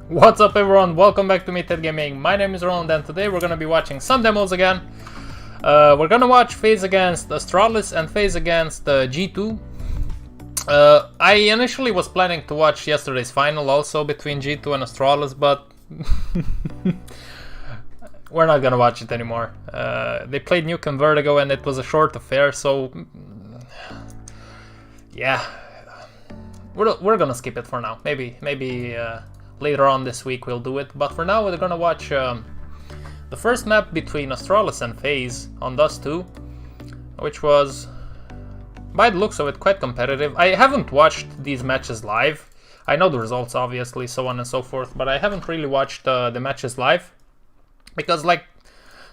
What's up everyone, welcome back to Meathead Gaming. My name is Roland and today we're gonna be watching some demos again. We're gonna watch FaZe against Astralis and FaZe against G2. I initially was planning to watch yesterday's final also between G2 and Astralis, but we're not gonna watch it anymore. They played Nukem Vertigo and it was a short affair, so yeah, we're gonna skip it for now. Maybe later on this week we'll do it, but for now we're gonna watch the first map between Astralis and FaZe on Dust 2, which was, by the looks of it, quite competitive. I haven't watched these matches live. I know the results obviously, so on and so forth, but I haven't really watched the matches live because, like,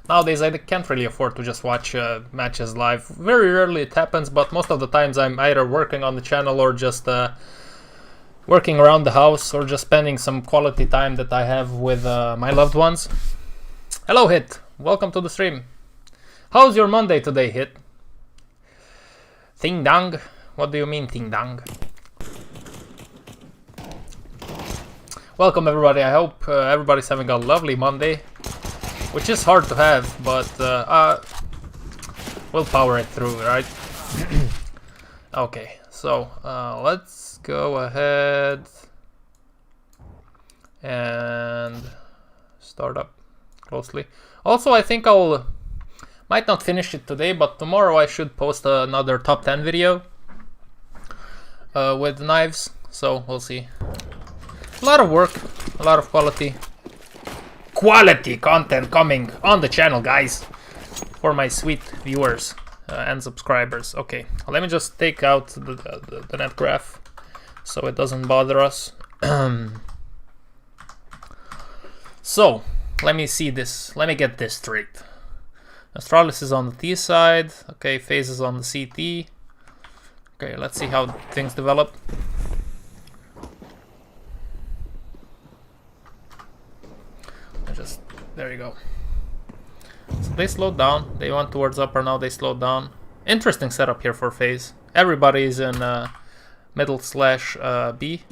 nowadays I can't really afford to just watch matches live. Very rarely it happens, but most of the times I'm either working on the channel or just working around the house or just spending some quality time that I have with my loved ones. Hello Hit, welcome to the stream. How's your Monday today, Hit? Ting dang? What do you mean ting dang? Welcome everybody, I hope everybody's having a lovely Monday, which is hard to have, but we'll power it through, right? Okay, so let's go ahead and start up closely. Also, I think might not finish it today, but tomorrow I should post another top 10 video with knives, so we'll see. A lot of work, a lot of quality content coming on the channel, guys, for my sweet viewers and subscribers. Okay, let me just take out the net graph so it doesn't bother us. So let me see this, let me get this straight. Astralis is on the T side, okay, FaZe is on the CT. Okay, let's see how things develop. There you go. So they slowed down, they went towards upper, now they slowed down. Interesting setup here for FaZe. Everybody is in middle slash B.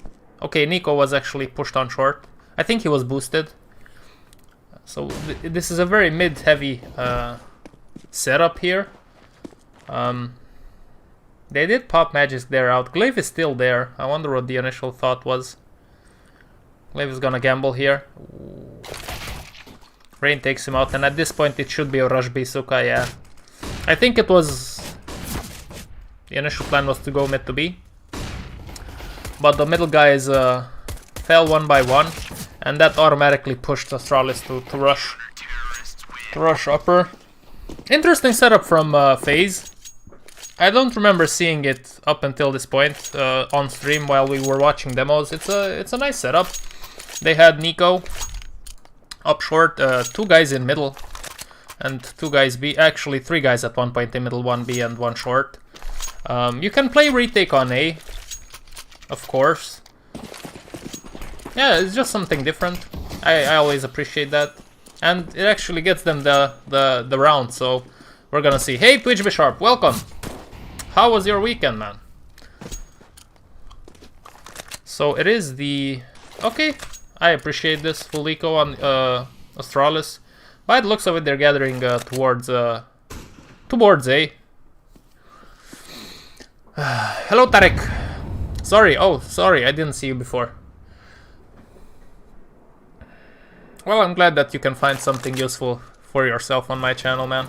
Okay, Nico was actually pushed on short. I think he was boosted. So this is a very mid-heavy setup here. They did pop Magic there out. Glaive is still there. I wonder what the initial thought was. Glaive is gonna gamble here. Ooh. Rain takes him out, and at this point it should be a rush Bisuka, yeah. I think it was... the initial plan was to go mid to B. But the middle guys fell one by one, and that automatically pushed Astralis to rush upper. Interesting setup from FaZe. I don't remember seeing it up until this point on stream while we were watching demos. It's a nice setup. They had Nico up short, two guys in middle, and two guys B. Actually, three guys at one point in middle, one B and one short. You can play retake on A, of course. Yeah, it's just something different. I always appreciate that, and it actually gets them the round. So we're gonna see. Hey, Twitch Bisharp, welcome. How was your weekend, man? So it is the okay. I appreciate this full eco on Astralis. By the looks of it, they're gathering towards A. Hello, Tarek. Sorry, I didn't see you before. Well, I'm glad that you can find something useful for yourself on my channel, man.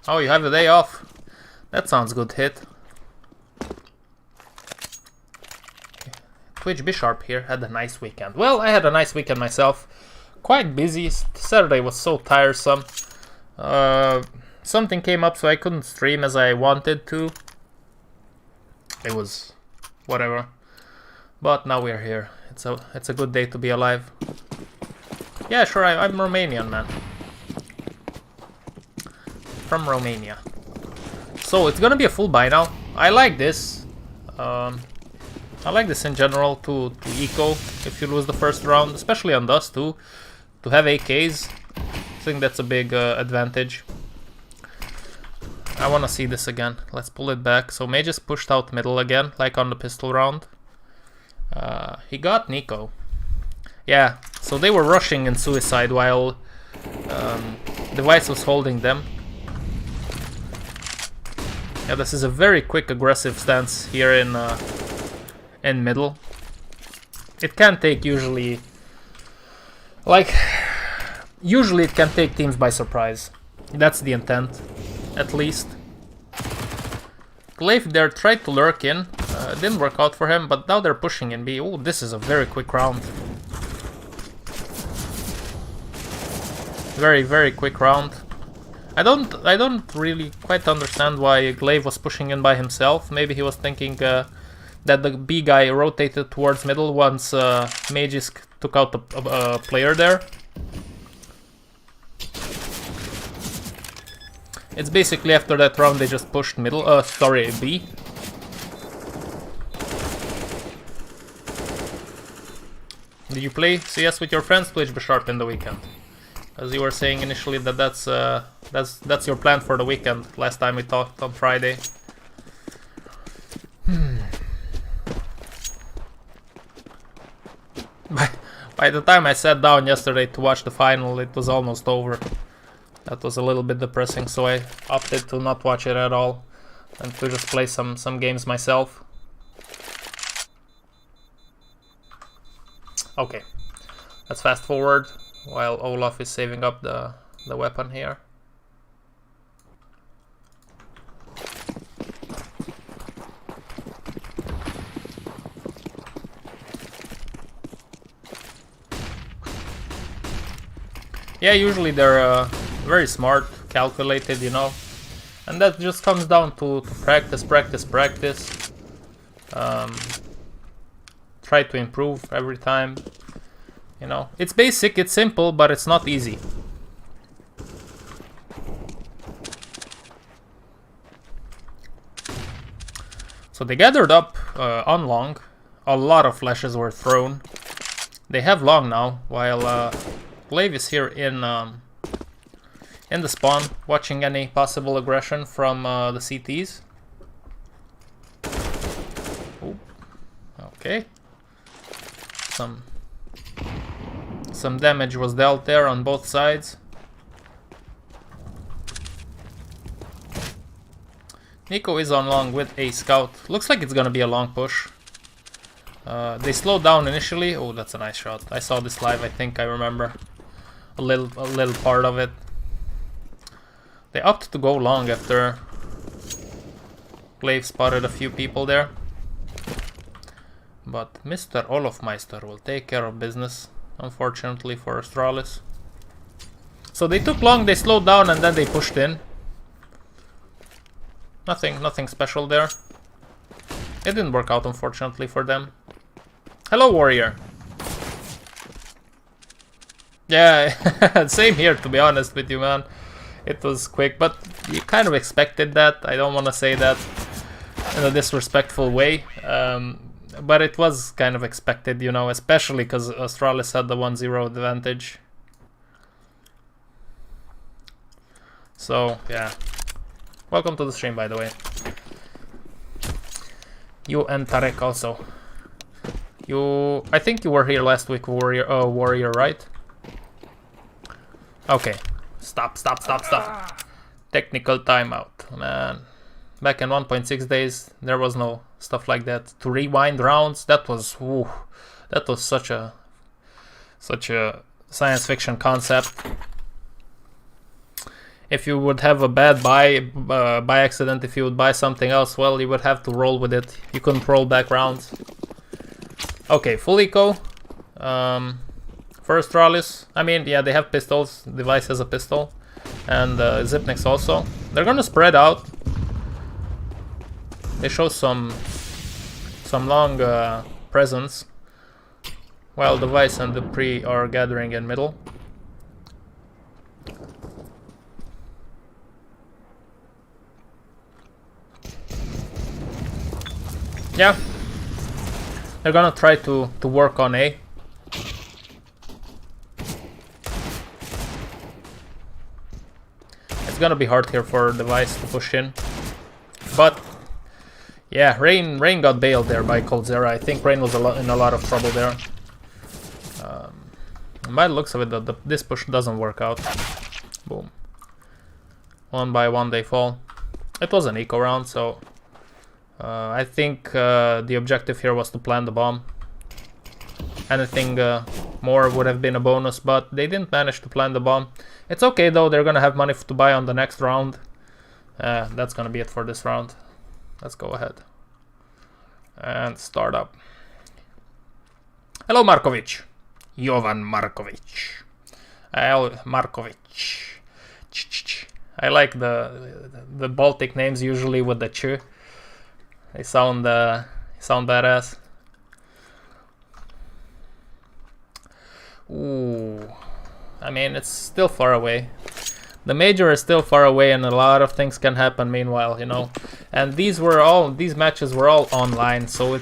Oh, you have a day off? That sounds good, Hit. Twitch Bisharp here had a nice weekend. Well, I had a nice weekend myself. Quite busy. Saturday was so tiresome. Something came up so I couldn't stream as I wanted to. It was whatever. But now we're here. It's a good day to be alive. Yeah, sure, I'm Romanian, man. From Romania. So it's gonna be a full buy now. I like this. I like this in general to eco if you lose the first round, especially on Dust 2. To have AKs think that's a big advantage. I want to see this again. Let's pull it back. So Mages pushed out middle again, like on the pistol round. He got Nico. Yeah, so they were rushing in suicide while Device was holding them. Yeah, this is a very quick aggressive stance here in middle. It can take usually it can take teams by surprise. That's the intent, at least. Glaive there tried to lurk in, didn't work out for him, but now they're pushing in B. Oh, this is a very quick round. Very, very quick round. I don't really quite understand why Glaive was pushing in by himself. Maybe he was thinking that the B guy rotated towards middle once Mages took out a player there. It's basically after that round they just pushed middle, sorry, B. Did you play CS with your friends? Twitch be sharp in the weekend. As you were saying initially that that's your plan for the weekend. Last time we talked on Friday. By the time I sat down yesterday to watch the final, it was almost over. That was a little bit depressing, so I opted to not watch it at all and to just play some games myself. Okay, let's fast forward while Olaf is saving up the weapon here. Yeah, usually they're very smart, calculated, you know, and that just comes down to practice. Try to improve every time, you know. It's basic, it's simple, but it's not easy. So they gathered up on long. A lot of flashes were thrown. They have long now, while Glaive is here in the spawn, watching any possible aggression from the CTs. Ooh. Okay. Some damage was dealt there on both sides. Nico is on long with a scout. Looks like it's gonna be a long push. They slowed down initially. Oh, that's a nice shot. I saw this live, I think I remember a little part of it. They opted to go long after Glaive spotted a few people there. But Mr. Olofmeister will take care of business, unfortunately for Astralis. So they took long, they slowed down, and then they pushed in. Nothing special there. It didn't work out, unfortunately, for them. Hello, Warrior. Yeah, same here, to be honest with you, man. It was quick, but you kind of expected that. I don't want to say that in a disrespectful way, but it was kind of expected, you know, especially because Astralis had the 1-0 advantage. So, yeah. Welcome to the stream, by the way. You and Tarek also. I think you were here last week, Warrior, right? Okay. Stop. Technical timeout. Man. Back in 1.6 days, there was no stuff like that. To rewind rounds, that was such a science fiction concept. If you would have a bad buy by accident, if you would buy something else, well, you would have to roll with it. You couldn't roll back rounds. Okay, full eco. For Astralis, I mean, yeah, they have pistols. Device has a pistol, and Zipnix also. They're gonna spread out. They show some long presence, while Device and Dupree are gathering in middle. Yeah, they're gonna try to work on A. It's gonna be hard here for Device to push in. But yeah, Rain got bailed there by coldzera. I think Rain was in a lot of trouble there. By the looks of it, this push doesn't work out. Boom. 1 by 1 they fall. It was an eco round, so I think the objective here was to plant the bomb. Anything more would have been a bonus, but they didn't manage to plant the bomb. It's okay though, they're gonna have money to buy on the next round. That's gonna be it for this round. Let's go ahead and start up. Hello Markovic. Jovan Markovic. Markovic. I like the Baltic names usually with the ch. They sound badass. Ooh, I mean it's still far away. The major is still far away, and a lot of things can happen meanwhile, you know. And these matches were all online, so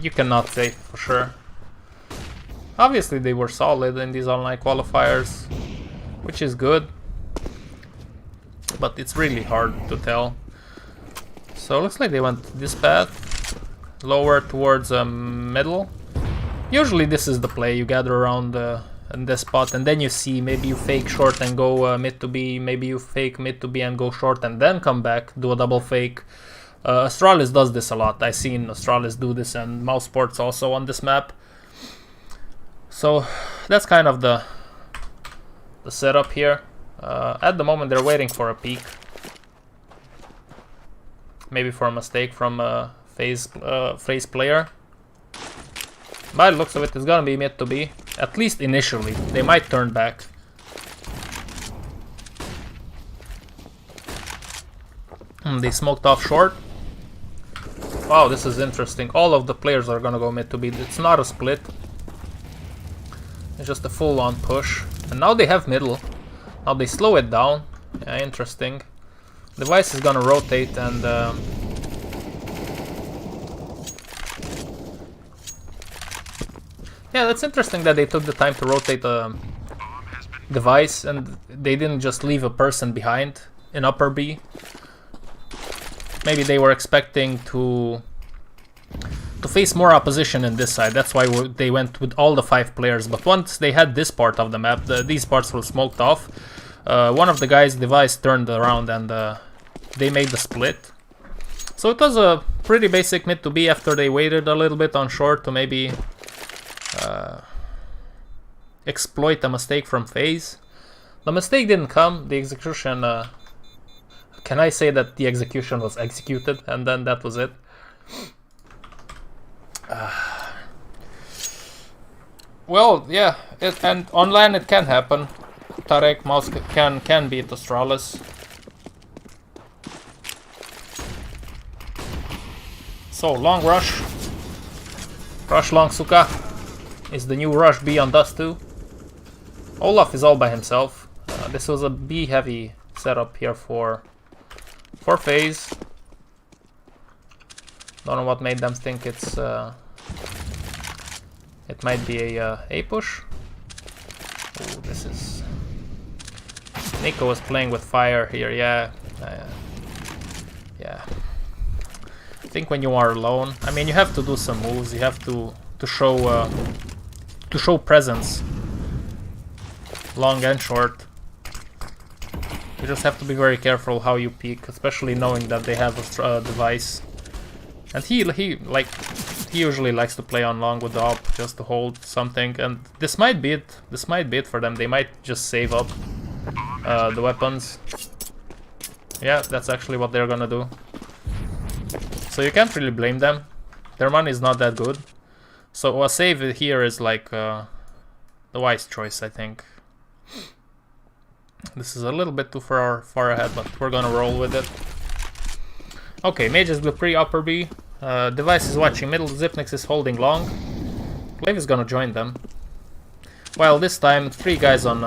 you cannot say for sure. Obviously they were solid in these online qualifiers, which is good, but it's really hard to tell. So it looks like they went this path, lower towards middle. Usually this is the play, you gather around in this spot and then you see, maybe you fake short and go mid to B, maybe you fake mid to B and go short and then come back, do a double fake. Astralis does this a lot. I've seen Astralis do this and Mouse Sports also on this map. So that's kind of the setup here. At the moment they're waiting for a peek. Maybe for a mistake from a FaZe player. By the looks of it, it's gonna be mid to B. At least initially. They might turn back. They smoked off short. Wow, this is interesting. All of the players are gonna go mid to B. It's not a split. It's just a full-on push. And now they have middle. Now they slow it down. Yeah, interesting. Device is gonna rotate and yeah, that's interesting that they took the time to rotate the Device and they didn't just leave a person behind in upper B. Maybe they were expecting to face more opposition in this side. That's why they went with all the 5 players. But once they had this part of the map, these parts were smoked off. One of the guys' Device turned around and they made the split. So it was a pretty basic mid to B after they waited a little bit on short to maybe exploit a mistake from FaZe. The mistake didn't come. The execution... can I say that the execution was executed and then that was it? Well, yeah, and online it can happen. Tarek Mouse can beat Astralis. So, long rush. Rush long Suka. Is the new rush B on Dust 2. Olaf is all by himself. This was a B heavy setup here for FaZe. Don't know what made them think it's it might be a push. Oh, this is... Nico was playing with fire here, yeah. Yeah. I think when you are alone, I mean, you have to do some moves. You have to show presence, long and short. You just have to be very careful how you peek, especially knowing that they have a Device. And he usually likes to play on long with the op just to hold something, and this might be it. This might be it for them. They might just save up the weapons. Yeah, that's actually what they're gonna do. So you can't really blame them. Their money is not that good. So a save here is like the wise choice, I think. This is a little bit too far ahead, but we're gonna roll with it. Okay, Mages blue pre upper B. Device is watching middle. Zipnix is holding long. Glaive is gonna join them. Well, this time 3 guys on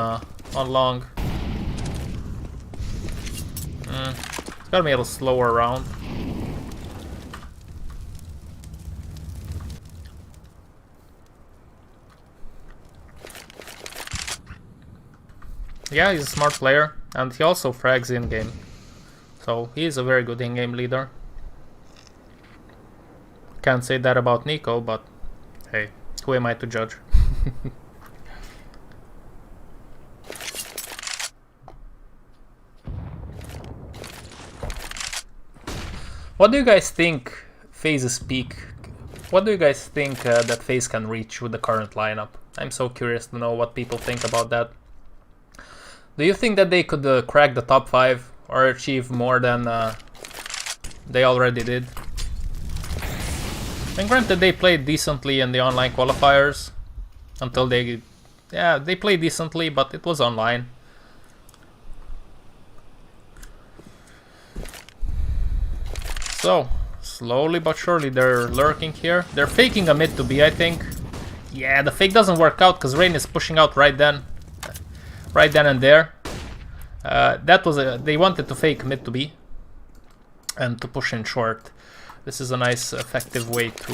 long. It's gonna be a little slower round. Yeah, he's a smart player, and he also frags in-game. So he is a very good in-game leader. Can't say that about Nico, but hey, who am I to judge? What do you guys think FaZe's peak? What do you guys think that FaZe can reach with the current lineup? I'm so curious to know what people think about that. Do you think that they could crack the top 5 or achieve more than they already did? And granted, they played decently in the online qualifiers until they played decently, but it was online. So, slowly but surely they're lurking here. They're faking a mid to B, I think. Yeah, the fake doesn't work out because Rain is pushing out right then and there. They wanted to fake mid to B and to push in short. This is a nice, effective way to...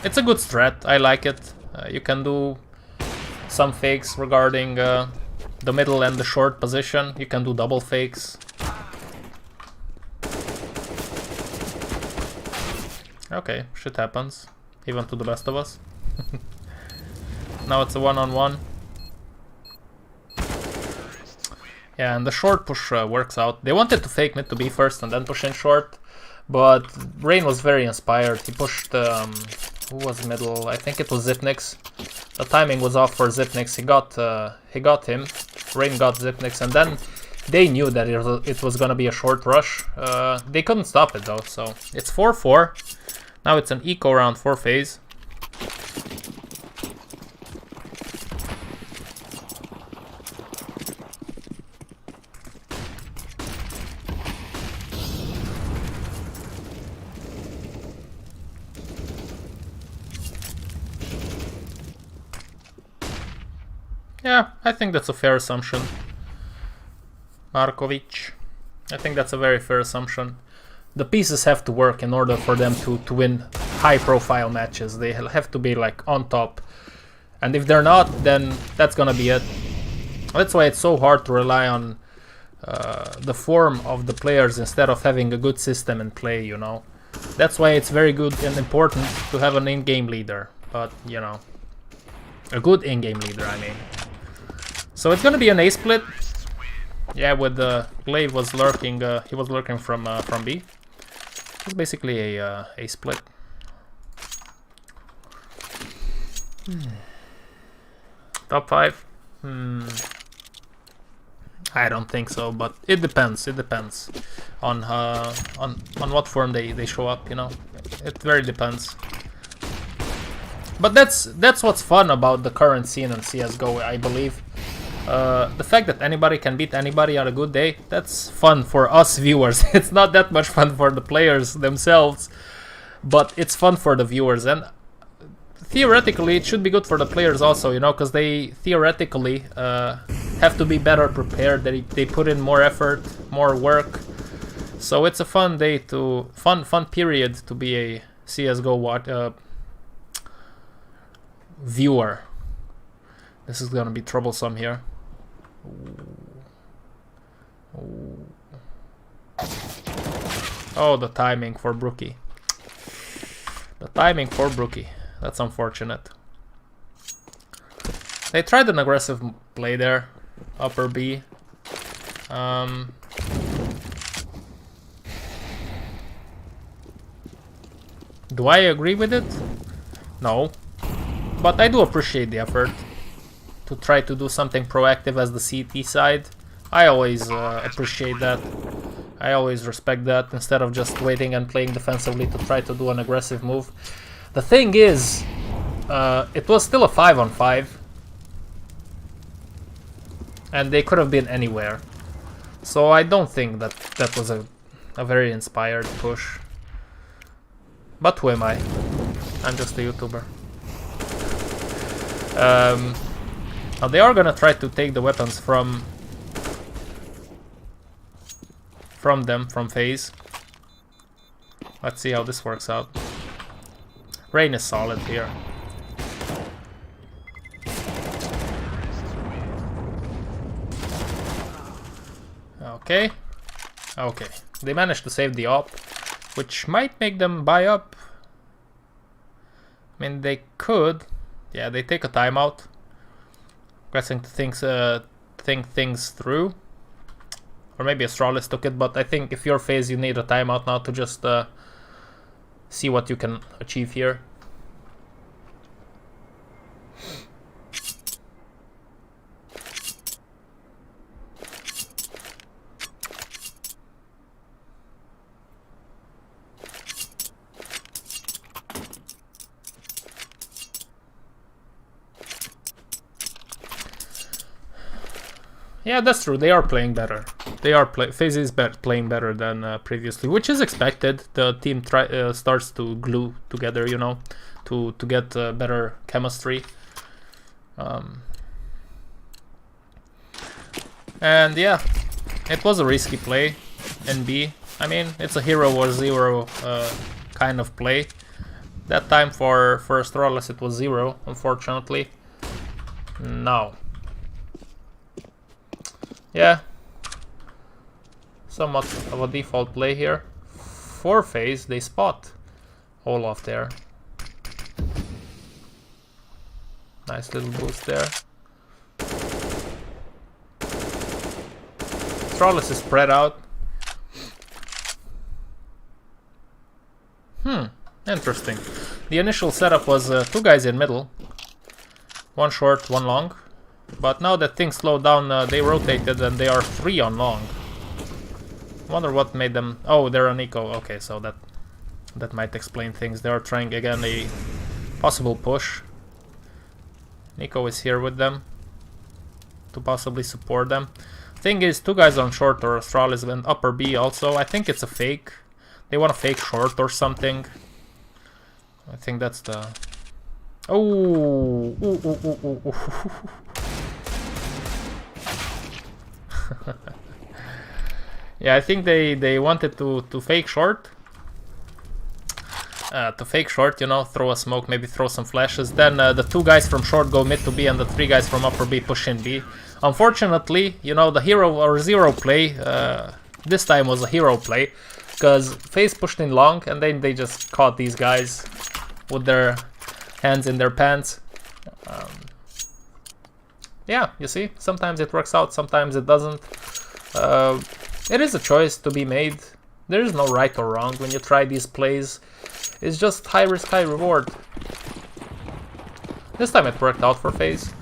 It's a good strat, I like it. You can do some fakes regarding the middle and the short position. You can do double fakes. Okay, shit happens, even to the best of us. Now it's a one-on-one. Yeah, and the short push works out. They wanted to fake mid to B first and then push in short, but Rain was very inspired. He pushed, who was middle? I think it was Zipnix. The timing was off for Zipnix. He got him. Rain got Zipnix, and then they knew that it was gonna be a short rush. They couldn't stop it though, so it's 4-4. Now it's an eco round for FaZe. Yeah, I think that's a fair assumption. Markovic. I think that's a very fair assumption. The pieces have to work in order for them to win high-profile matches. They have to be like on top. And if they're not, then that's gonna be it. That's why it's so hard to rely on the form of the players instead of having a good system in play, you know. That's why it's very good and important to have an in-game leader. But, you know, a good in-game leader, I mean. So it's gonna be an A split. Yeah, with the Glaive was lurking. He was lurking from B. It's basically a split. Top 5. I don't think so, but it depends. It depends on what form they show up. You know, it very depends. But that's what's fun about the current scene in CS:GO, I believe. The fact that anybody can beat anybody on a good day, that's fun for us viewers. It's not that much fun for the players themselves, but it's fun for the viewers. And theoretically, it should be good for the players also, you know, because they theoretically have to be better prepared. They put in more effort, more work. So it's a fun day fun period to be a CS:GO viewer. This is gonna be troublesome here. Oh, the timing for Brookie. The timing for Brookie. That's unfortunate. They tried an aggressive play there. Upper B. Do I agree with it? No. But I do appreciate the effort to try to do something proactive as the CT side. I always appreciate that. I always respect that, instead of just waiting and playing defensively to try to do an aggressive move. The thing is, it was still a 5-on-5. And they could have been anywhere. So I don't think that was a very inspired push. But who am I? I'm just a YouTuber. Now they are gonna try to take the weapons from FaZe. Let's see how this works out. Rain is solid here. Okay. Okay. They managed to save the op, which might make them buy up. I mean, they could. Yeah, they take a timeout. Guessing to think things through. Or maybe Astralis took it, but I think if you're FaZe, you need a timeout now to just see what you can achieve here. Yeah, that's true. They are playing better. FaZe is playing better than previously, which is expected. The team starts to glue together, you know, to get better chemistry. And yeah, it was a risky play in B. I mean, it's a hero or zero kind of play. That time for Astralis it was 0, unfortunately. No. Yeah, somewhat of a default play here. For FaZe, they spot Olaf there. Nice little boost there. Astralis is spread out. Interesting. The initial setup was 2 guys in middle. 1 short, 1 long. But now that things slowed down, they rotated and they are 3 on long. Wonder what made them... Oh, they're on eco. Okay, so that might explain things. They are trying again a possible push. Nico is here with them to possibly support them. Thing is, 2 guys on short or Astralis and upper B also. I think it's a fake. They want to fake short or something. I think that's the... Oh! Ooh. Yeah, I think they wanted to fake short. To fake short, you know, throw a smoke, maybe throw some flashes. Then the 2 guys from short go mid to B and the 3 guys from upper B push in B. Unfortunately, you know, the hero or zero play, this time was a hero play. Because FaZe pushed in long and then they just caught these guys with their hands in their pants. Yeah, you see, sometimes it works out, sometimes it doesn't. It is a choice to be made. There is no right or wrong when you try these plays. It's just high risk, high reward. This time it worked out for FaZe.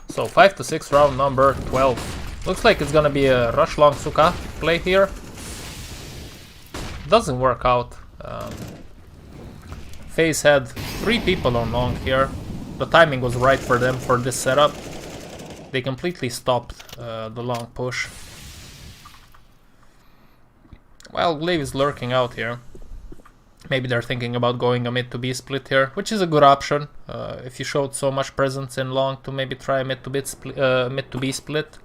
So 5 to 6 round number 12. Looks like it's gonna be a rush long Suka play here. Doesn't work out. FaZe had 3 people on long here. The timing was right for them for this setup. They completely stopped the long push. Well, Glaive is lurking out here. Maybe they're thinking about going a mid to B split here, which is a good option. If you showed so much presence in long, to maybe try a mid to B split.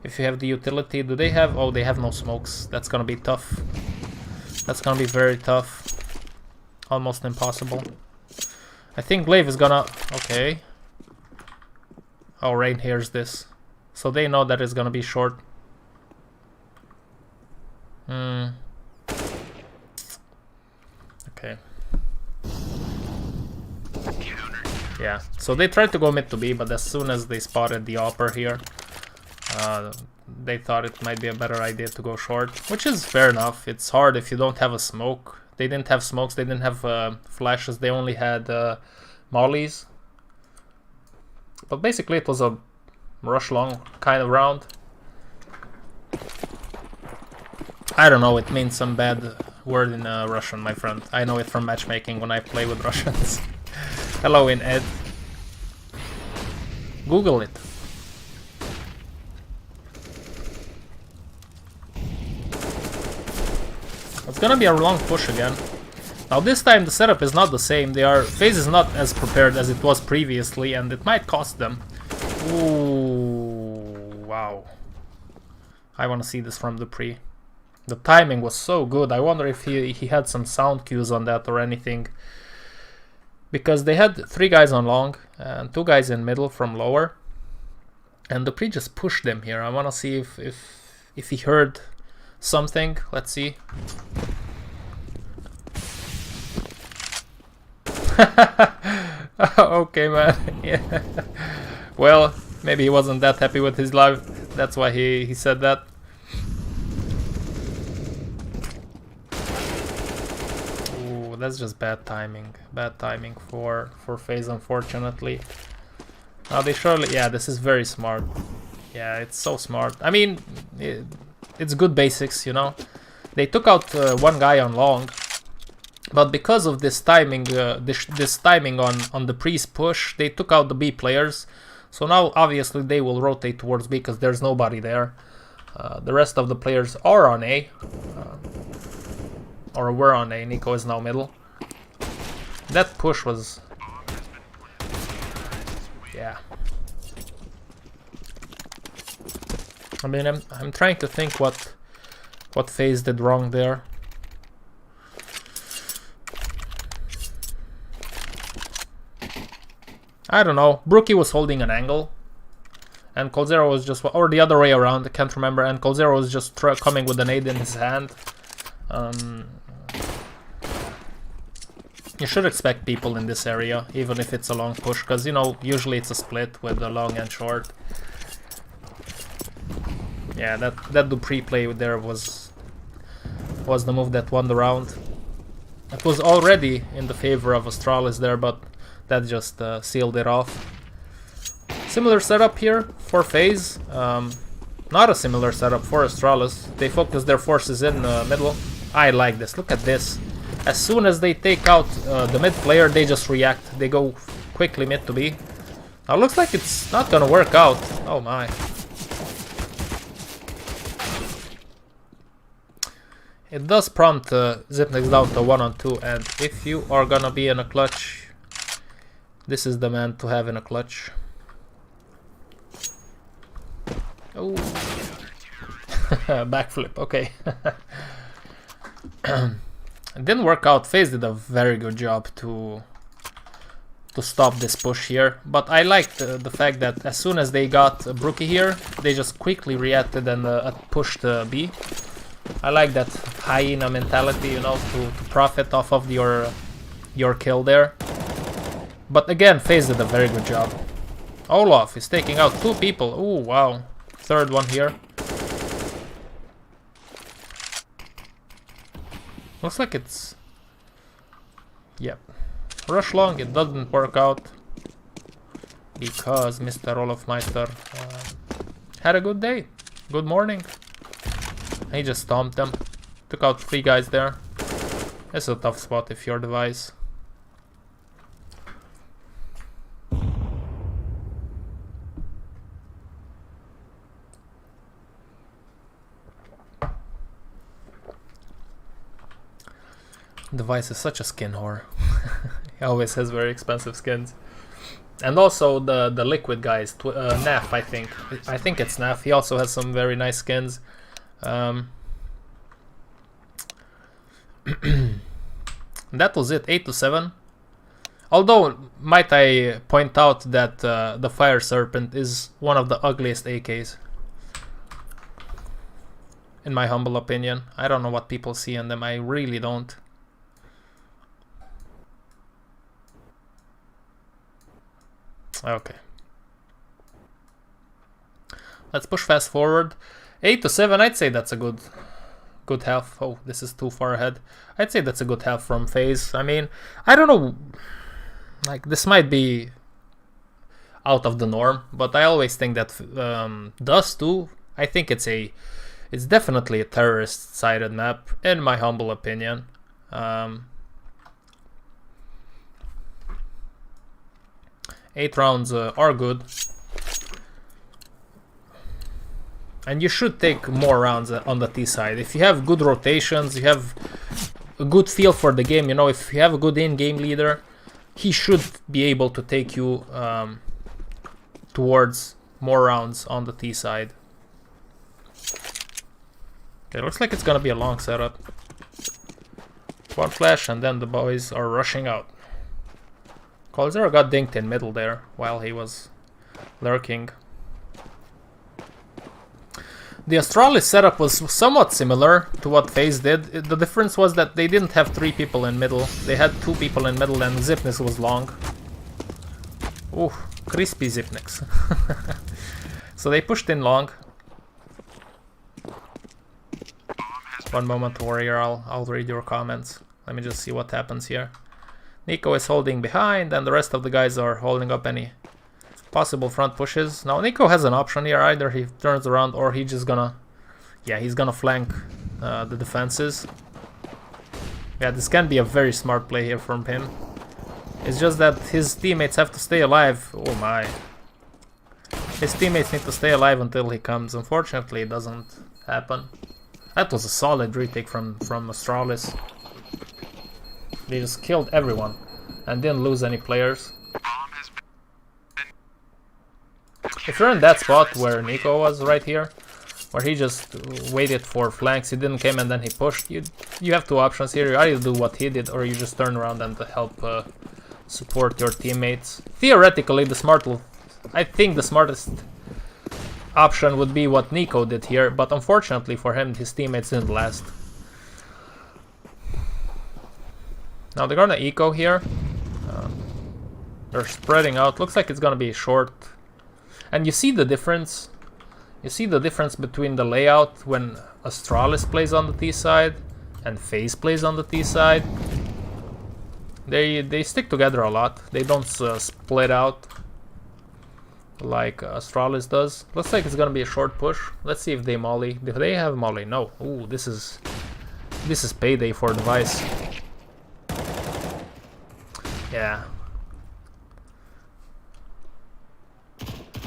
If you have the utility, do they have? Oh, they have no smokes. That's gonna be tough. That's gonna be very tough. Almost impossible. I think Glaive is gonna... Okay. Oh, Rain hears this. So they know that it's gonna be short. Okay. Yeah, so they tried to go mid to B, but as soon as they spotted the upper here, they thought it might be a better idea to go short, which is fair enough. It's hard if you don't have a smoke. They didn't have smokes, they didn't have flashes, they only had mollies. But basically it was a rush long kind of round. I don't know, it means some bad word in Russian, my friend. I know it from matchmaking when I play with Russians. Hello in Ed. Google it. It's gonna be a long push again. Now this time the setup is not the same. FaZe is not as prepared as it was previously, and it might cost them. Ooh, wow. I want to see this from the pre. The timing was so good. I wonder if he had some sound cues on that or anything. Because they had 3 guys on long and 2 guys in middle from lower. And Dupree just pushed them here. I want to see if he heard something. Let's see. Okay, man. Yeah. Well, maybe he wasn't that happy with his life. That's why he said that. Ooh, that's just bad timing. Bad timing for FaZe, unfortunately. Now they surely... Yeah, this is very smart. Yeah, it's so smart. I mean, it's good basics, you know. They took out one guy on long. But because of this timing, this timing on the Priest push, they took out the B players. So now obviously they will rotate towards B because there's nobody there. The rest of the players are on A. Or were on A. Nico is now middle. That push was... Yeah. I mean, I'm trying to think what FaZe did wrong there. I don't know. Brookie was holding an angle, and coldzera was just, or the other way around, I can't remember, and coldzera was just coming with an nade in his hand. You should expect people in this area, even if it's a long push, because, you know, usually it's a split with the long and short. Yeah, that Dupree play there was the move that won the round. It was already in the favor of Astralis there, but that just sealed it off. Similar setup here for FaZe. Not a similar setup for Astralis. They focus their forces in the middle. I like this. Look at this. As soon as they take out the mid player, they just react. They go quickly mid to B. Now looks like it's not gonna work out. Oh my. It does prompt Zipnex down to 1-on-2, and if you are gonna be in a clutch, this is the man to have in a clutch. Oh. Backflip, okay. It didn't work out. FaZe did a very good job to stop this push here, but I liked the fact that as soon as they got Brookie here, they just quickly reacted and pushed B. I like that hyena mentality, you know, to profit off of your kill there. But again, FaZe did a very good job. Olaf is taking out 2 people. Oh wow, third one here. Looks like it's... Yep. Rush long, it doesn't work out. Because Mr. Olaf Meister had a good day. Good morning. He just stomped them. Took out 3 guys there. It's a tough spot if you're Device. Device is such a skin whore. He always has very expensive skins. And also the liquid guys, Naf, I think. I think it's Naf. He also has some very nice skins. That was it, 8-7. Although, might I point out that the Fire Serpent is one of the ugliest AKs. In my humble opinion. I don't know what people see in them, I really don't. Okay. Let's push fast forward. 8-7, I'd say that's a good half. Oh, this is too far ahead. I'd say that's a good half from FaZe. I mean, I don't know, like, this might be out of the norm, but I always think that Dust 2, I think it's definitely a terrorist-sided map, in my humble opinion. 8 rounds are good. And you should take more rounds on the T side. If you have good rotations, you have a good feel for the game, you know, if you have a good in-game leader, he should be able to take you towards more rounds on the T side. Okay, looks like it's gonna be a long setup. One flash and then the boys are rushing out. coldzera got dinked in middle there while he was lurking. The Astralis setup was somewhat similar to what FaZe did. The difference was that they didn't have 3 people in middle. They had 2 people in middle and Zipnix was long. Ooh, crispy Zipnix. So they pushed in long. One moment, warrior, I'll read your comments. Let me just see what happens here. Nico is holding behind and the rest of the guys are holding up any possible front pushes. Now Nico has an option here. Either he turns around or he's just gonna... Yeah, he's gonna flank the defenses. Yeah, this can be a very smart play here from him. It's just that his teammates have to stay alive. Oh my. His teammates need to stay alive until he comes. Unfortunately, it doesn't happen. That was a solid retake from Astralis. They just killed everyone and didn't lose any players. If you're in that spot where Nico was right here, where he just waited for flanks, he didn't come and then he pushed, you have 2 options here. You either do what he did or you just turn around and help support your teammates. Theoretically, I think the smartest option would be what Nico did here, but unfortunately for him, his teammates didn't last. Now they're gonna eco here. They're spreading out. Looks like it's gonna be short. And you see the difference. You see the difference between the layout when Astralis plays on the T side and FaZe plays on the T side. They stick together a lot. They don't split out like Astralis does. Looks like it's gonna be a short push. Let's see if they molly. Do they have molly? No. Ooh, this is payday for Device. Yeah.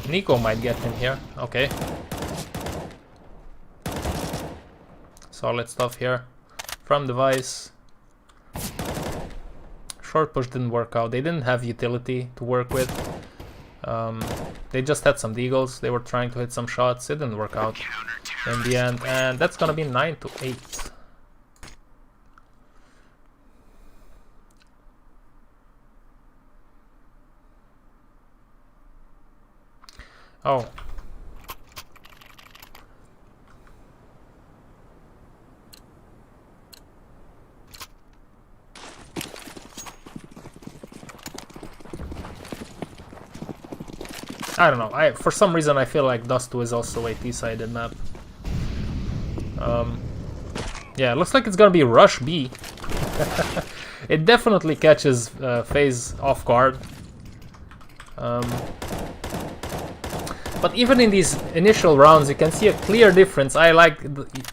Nico might get him here. Okay. Solid stuff here from Device. Short push didn't work out. They didn't have utility to work with. They just had some deagles. They were trying to hit some shots. It didn't work out in the end. And that's gonna be 9-8. Oh. I don't know. For some reason I feel like Dust 2 is also a T-sided map. Yeah, looks like it's gonna be Rush B. It definitely catches FaZe off guard. But even in these initial rounds, you can see a clear difference.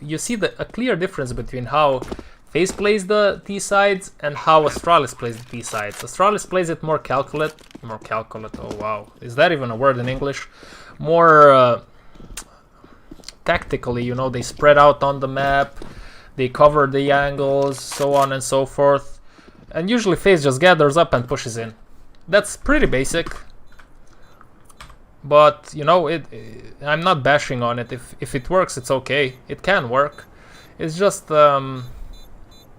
You see a clear difference between how FaZe plays the T sides and how Astralis plays the T sides. Astralis plays it more calculate. Oh wow, is that even a word in English? More tactically, you know. They spread out on the map, they cover the angles, so on and so forth. And usually FaZe just gathers up and pushes in. That's pretty basic. But you know, I'm not bashing on it. If it works, it's okay. It can work. It's just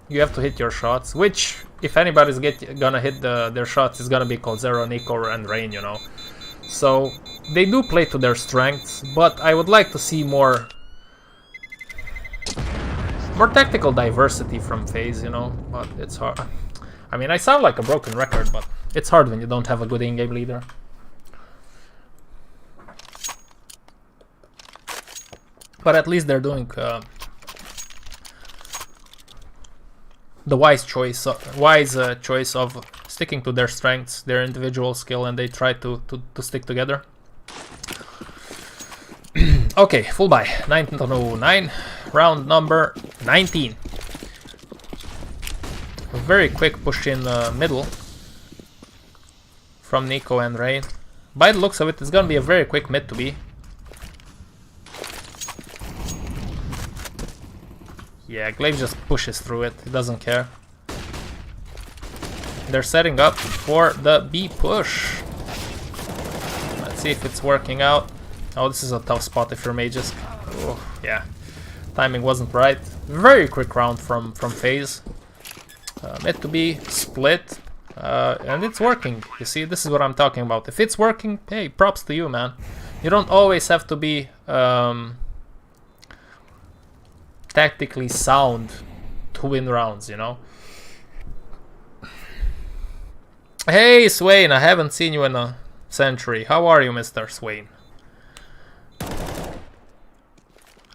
you have to hit your shots. Which, if anybody's gonna hit their shots, is gonna be Coldzera, Nico, and Rain. You know, so they do play to their strengths. But I would like to see more tactical diversity from FaZe. You know, but it's hard. I mean, I sound like a broken record, but it's hard when you don't have a good in-game leader. But at least they're doing the wise choice of sticking to their strengths, their individual skill, and they try to stick together. Okay, full buy 1909, round number 19. A very quick push in the middle from Nico and Rain. By the looks of it, it's gonna be a very quick mid to be. Yeah, Glaive just pushes through it. He doesn't care. They're setting up for the B push. Let's see if it's working out. Oh, this is a tough spot if you're mages. Oh, yeah. Timing wasn't right. Very quick round from FaZe. Mid to B split. And it's working. You see, this is what I'm talking about. If it's working, hey, props to you, man. You don't always have to be tactically sound to win rounds, you know? Hey, Swain, I haven't seen you in a century. How are you, Mr. Swain?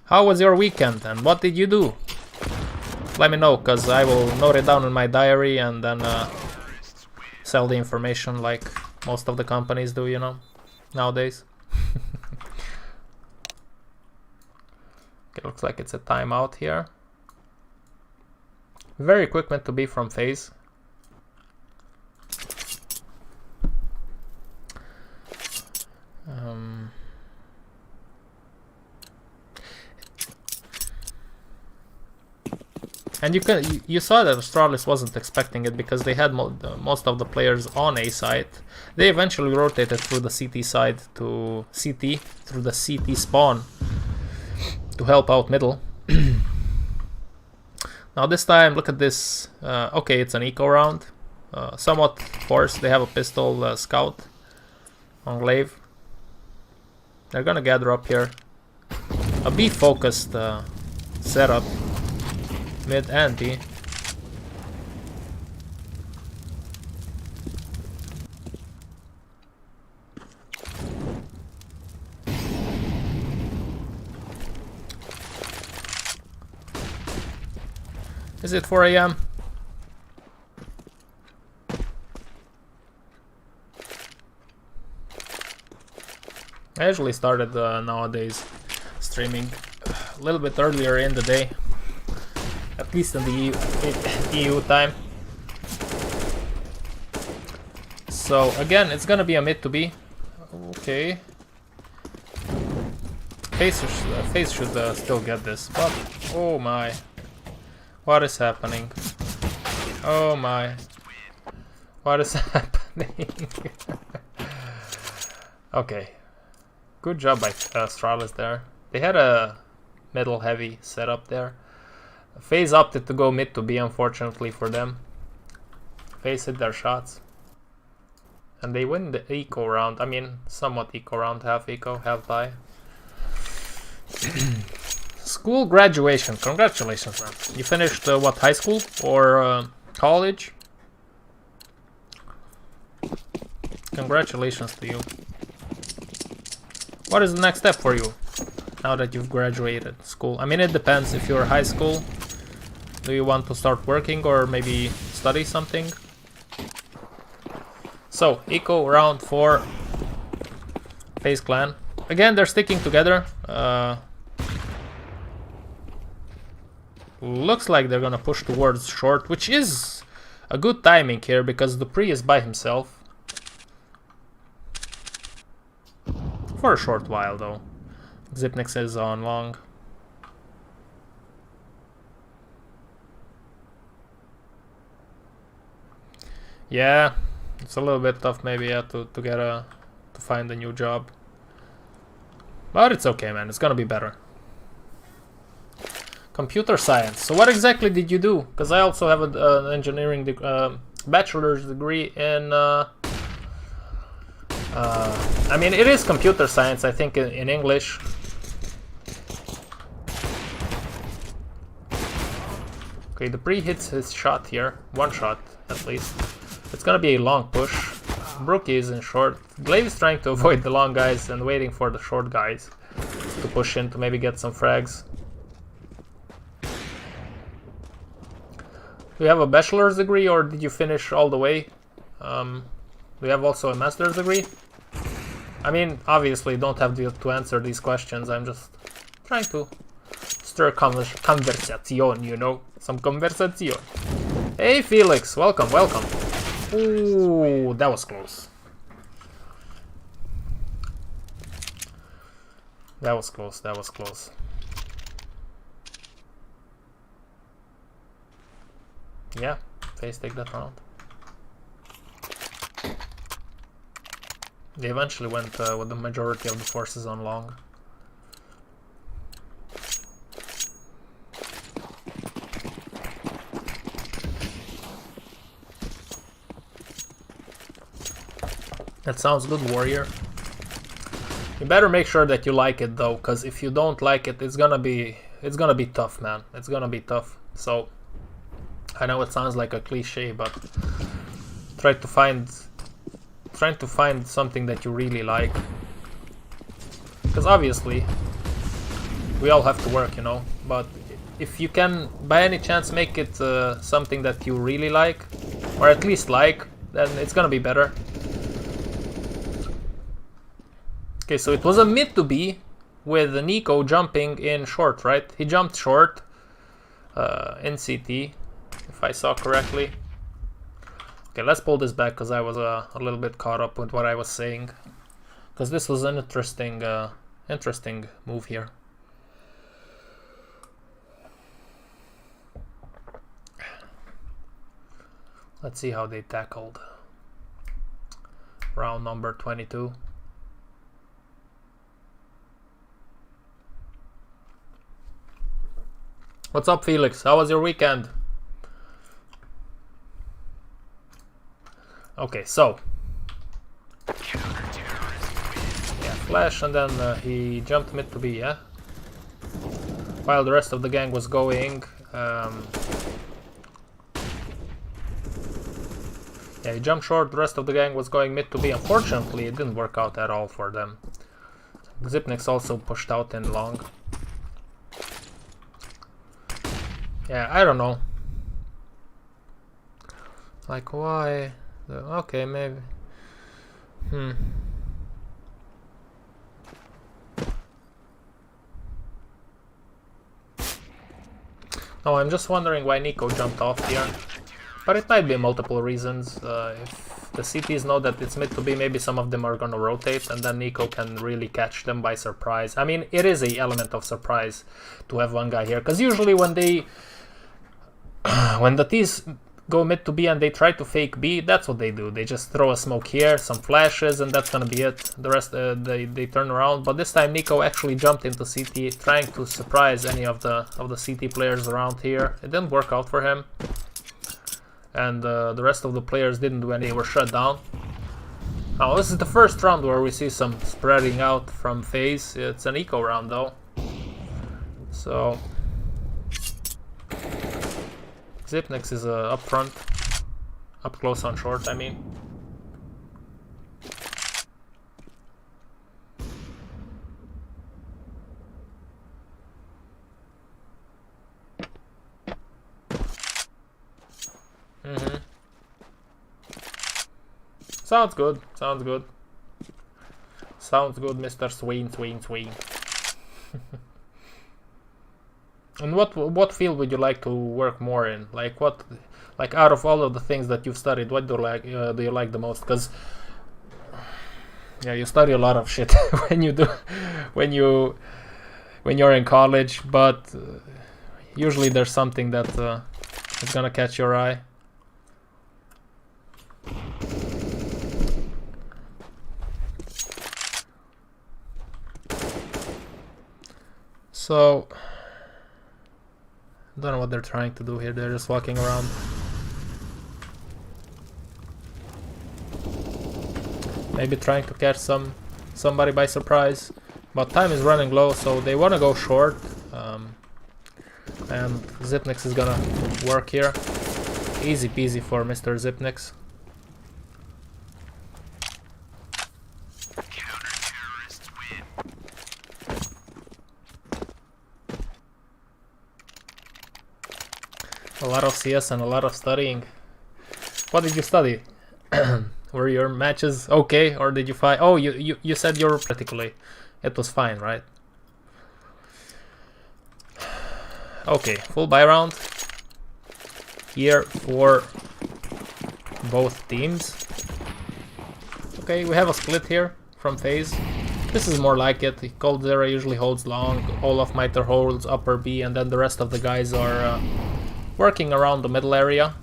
How was your weekend and what did you do? Let me know, because I will note it down in my diary and then sell the information like most of the companies do, you know, nowadays. Okay, looks like it's a timeout here. Very quick meant to be from FaZe. And you saw that Astralis wasn't expecting it because they had most of the players on A side. They eventually rotated through the CT side to CT, through the CT spawn to help out middle. Now this time, look at this. Okay, it's an eco round. Somewhat forced. They have a pistol scout on Glaive. They're gonna gather up here. A B focused setup. Mid and B. Is it 4 AM? I usually started nowadays streaming a little bit earlier in the day. At least in the EU time. So again, it's gonna be a mid to B. Okay. FaZe should still get this, but oh my, what is happening? Oh my, what is happening? Okay, good job by Astralis there. They had a middle heavy setup there. FaZe opted to go mid to B, unfortunately for them. FaZe hit their shots. And they win the eco round. I mean, somewhat eco round, half eco, half die. School graduation. Congratulations, man. You finished, what, high school or college? Congratulations to you. What is the next step for you now that you've graduated school? I mean, it depends. If you're high school, do you want to start working or maybe study something? So, eco round for FaZe clan. Again, they're sticking together. Looks like they're gonna push towards short, which is a good timing here because Dupree is by himself. For a short while though. Xipnix is on long. Yeah, it's a little bit tough maybe to find a new job. But it's okay, man, it's gonna be better. Computer science. So what exactly did you do? Because I also have an engineering bachelor's degree in I mean, it is computer science, I think, in English. Okay, the pre hits his shot here. One shot, at least. It's gonna be a long push. Brookie is in short. Glaive is trying to avoid the long guys and waiting for the short guys to push in to maybe get some frags. Do you have a bachelor's degree or did you finish all the way? Do you have also a master's degree? I mean, obviously don't have to answer these questions. I'm just trying to stir conversation, you know? Some conversation. Hey Felix, welcome, welcome. Ooh, that was close. That was close, that was close. Yeah, FaZe take that round. They eventually went with the majority of the forces on long. That sounds good, Warrior. You better make sure that you like it though, because if you don't like it, it's gonna be it's gonna be tough, man. It's gonna be tough. So I know it sounds like a cliche, but trying to find something that you really like, because obviously we all have to work, you know, but if you can by any chance make it something that you really like, or at least like, then it's gonna be better. Okay, so it was a mid to B with Nico jumping in short, right? He jumped short in CT, if I saw correctly. Okay, let's pull this back because I was a little bit caught up with what I was saying, because this was an interesting move here. Let's see how they tackled round number 22. What's up, Felix? How was your weekend? Okay, so yeah, flash, and then he jumped mid to B, yeah? While the rest of the gang was going, yeah, he jumped short, the rest of the gang was going mid to B. Unfortunately, it didn't work out at all for them. Xipnix also pushed out in long. Yeah, I don't know. Like, why? Okay, maybe. No, I'm just wondering why Nico jumped off here. But it might be multiple reasons. If the CTs know that it's mid to be, maybe some of them are gonna rotate, and then Nico can really catch them by surprise. I mean, it is an element of surprise to have one guy here, because usually when they when the T's go mid to B and they try to fake B, that's what they do. They just throw a smoke here, some flashes, and that's gonna be it. The rest they turn around. But this time Nico actually jumped into CT, trying to surprise any of the CT players around here. It didn't work out for him, and the rest of the players didn't do any. They were shut down. Now this is the first round where we see some spreading out from FaZe. It's an eco round though, so Xipnix is up front, up close on short, I mean. Sounds good, sounds good. Sounds good, Mr. Swain. And what field would you like to work more in? Like out of all of the things that you've studied, what do you like the most? Because yeah, you study a lot of shit when you're in college, but usually there's something that is gonna catch your eye. So I don't know what they're trying to do here. They're just walking around. Maybe trying to catch somebody by surprise. But time is running low, so they want to go short. And Xipnix is gonna work here. Easy peasy for Mr. Xipnix. A lot of CS and a lot of studying. What did you study? Were your matches okay, or did you fight? Oh, you said you're particularly. It was fine, right? Okay, full buy round here for both teams. Okay, we have a split here from FaZe. This is more like it. coldzera usually holds long, Olaf Miter holds upper B, and then the rest of the guys are working around the middle area.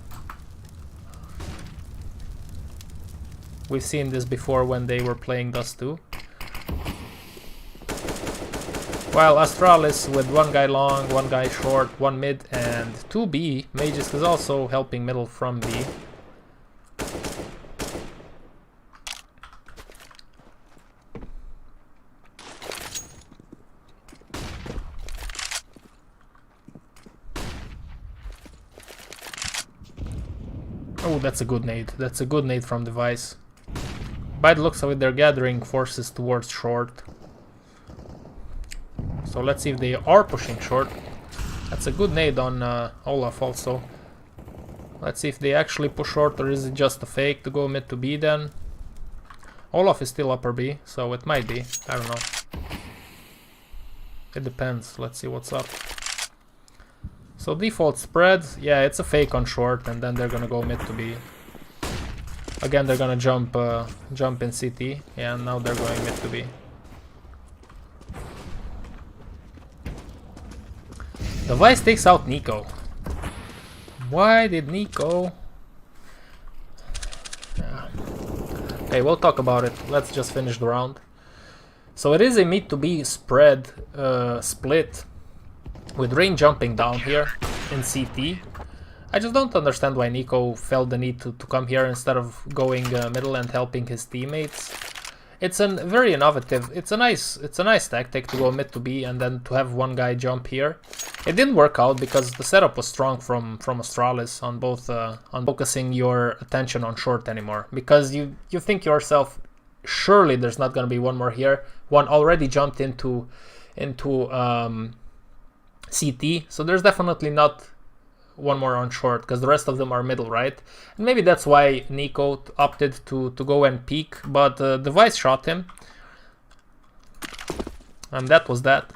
We've seen this before when they were playing Dust 2. While Astralis with one guy long, one guy short, one mid, and 2 B. Mages is also helping middle from B. Oh, that's a good nade. That's a good nade from Device. By the looks of it, they're gathering forces towards short. So let's see if they are pushing short. That's a good nade on Olaf also. Let's see if they actually push short, or is it just a fake to go mid to B then? Olaf is still upper B, so it might be. I don't know. It depends. Let's see what's up. So default spread, yeah, it's a fake on short, and then they're gonna go mid to B. Again, they're gonna jump in CT, yeah, and now they're going mid to B. Device takes out Nico. Why did Nico? Yeah. Okay, we'll talk about it. Let's just finish the round. So it is a mid to B spread split with Rain jumping down here in CT. I just don't understand why Nico felt the need to come here instead of going middle and helping his teammates. It's a very innovative. It's a nice tactic to go mid to B and then to have one guy jump here. It didn't work out because the setup was strong from Astralis on both on focusing your attention on short anymore, because you think to yourself, surely there's not gonna be one more here. One already jumped into CT, so there's definitely not one more on short because the rest of them are middle, right? And maybe that's why Nico opted to go and peek, but Device shot him, and that was that.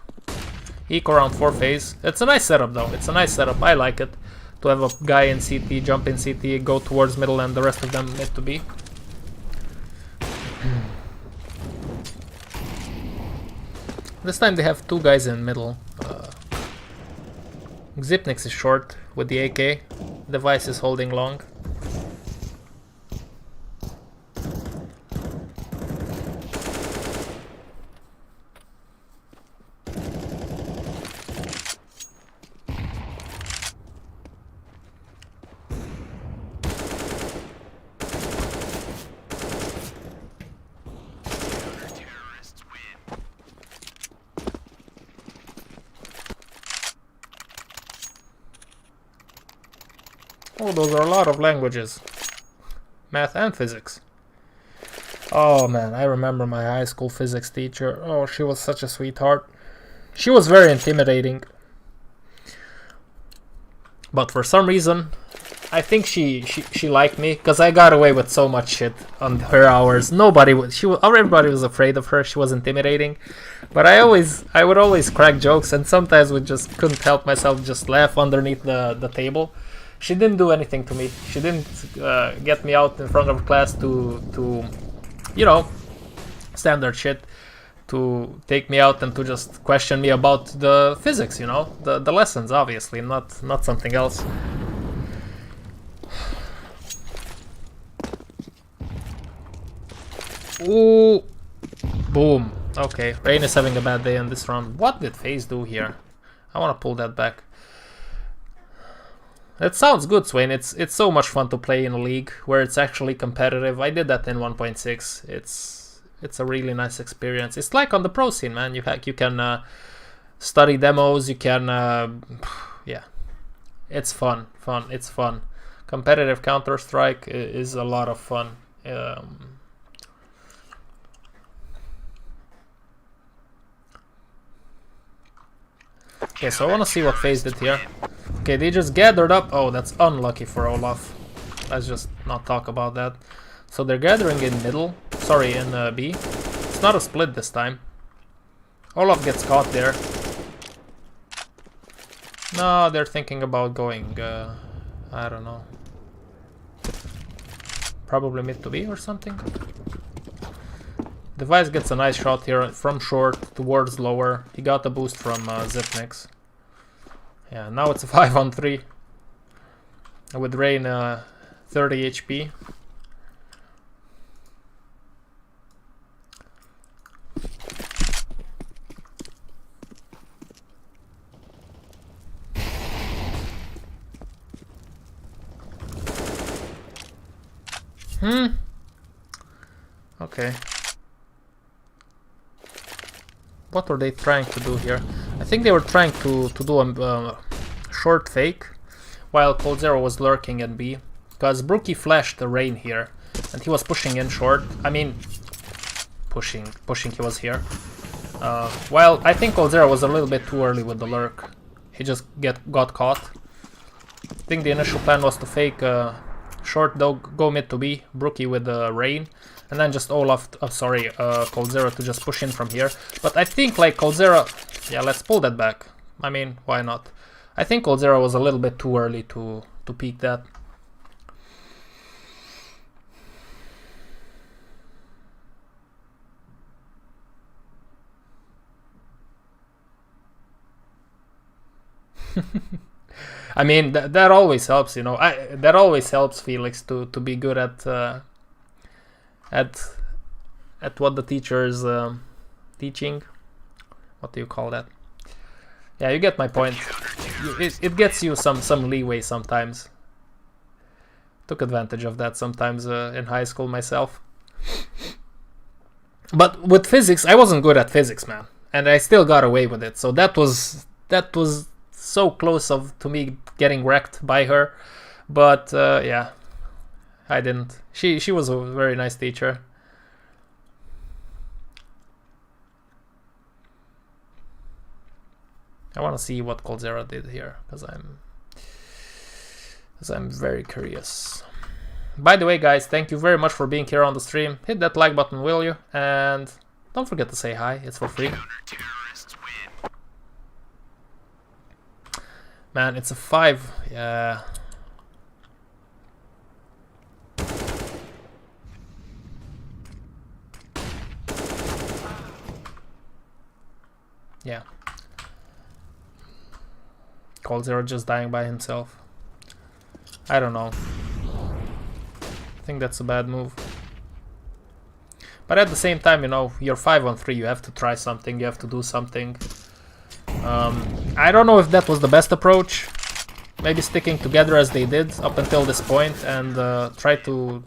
Eco round 4 FaZe. It's a nice setup though. It's a nice setup. I like it to have a guy in CT jump in CT, go towards middle, and the rest of them mid to B. This time they have two guys in middle. Xipnix is short with the AK. Device is holding long. Oh, those are a lot of languages. Math and physics. Oh man, I remember my high school physics teacher. Oh, she was such a sweetheart. She was very intimidating. But for some reason, I think she liked me because I got away with so much shit on her hours. Everybody was afraid of her. She was intimidating. But I would always crack jokes, and sometimes we just couldn't help myself, just laugh underneath the table. She didn't do anything to me. She didn't get me out in front of class to you know, standard shit, to take me out and to just question me about the physics, you know, the lessons, obviously, not something else. Ooh, boom. Okay, Rain is having a bad day in this round. What did FaZe do here? I want to pull that back. That sounds good, Swain. It's so much fun to play in a league where it's actually competitive. I did that in 1.6. It's a really nice experience. It's like on the pro scene, man. You can study demos. You can yeah. It's fun. It's fun. Competitive Counter-Strike is a lot of fun. Okay, so I want to see what FaZe did here. Okay, they just gathered up. Oh, that's unlucky for Olaf. Let's just not talk about that. So they're gathering in middle. Sorry, in B. It's not a split this time. Olaf gets caught there. No, they're thinking about going, I don't know. Probably mid to B or something. Device gets a nice shot here from short towards lower. He got a boost from Xipnix. Yeah, now it's a 5-on-3 with Rain 30 HP. Okay. What were they trying to do here? I think they were trying to do a short fake while Cold Zero was lurking at B, because Brookie flashed the rain here, and he was pushing in short. I mean, pushing, he was here. Well, I think ChilledCow was a little bit too early with the lurk. He just got caught. I think the initial plan was to fake short, though, go mid to B, Brookie with the rain, and then just ChilledCow to just push in from here. But I think like ChilledCow, yeah, let's pull that back. I mean, why not? I think ChilledCow was a little bit too early to peek that. I mean, that always helps, you know. That always helps Felix to be good at what the teacher is teaching. What do you call that? Yeah, you get my point. It gets you some leeway sometimes. Took advantage of that sometimes in high school myself. But with physics, I wasn't good at physics, man, and I still got away with it. So that was so close to me getting wrecked by her, but yeah, I didn't. She was a very nice teacher. I want to see what ChilledCow did here, because I'm very curious. By the way, guys, thank you very much for being here on the stream. Hit that like button, will you? And don't forget to say hi. It's for free. Man, it's a 5. Yeah. Yeah. ChilledCow just dying by himself. I don't know. I think that's a bad move. But at the same time, you know, you're 5-on-3. You have to try something. You have to do something. I don't know if that was the best approach. Maybe sticking together as they did up until this point and try to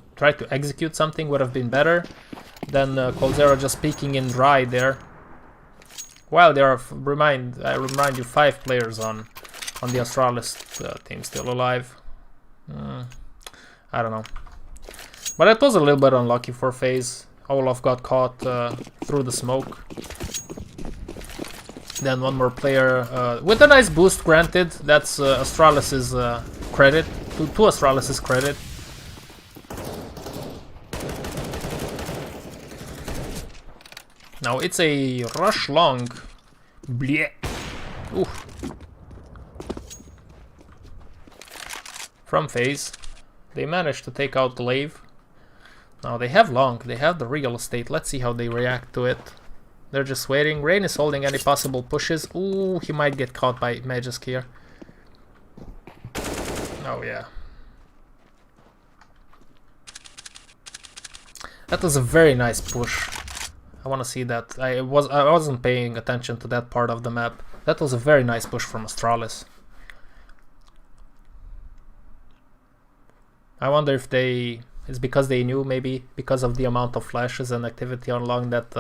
execute something would have been better than ChilledCow just peeking in dry there. While there are, I remind you, 5 players on the Astralis team still alive. I don't know. But it was a little bit unlucky for FaZe. Olaf got caught through the smoke. Then one more player with a nice boost, granted. That's Astralis's credit. To Astralis's credit. Now it's a rush long. Bleh. Ooh. From FaZe. They managed to take out Glaive. Now they have long. They have the real estate. Let's see how they react to it. They're just waiting. Rain is holding any possible pushes. Ooh, he might get caught by Magisk here. Oh yeah. That was a very nice push. I want to see that. I wasn't paying attention to that part of the map. That was a very nice push from Astralis. I wonder if it's because they knew, maybe because of the amount of flashes and activity on long, that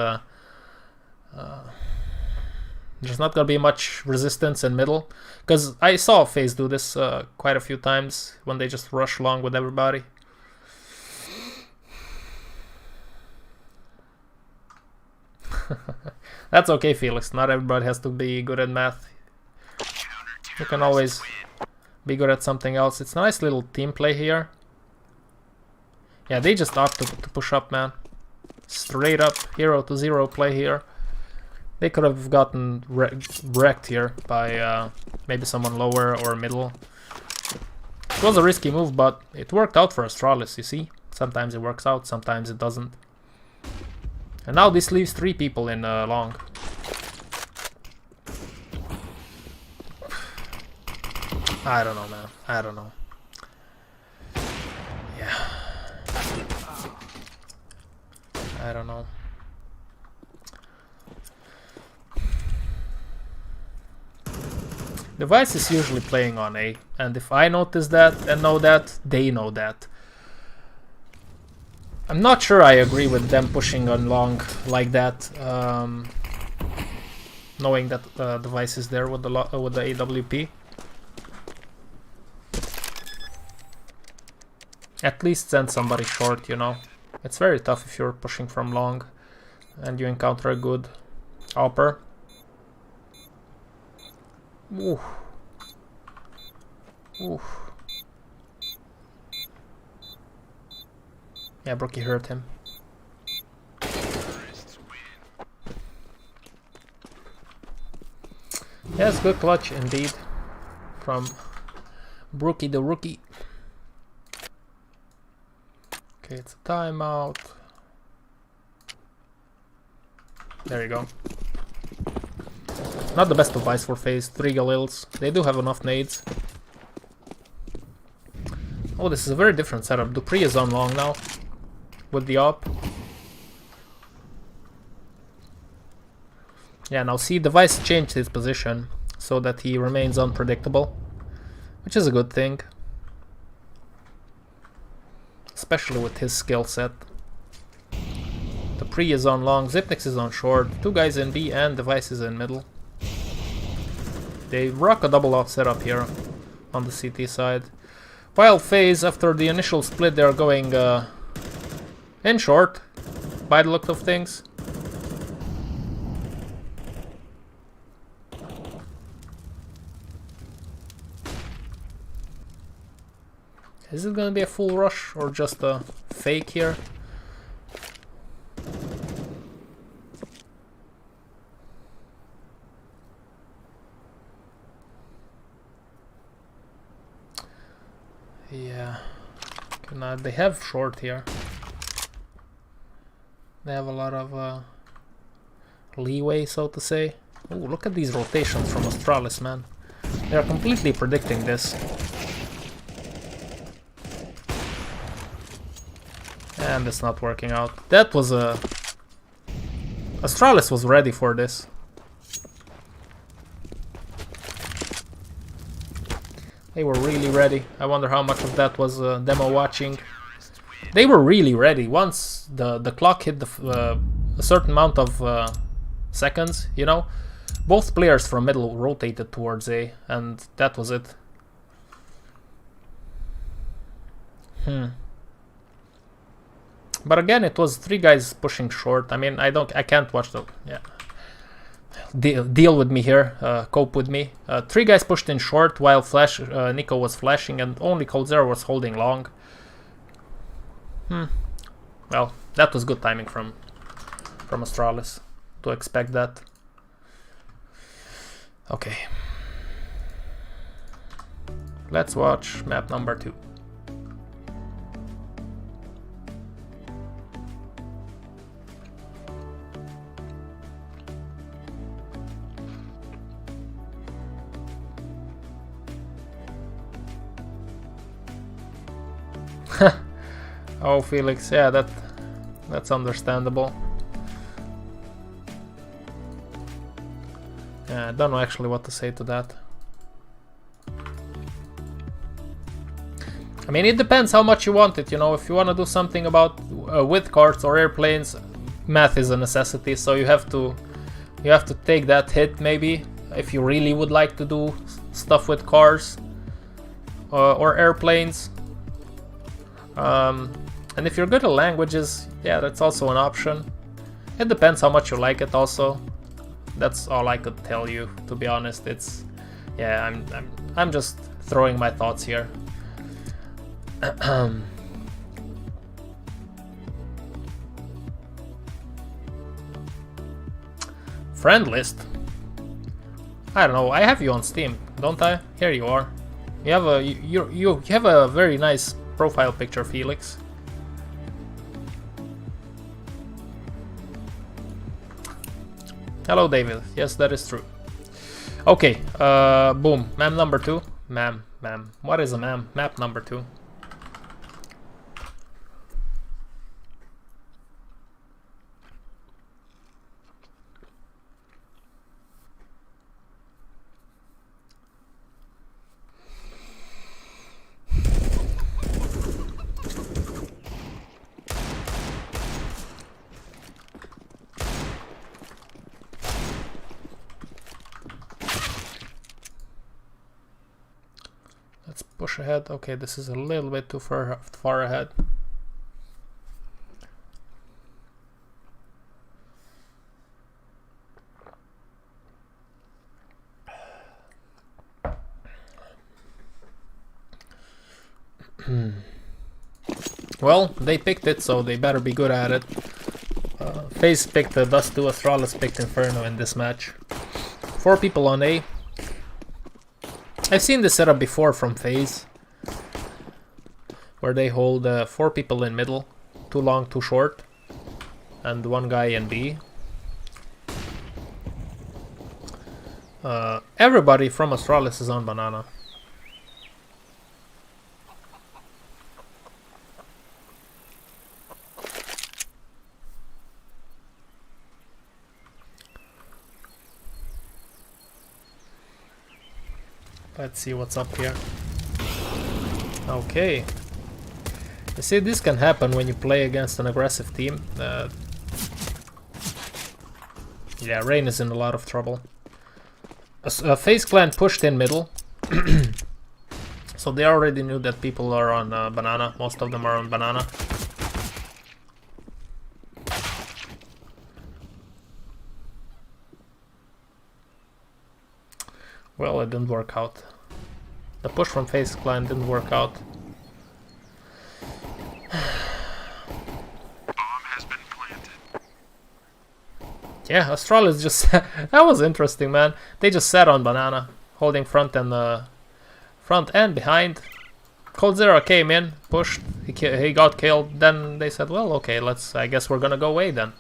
there's not gonna be much resistance in middle. Because I saw FaZe do this quite a few times when they just rush long with everybody. That's okay, Felix. Not everybody has to be good at math. You can always be good at something else. It's a nice little team play here. Yeah, they just opt to push up, man. Straight up hero to zero play here. They could have gotten wrecked here by maybe someone lower or middle. It was a risky move, but it worked out for Astralis, you see? Sometimes it works out, sometimes it doesn't. And now this leaves 3 people in long. I don't know, man. I don't know. Yeah. I don't know. Device is usually playing on A, and if I notice that and know that, they know that. I'm not sure I agree with them pushing on long like that, knowing that Device is there with the AWP. At least send somebody short, you know. It's very tough if you're pushing from long and you encounter a good AWPer. Oof. Oof. Yeah, Brookie hurt him. Yes, good clutch indeed from Brookie the rookie. Okay, it's a timeout. There you go. Not the best advice for FaZe. 3 Galils. They do have enough nades. Oh, this is a very different setup. Dupree is on long now with the op. Yeah, now see, Device changed his position so that he remains unpredictable, which is a good thing, especially with his skill set. Dupree is on long, Xypnix is on short, 2 guys in B and Device is in middle. They rock a double off setup here on the CT side. While FaZe, after the initial split, they are going in short, by the look of things. Is it gonna be a full rush or just a fake here? Yeah, they have short here. They have a lot of leeway, so to say. Oh, look at these rotations from Astralis, man. They are completely predicting this. And it's not working out. That was a... Astralis was ready for this. They were really ready. I wonder how much of that was demo watching. They were really ready. Once the clock hit a certain amount of seconds, you know, both players from middle rotated towards A, and that was it. But again, it was 3 guys pushing short. I mean, I can't watch the... Yeah. Deal with me here, cope with me. 3 guys pushed in short while Nico was flashing and only coldzera was holding long. Well, that was good timing from Astralis to expect that. Okay. Let's watch map number 2. Oh, Felix, yeah, that's understandable. Yeah, I don't know actually what to say to that. I mean, it depends how much you want it, you know. If you want to do something about with carts or airplanes, math is a necessity, so you have to take that hit maybe if you really would like to do stuff with cars or airplanes. And if you're good at languages, yeah, that's also an option. It depends how much you like it also. That's all I could tell you, to be honest. It's, yeah, I'm just throwing my thoughts here. Friend list. I don't know. I have you on Steam, don't I? Here you are. You have a you have a very nice profile picture, Felix. Hello, David. Yes, that is true. Okay, boom. Map number 2. Ma'am. What is a ma'am? Map number 2. push ahead. Okay, this is a little bit too far ahead. Well, they picked it, so they better be good at it. FaZe picked Dust 2, Astralis picked Inferno in this match. 4 people on A. I've seen this setup before from FaZe, where they hold 4 people in middle, 2 long, 2 short, and 1 guy in B. Everybody from Astralis is on banana. Let's see what's up here. Okay. You see, this can happen when you play against an aggressive team. Yeah, Rain is in a lot of trouble. FaZe clan pushed in middle. So they already knew that people are on banana. Most of them are on banana. Well, it didn't work out. The push from FaZe clan didn't work out. Yeah, Astralis just that was interesting, man. They just sat on banana, holding front and behind. ChilledCow came in, pushed, he got killed. Then they said, well, okay, I guess we're gonna go away then.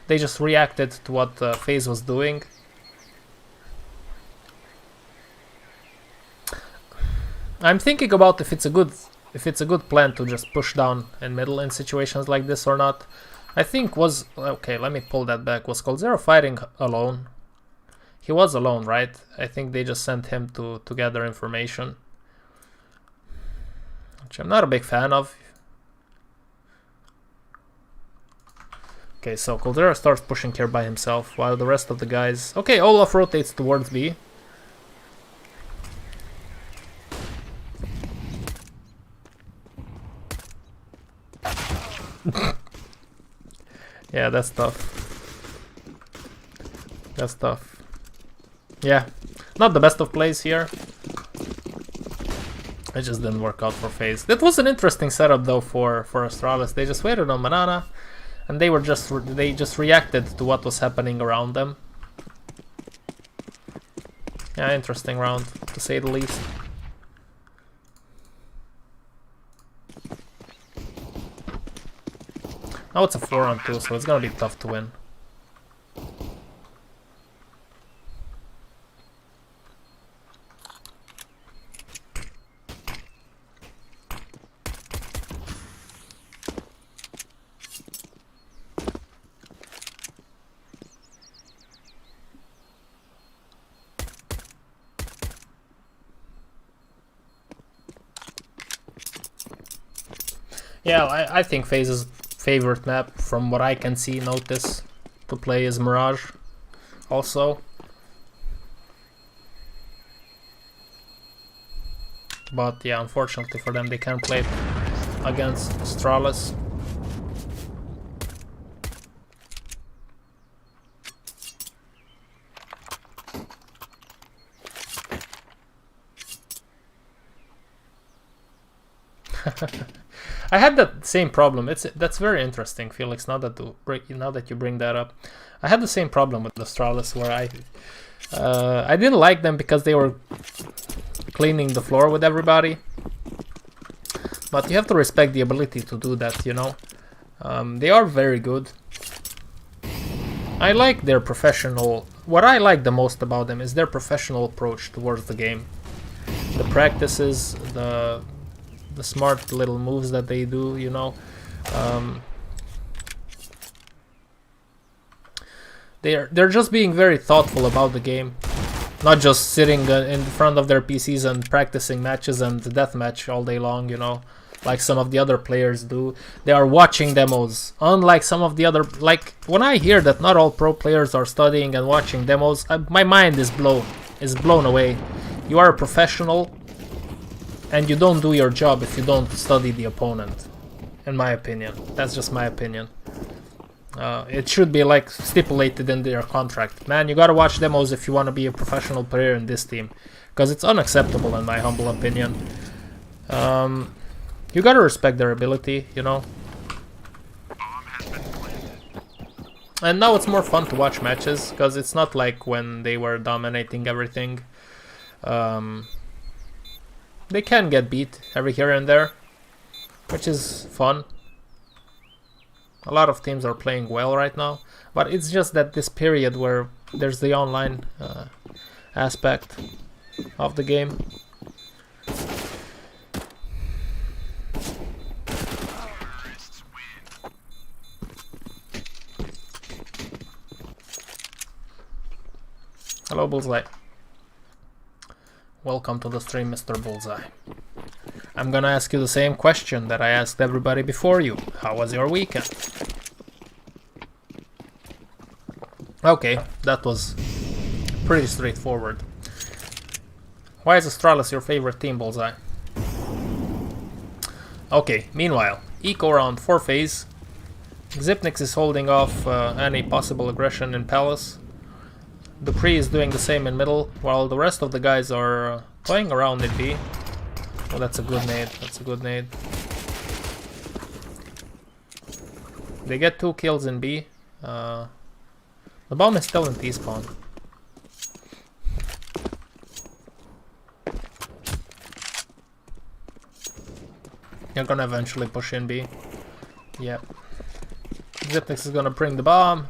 They just reacted to what FaZe was doing. I'm thinking about if it's a good plan to just push down in middle in situations like this or not. I think okay, let me pull that back. Was ChilledCow fighting alone? He was alone, right? I think they just sent him to gather information, which I'm not a big fan of. Okay, so ChilledCow starts pushing here by himself while the rest of the guys... Okay, Olaf rotates towards B. Yeah, that's tough. That's tough. Yeah, not the best of plays here. It just didn't work out for FaZe. That was an interesting setup though for Astralis. They just waited on banana, and they just reacted to what was happening around them. Yeah, interesting round to say the least. Now it's a 4-on-2, so it's gonna be tough to win. Yeah, I think FaZe's favorite map, from what I can see, notice to play is Mirage also. But yeah, unfortunately for them, they can't play against Astralis. I had that same problem. That's very interesting, Felix. Now that you bring that up, I had the same problem with Astralis, where I didn't like them because they were cleaning the floor with everybody. But you have to respect the ability to do that, you know. They are very good. I like their professional. What I like the most about them is their professional approach towards the game. The practices, the smart little moves that they do, you know. They're just being very thoughtful about the game, not just sitting in front of their PCs and practicing matches and deathmatch all day long, you know, like some of the other players do. They are watching demos, unlike some of the other... Like, when I hear that not all pro players are studying and watching demos, my mind is blown away. You are a professional. and you don't do your job if you don't study the opponent, in my opinion. That's just my opinion. It should be like stipulated in their contract. Man, you gotta watch demos if you want to be a professional player in this team, because it's unacceptable in my humble opinion. You gotta respect their ability, you know. And now it's more fun to watch matches, because it's not like when they were dominating everything. They can get beat every here and there, which is fun. A lot of teams are playing well right now, but it's just that this period where there's the online aspect of the game. Hello, Bullseye. Welcome to the stream, Mr. Bullseye. I'm gonna ask you the same question that I asked everybody before you. How was your weekend? Okay, that was pretty straightforward. Why is Astralis your favorite team, Bullseye? Okay, meanwhile, Eco round 4 FaZe. Xipnix is holding off any possible aggression in Palace. Dupree is doing the same in middle, while the rest of the guys are playing around in B. Oh, that's a good nade. That's a good nade. They get 2 kills in B. The bomb is still in T-spawn. They're gonna eventually push in B. Yeah. Xipnix is gonna bring the bomb.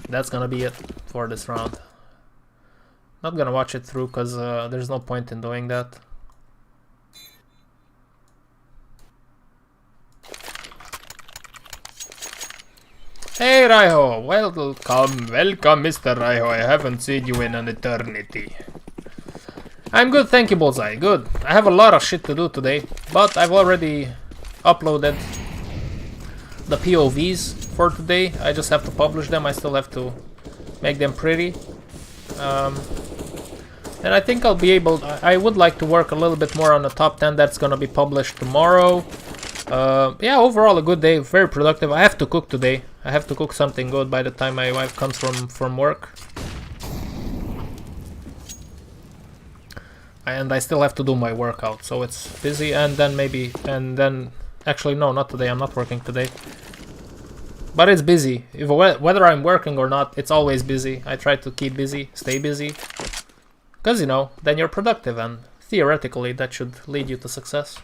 That's gonna be it for this round. Not gonna watch it through because there's no point in doing that. Hey Raiho, welcome, Mr. Raiho. I haven't seen you in an eternity. I'm good, thank you, Bullseye. Good. I have a lot of shit to do today, but I've already uploaded the POVs for today. I just have to publish them. I still have to make them pretty. And I think I'll be able... I would like to work a little bit more on the top 10 that's gonna be published tomorrow. Yeah, overall a good day, very productive. I have to cook today. I have to cook something good by the time my wife comes from work. And I still have to do my workout, so it's busy. And then actually no, not today, I'm not working today. But it's busy. Whether I'm working or not, it's always busy. I try to keep busy, stay busy. Because, you know, then you're productive, and theoretically that should lead you to success.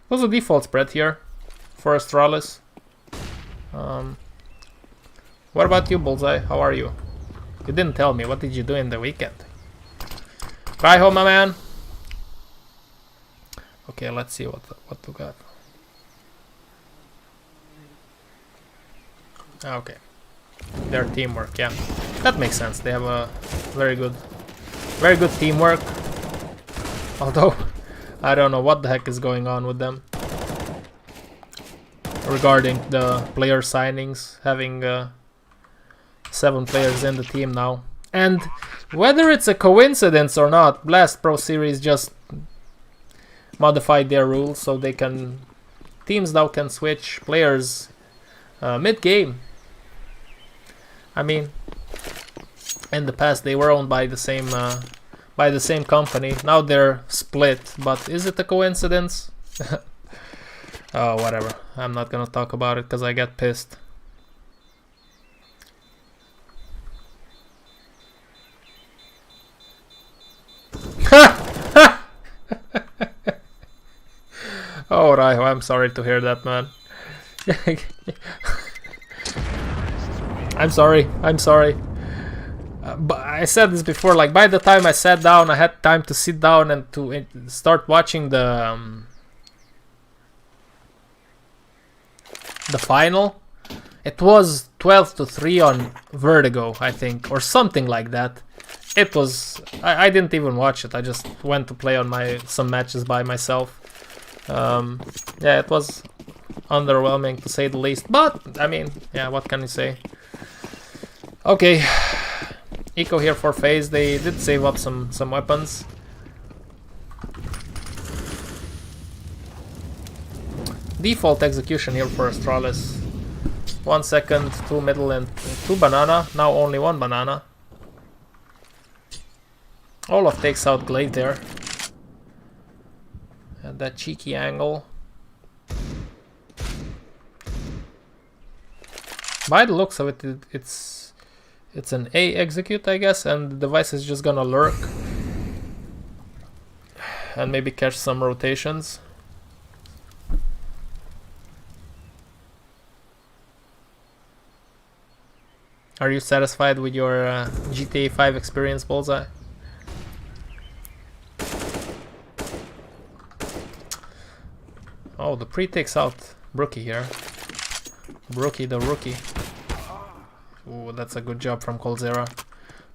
What's the default spread here for Astralis? What about you, Bullseye? How are you? You didn't tell me. What did you do in the weekend? Bye home, my man. Okay, let's see what we got. Okay, their teamwork, yeah, that makes sense. They have a very good teamwork. Although I don't know what the heck is going on with them regarding the player signings, having 7 players in the team now. And whether it's a coincidence or not, Blast Pro Series just modified their rules so they can... teams now can switch players mid-game. I mean, in the past they were owned by the same company. Now they're split, but is it a coincidence? Oh, whatever. I'm not gonna talk about it because I get pissed. Oh, Raiho, I'm sorry to hear that, man. I'm sorry. But I said this before, like, by the time I sat down, I had time to sit down and to start watching the final. It was 12-3 on Vertigo, I think, or something like that. It was... I didn't even watch it. I just went to play on some matches by myself. Yeah, it was underwhelming to say the least. But, I mean, yeah, what can you say? Okay. Eco here for FaZe. They did save up some weapons. Default execution here for Astralis. 1 second, 2 middle and 2 banana. Now only 1 banana. Olaf takes out Glaive there. And that cheeky angle. By the looks of it, it's an A execute, I guess, and the device is just gonna lurk and maybe catch some rotations. Are you satisfied with your GTA 5 experience, Bullseye? Oh, the pre takes out Brookie here. Brookie the rookie. Ooh, that's a good job from Coldzera.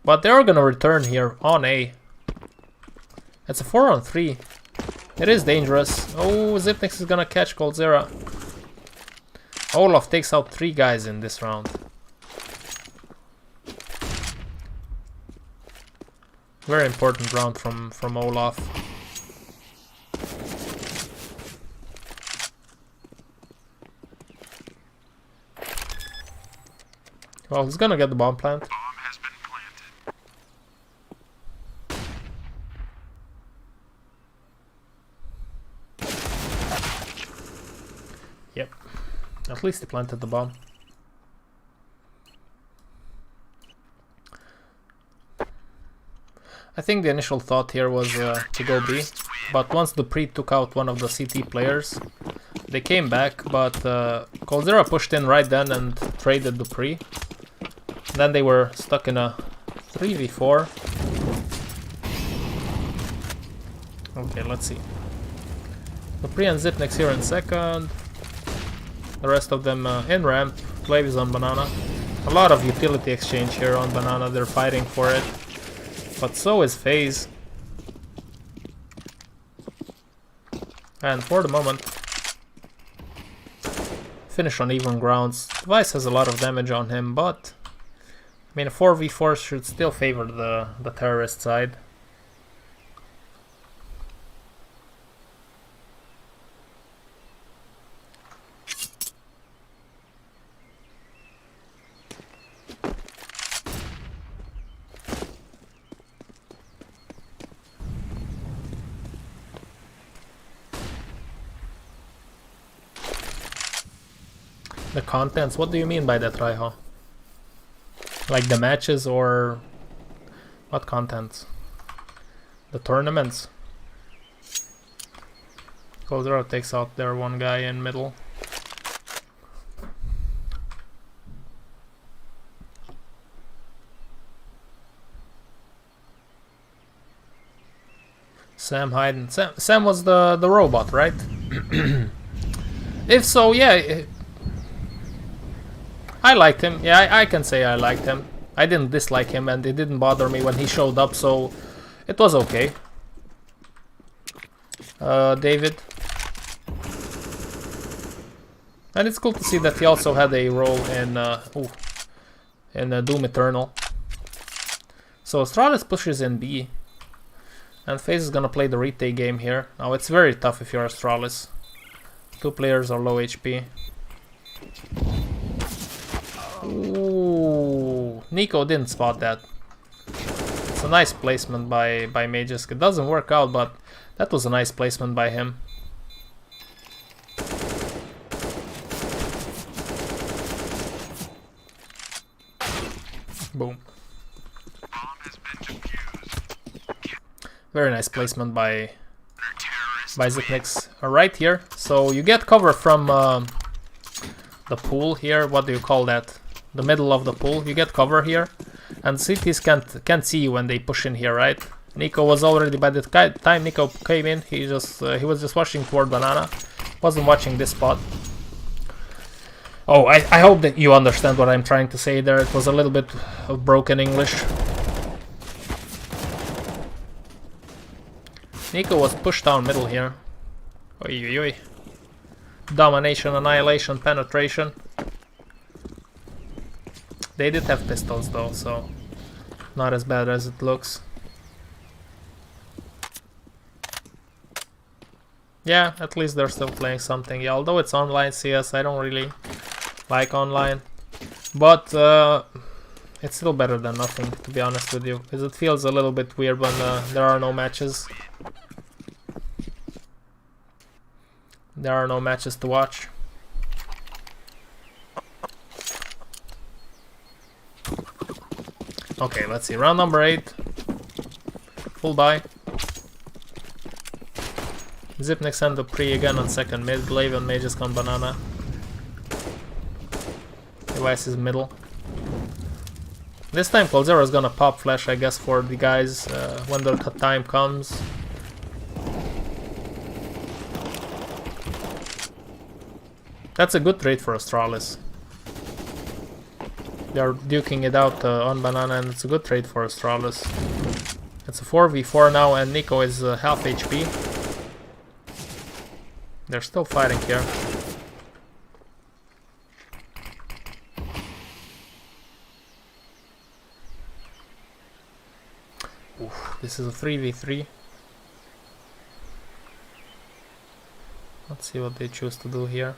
But they're gonna return here on A. It's a 4-on-3. It is dangerous. Oh, Zipnix is gonna catch Coldzera. Olaf takes out 3 guys in this round. Very important round from Olaf. Well, he's gonna get the bomb plant. Bomb has been planted. Yep. At least he planted the bomb. I think the initial thought here was to go B, but once Dupree took out one of the CT players, they came back, but Coldzera pushed in right then and traded Dupree. Then they were stuck in a 3v4. Okay, let's see. Dupree and Zipnix here in second. The rest of them in ramp. Glaive is on banana. A lot of utility exchange here on banana, they're fighting for it. But so is FaZe. And for the moment, finish on even grounds. Device has a lot of damage on him, but I mean a 4v4 should still favor the terrorist side. The contents? What do you mean by that, Raiho? Like the matches or what contents? The tournaments? Coldzera takes out their one guy in middle. Sam hiding. Sam was the robot, right? If so, yeah. I liked him. Yeah, I can say I liked him. I didn't dislike him and it didn't bother me when he showed up, so it was okay. David. And it's cool to see that he also had a role in Doom Eternal. So Astralis pushes in B. And FaZe is gonna play the retake game here. Now it's very tough if you're Astralis. 2 players are low HP. Ooh, Nico didn't spot that. It's a nice placement by Magisk. It doesn't work out, but that was a nice placement by him. Boom. Very nice placement by Zipnix. Right here. So you get cover from the pool here. What do you call that? The middle of the pool. You get cover here, and CTs can't see you when they push in here, right? Nico was already, by the time Nico came in, he was just watching toward banana, wasn't watching this spot. Oh, I hope that you understand what I'm trying to say there. It was a little bit of broken English. Nico was pushed down middle here. Oi, oi, oi. Domination, annihilation, penetration. They did have pistols though, so not as bad as it looks. Yeah, at least they're still playing something. Yeah, although it's online CS, I don't really like online. But it's still better than nothing, to be honest with you. Because it feels a little bit weird when there are no matches. There are no matches to watch. Okay, let's see. Round number 8. Full buy. Zipnix and the pre again on second mid. Glaive and Mages gone banana. Device is middle. This time ChilledCow is gonna pop flash, I guess, for the guys when the time comes. That's a good trade for Astralis. They're duking it out on banana, and it's a good trade for Astralis. It's a 4v4 now, and Nico is half HP. They're still fighting here. Oof, this is a 3v3. Let's see what they choose to do here.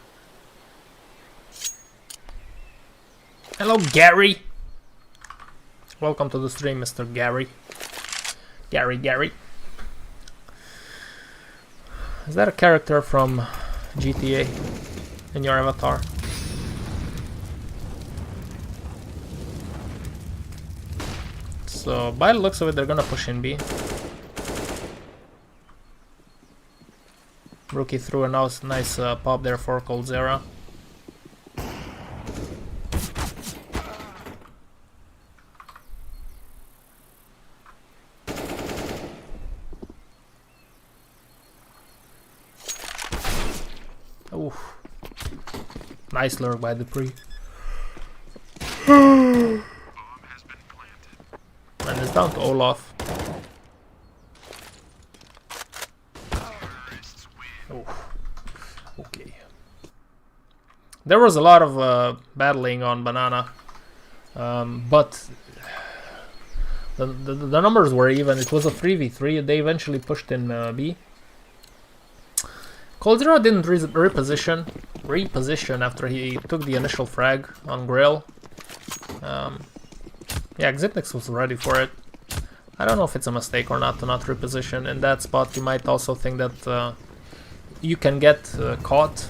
Hello, Gary! Welcome to the stream, Mr. Gary. Gary. Is that a character from GTA in your avatar? So, by the looks of it, they're gonna push in B. Rookie threw a nice pop there for ChilledCow. Oof. Nice lurk by the pre. And it's down to Olaf. Oof. Okay. There was a lot of battling on banana, but the numbers were even. It was a 3v3. They eventually pushed in B. ChilledCow didn't reposition after he took the initial frag on Grill. Yeah, Xipnix was ready for it. I don't know if it's a mistake or not to not reposition. In that spot, you might also think that you can get caught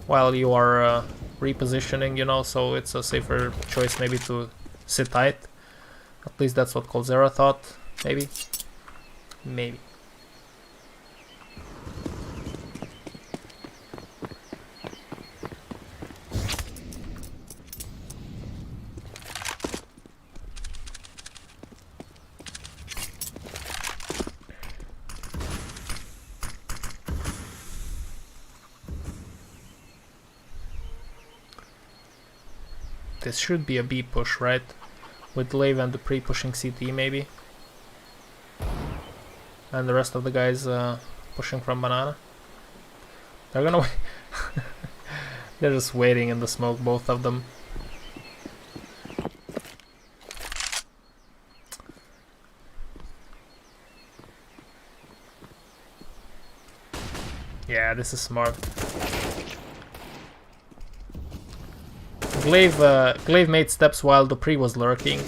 while you are repositioning, you know, so it's a safer choice maybe to sit tight. At least that's what ChilledCow thought, maybe. Maybe. This should be a B push, right? With Glaive and the pre pushing CT maybe. And the rest of the guys pushing from banana. They're gonna wait. They're just waiting in the smoke, both of them. Yeah, this is smart. Glaive made steps while Dupree was lurking.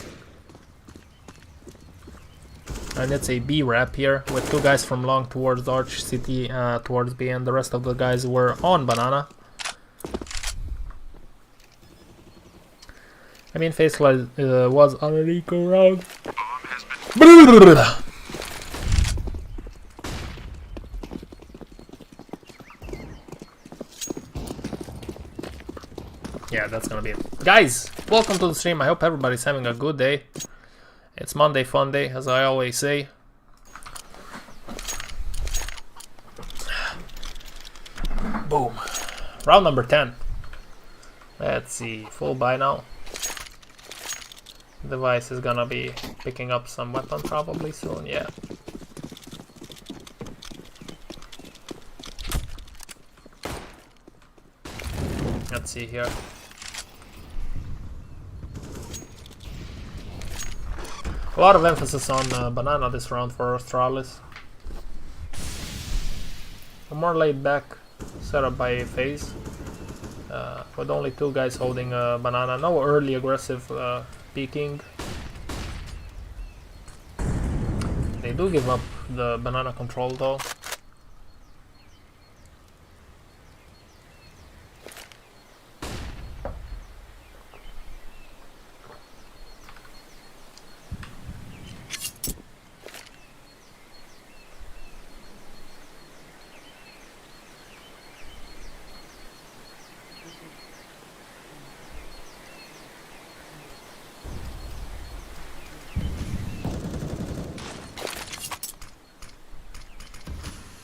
And it's a B wrap here with two guys from long towards Arch, CT towards B, and the rest of the guys were on banana. I mean, FaZe was on an eco round. Yeah, that's gonna be it. Guys, welcome to the stream. I hope everybody's having a good day. It's Monday fun day, as I always say. Boom. Round number 10. Let's see. Full buy now. Device is gonna be picking up some weapon probably soon, yeah. Let's see here. A lot of emphasis on banana this round for Astralis. A more laid back setup by FaZe. With only 2 guys holding banana. No early aggressive peeking. They do give up the banana control though.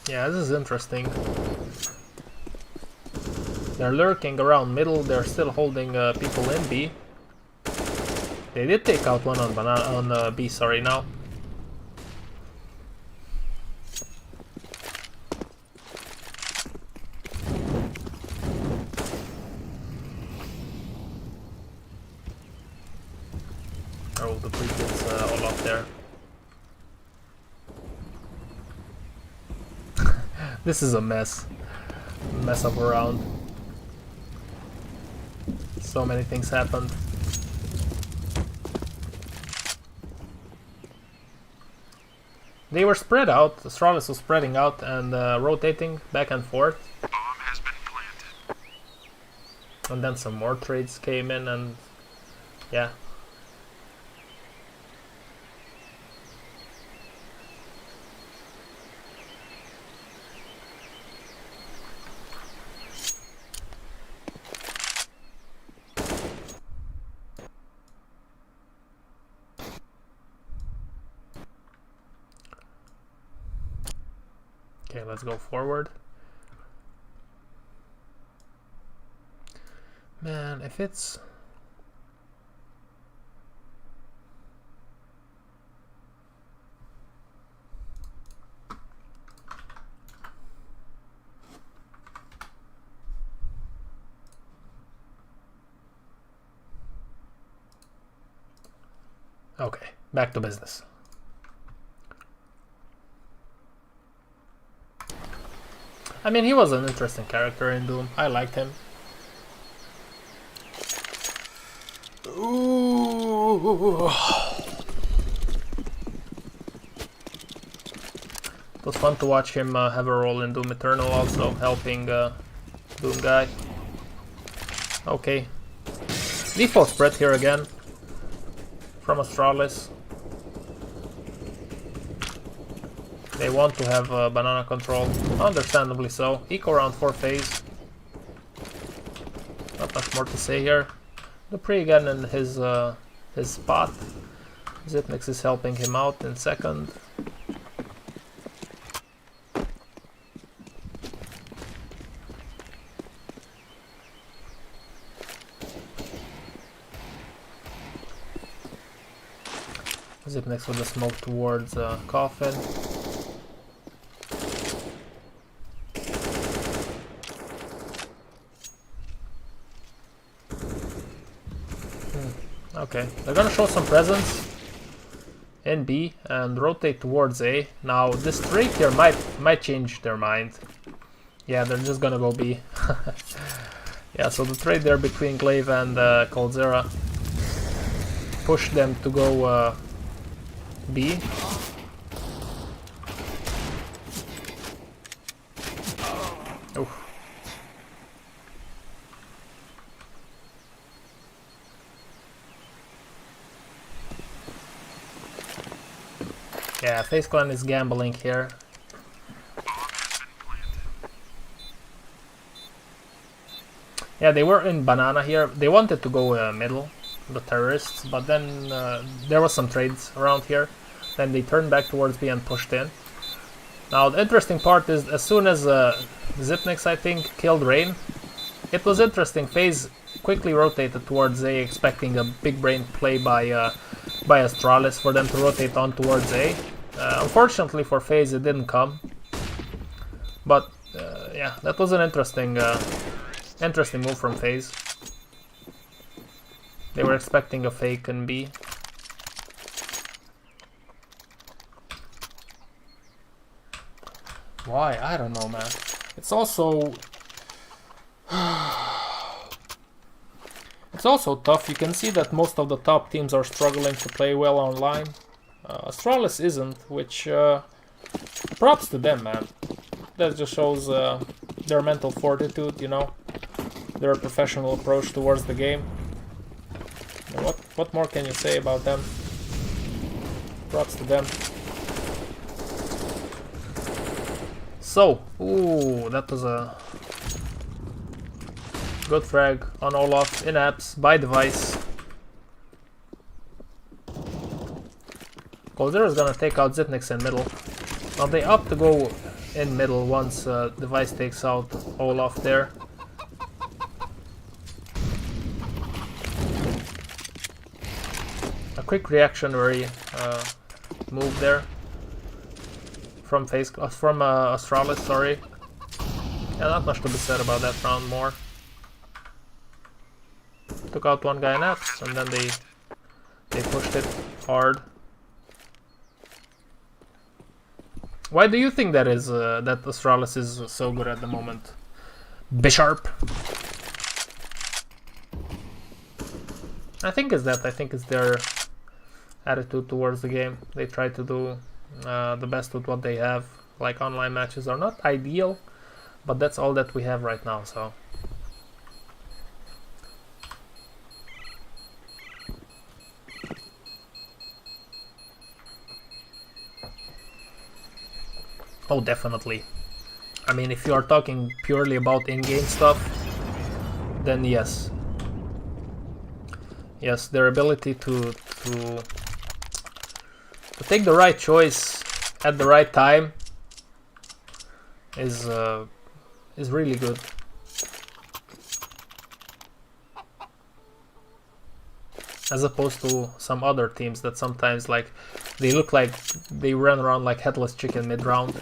Yeah, this is interesting. They're lurking around middle, they're still holding people in B. They did take out one on B, sorry, now. Oh, the pre-kid's all up there. This is a mess. Mess up around. So many things happened. They were spread out. Astralis was spreading out and rotating back and forth. Bomb has been planted. And then some more trades came in and yeah. Okay, let's go forward. Man, if it's... Okay, back to business. I mean, he was an interesting character in Doom. I liked him. Ooh. It was fun to watch him have a role in Doom Eternal, also helping Doom guy. Okay. Default spread here again from Astralis. They want to have banana control, understandably so. Eco round for FaZe. Not much more to say here. Dupree again in his spot. Zipnix is helping him out in second. Zipnix with the smoke towards Coffin. Okay, they're gonna show some presence in B and rotate towards A. Now this trade here might change their mind. Yeah, they're just gonna go B. Yeah, so the trade there between Glaive and Coldzera pushed them to go B. Oof. Yeah, FaZe Clan is gambling here. Yeah, they were in banana here. They wanted to go middle, the terrorists, but then there was some trades around here. Then they turned back towards B and pushed in. Now the interesting part is as soon as Zipnix, I think, killed Rain, it was interesting. FaZe quickly rotated towards A, expecting a big brain play by Astralis for them to rotate on towards A. Unfortunately for FaZe, it didn't come. But yeah, that was an interesting move from FaZe. They were expecting a fake in B. Why? I don't know, man. It's also... It's also tough. You can see that most of the top teams are struggling to play well online. Astralis isn't, which... props to them, man. That just shows their mental fortitude, you know? Their professional approach towards the game. What more can you say about them? Props to them. So, ooh, that was a good frag on Olaf in apps by device. Coldzera is gonna take out Zitnix in middle. Now they opt to go in middle once device takes out Olaf there. A quick reactionary move there from Astralis, sorry. Yeah, not much to be said about that round more. Took out one guy in apps and then they pushed it hard. Why do you think that is that Astralis is so good at the moment? Bisharp. I think it's their attitude towards the game. They try to do the best with what they have. Like, online matches are not ideal, but that's all that we have right now, so. Oh, definitely. I mean, if you are talking purely about in-game stuff, then yes. Yes, their ability to take the right choice at the right time is really good. As opposed to some other teams that sometimes, like, they look like they run around like headless chicken mid-round.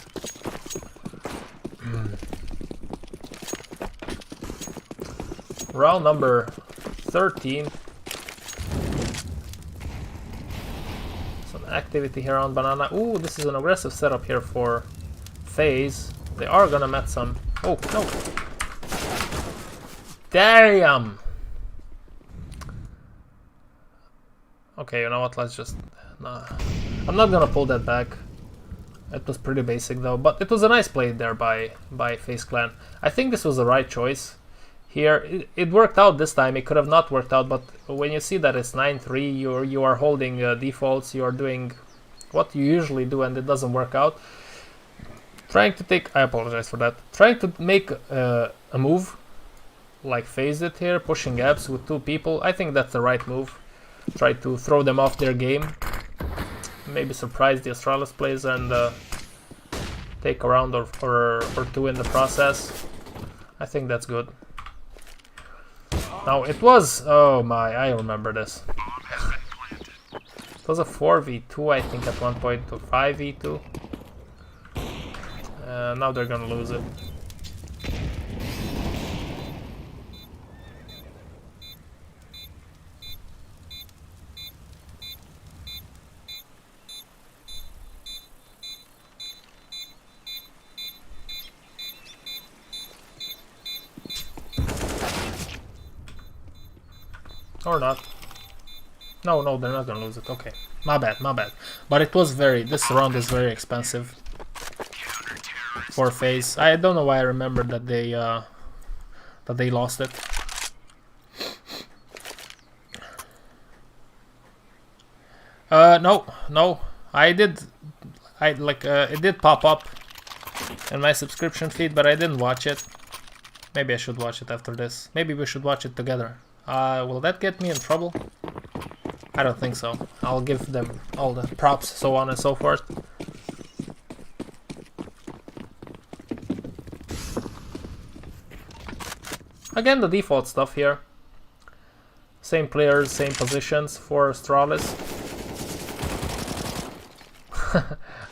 Round number 13. Some activity here on Banana. Ooh, this is an aggressive setup here for FaZe. They are gonna met some. Oh, no. Damn! Okay, you know what, let's just... Nah. I'm not gonna pull that back. It was pretty basic though, but it was a nice play there by FaZe Clan. I think this was the right choice. Here, it worked out this time. It could have not worked out, but when you see that it's 9-3, you are holding defaults, you are doing what you usually do, and it doesn't work out. Trying to take... I apologize for that. Trying to make a move, like FaZe did here, pushing gaps with two people. I think that's the right move. Try to throw them off their game. Maybe surprise the Astralis players and take a round or two in the process. I think that's good. Now it was... Oh my, I remember this. It was a 4v2, I think, at one point, to 5v2. Now they're gonna lose it. Or not. No, they're not gonna lose it. Okay. My bad. But it was this round is very expensive for FaZe. I don't know why I remember that they lost it. No. It did pop up in my subscription feed, but I didn't watch it. Maybe I should watch it after this. Maybe we should watch it together. Will that get me in trouble? I don't think so. I'll give them all the props, so on and so forth. Again, the default stuff here. Same players, same positions for Astralis.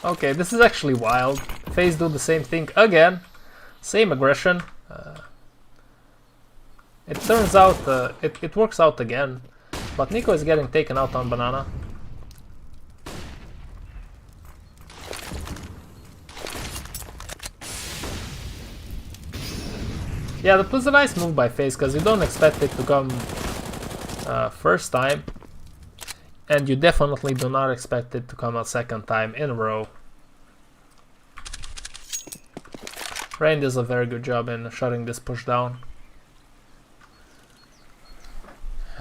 Okay, this is actually wild. FaZe do the same thing again. Same aggression. It turns out, it works out again, but Nico is getting taken out on Banana. Yeah, that was a nice move by FaZe, because you don't expect it to come first time. And you definitely do not expect it to come a second time in a row. Rain does a very good job in shutting this push down.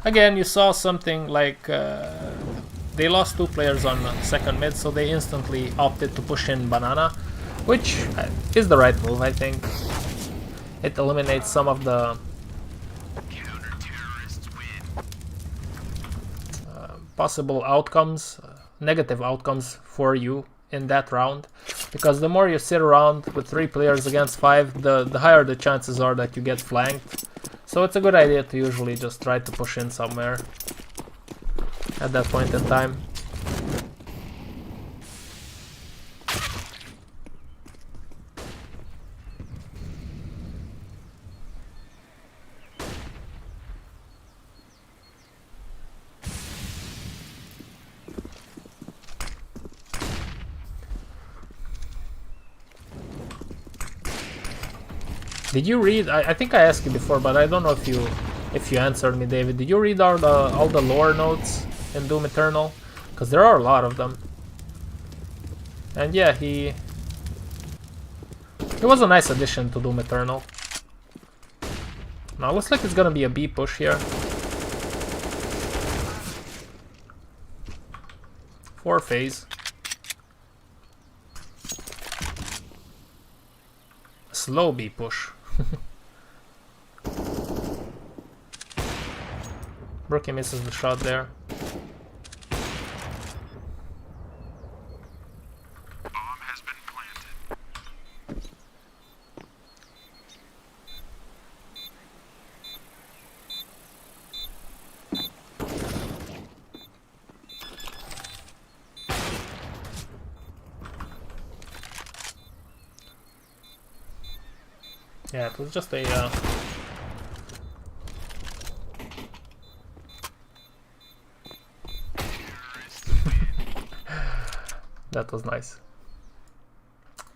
Again, you saw something like they lost 2 players on second mid, so they instantly opted to push in Banana, which is the right move, I think. It eliminates some of the possible outcomes, negative outcomes for you in that round, because the more you sit around with 3 players against 5, the higher the chances are that you get flanked. So it's a good idea to usually just try to push in somewhere at that point in time. Did you read? I think I asked you before, but I don't know if you answered me, David. Did you read all the lore notes in Doom Eternal? Because there are a lot of them. And yeah, he was a nice addition to Doom Eternal. Now looks like it's gonna be a B push here. 4 FaZe. Slow B push. Brookie misses the shot there. Bomb has been planted. Yeah, it was just a that was nice.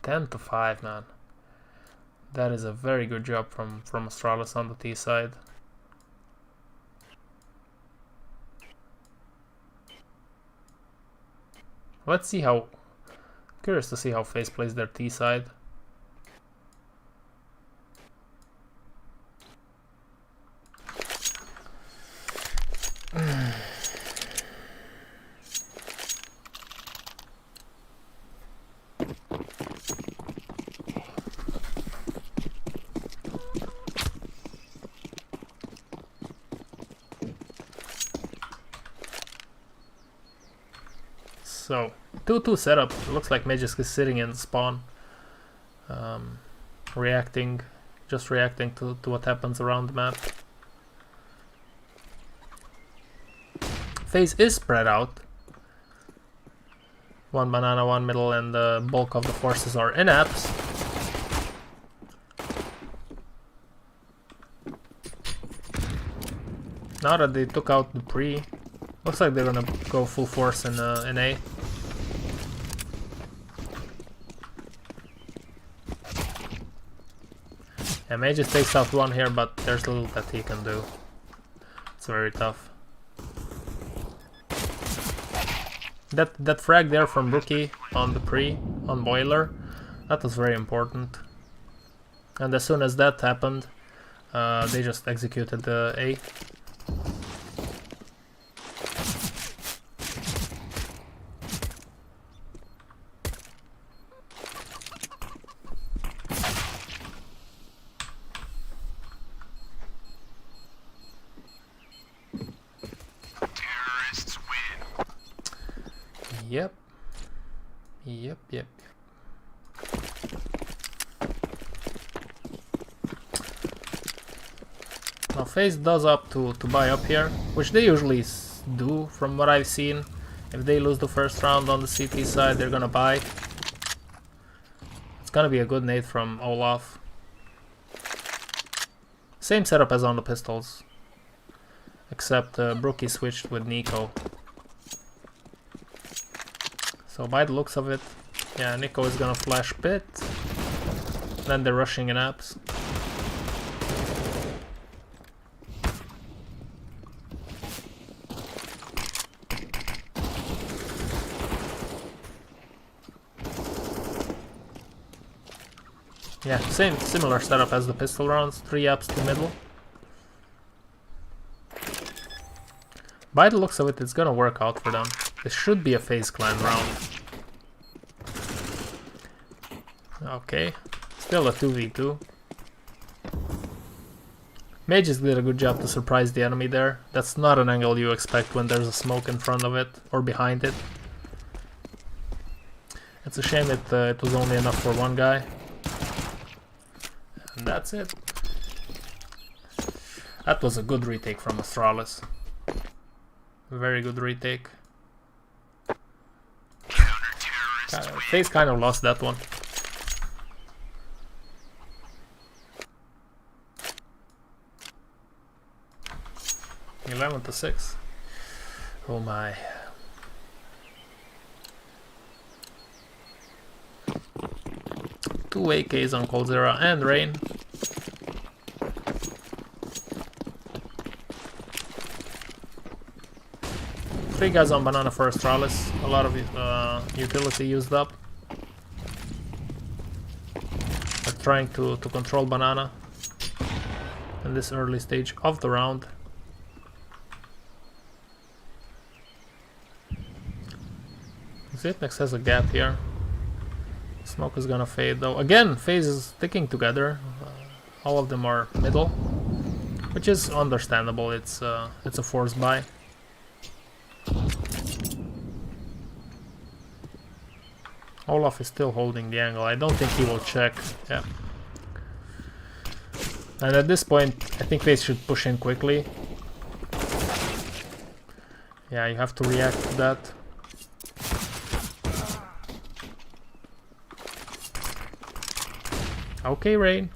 10-5, man. That is a very good job from Astralis on the T side. Let's see how. Curious to see how FaZe plays their T side. So 2-2 setup. It looks like Magisk is sitting in spawn, reacting to what happens around the map. FaZe is spread out. 1 banana, 1 middle, and the bulk of the forces are in apps. Now that they took out the pre, looks like they're gonna go full force in A. Yeah, May just takes out 1 here, but there's little that he can do. It's very tough. That frag there from Rookie on the pre, on Boiler, that was very important. And as soon as that happened, they just executed the A. Yep. Now FaZe does up to buy up here, which they usually do from what I've seen. If they lose the first round on the CT side, they're gonna buy. It's gonna be a good nade from Olaf. Same setup as on the pistols, except Brookie switched with Nico. So by the looks of it, yeah, Nico is gonna flash pit. Then they're rushing in apps. Yeah, similar setup as the pistol rounds. 3 ups to middle. By the looks of it, it's gonna work out for them. This should be a FaZe clan round. Okay, still a 2v2. Mages did a good job to surprise the enemy there. That's not an angle you expect when there's a smoke in front of it or behind it. It's a shame it was only enough for one guy. And that's it. That was a good retake from Astralis. Very good retake. FaZe kind of lost that one. (11-6). Oh my. Two AKs on Coldzera and Rain. Three guys on banana for Astralis. A lot of utility used up. They're trying to control banana in this early stage of the round. Zipnex has a gap here. Smoke is gonna fade though. Again, FaZe is sticking together. All of them are middle, which is understandable. It's a forced buy. Olaf is still holding the angle. I don't think he will check. Yeah. And at this point, I think FaZe should push in quickly. Yeah, you have to react to that. Okay, Rain.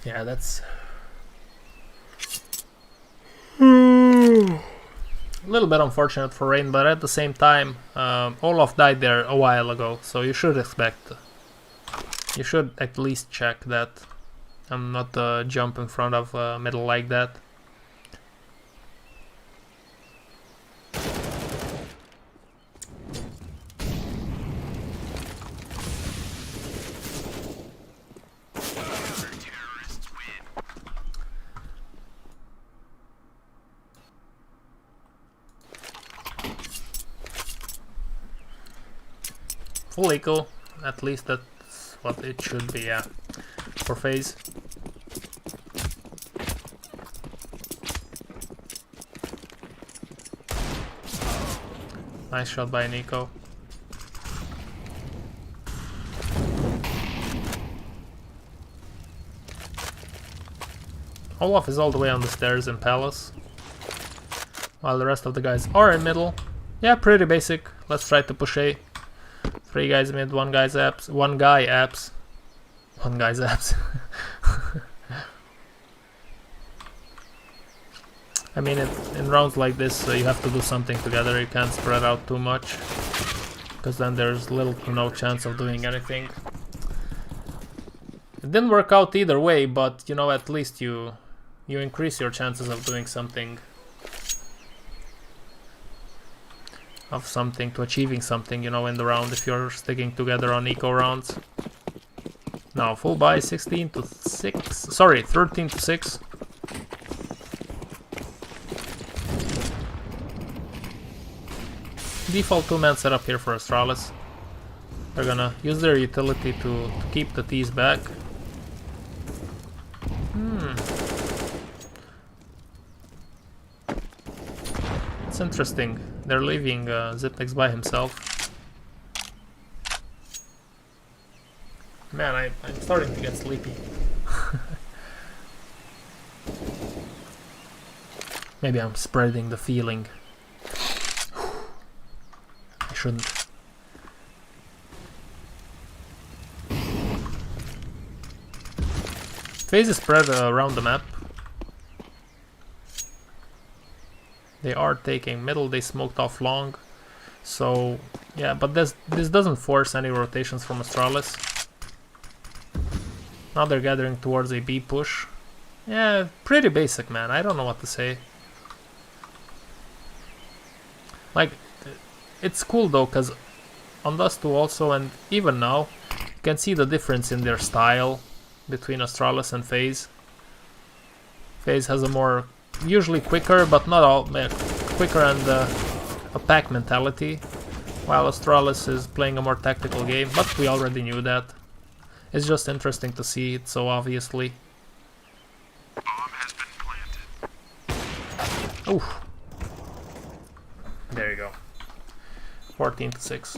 Yeah, that's a little bit unfortunate for Rain, but at the same time, Olaf died there a while ago, so you should expect, you should at least check that. I'm not jump in front of middle like that. Full eco, at least that's what it should be, yeah, for FaZe. Nice shot by Nico. Olaf is all the way on the stairs in Palace, while the rest of the guys are in middle. Yeah, pretty basic. Let's try to push A. 3 guys mid, 1 guy's apps, 1 guy apps. 1 guy's apps. I mean, in rounds like this, you have to do something together. You can't spread out too much, because then there's little to no chance of doing anything. It didn't work out either way, but you know, at least you increase your chances of doing something, to achieving something, you know, in the round if you're sticking together on eco rounds. Now full buy, 16-6. Sorry, 13-6. Default 2-man setup here for Astralis. They're gonna use their utility to keep the T's back. It's interesting. They're leaving Zipnex by himself. Man, I'm starting to get sleepy. Maybe I'm spreading the feeling. I shouldn't. FaZe is spread around the map. They are taking middle, they smoked off long. So, yeah, but this doesn't force any rotations from Astralis. Now they're gathering towards a B push. Yeah, pretty basic, man. I don't know what to say. Like, it's cool though, because on Dust 2 also, and even now, you can see the difference in their style between Astralis and FaZe. FaZe has a more, usually quicker, but not all, quicker and a pack mentality, while Astralis is playing a more tactical game, but we already knew that. It's just interesting to see it so obviously. Bomb has been planted. Oof. There you go. 14-6.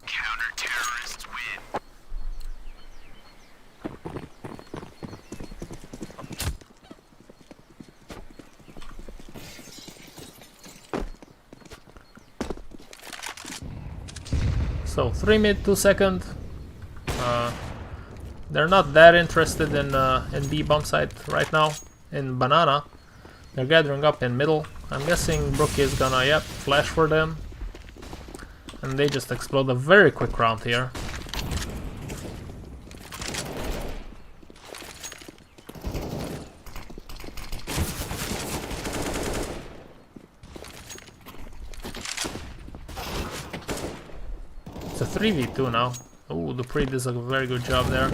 Counter-terrorists win. So 3 mid, 2 second. They're not that interested in B bomb site right now. In banana, they're gathering up in middle. I'm guessing Brookie is gonna, yep, flash for them, and they just explode a very quick round here. It's a 3v2 now. Oh, Dupree does a very good job there.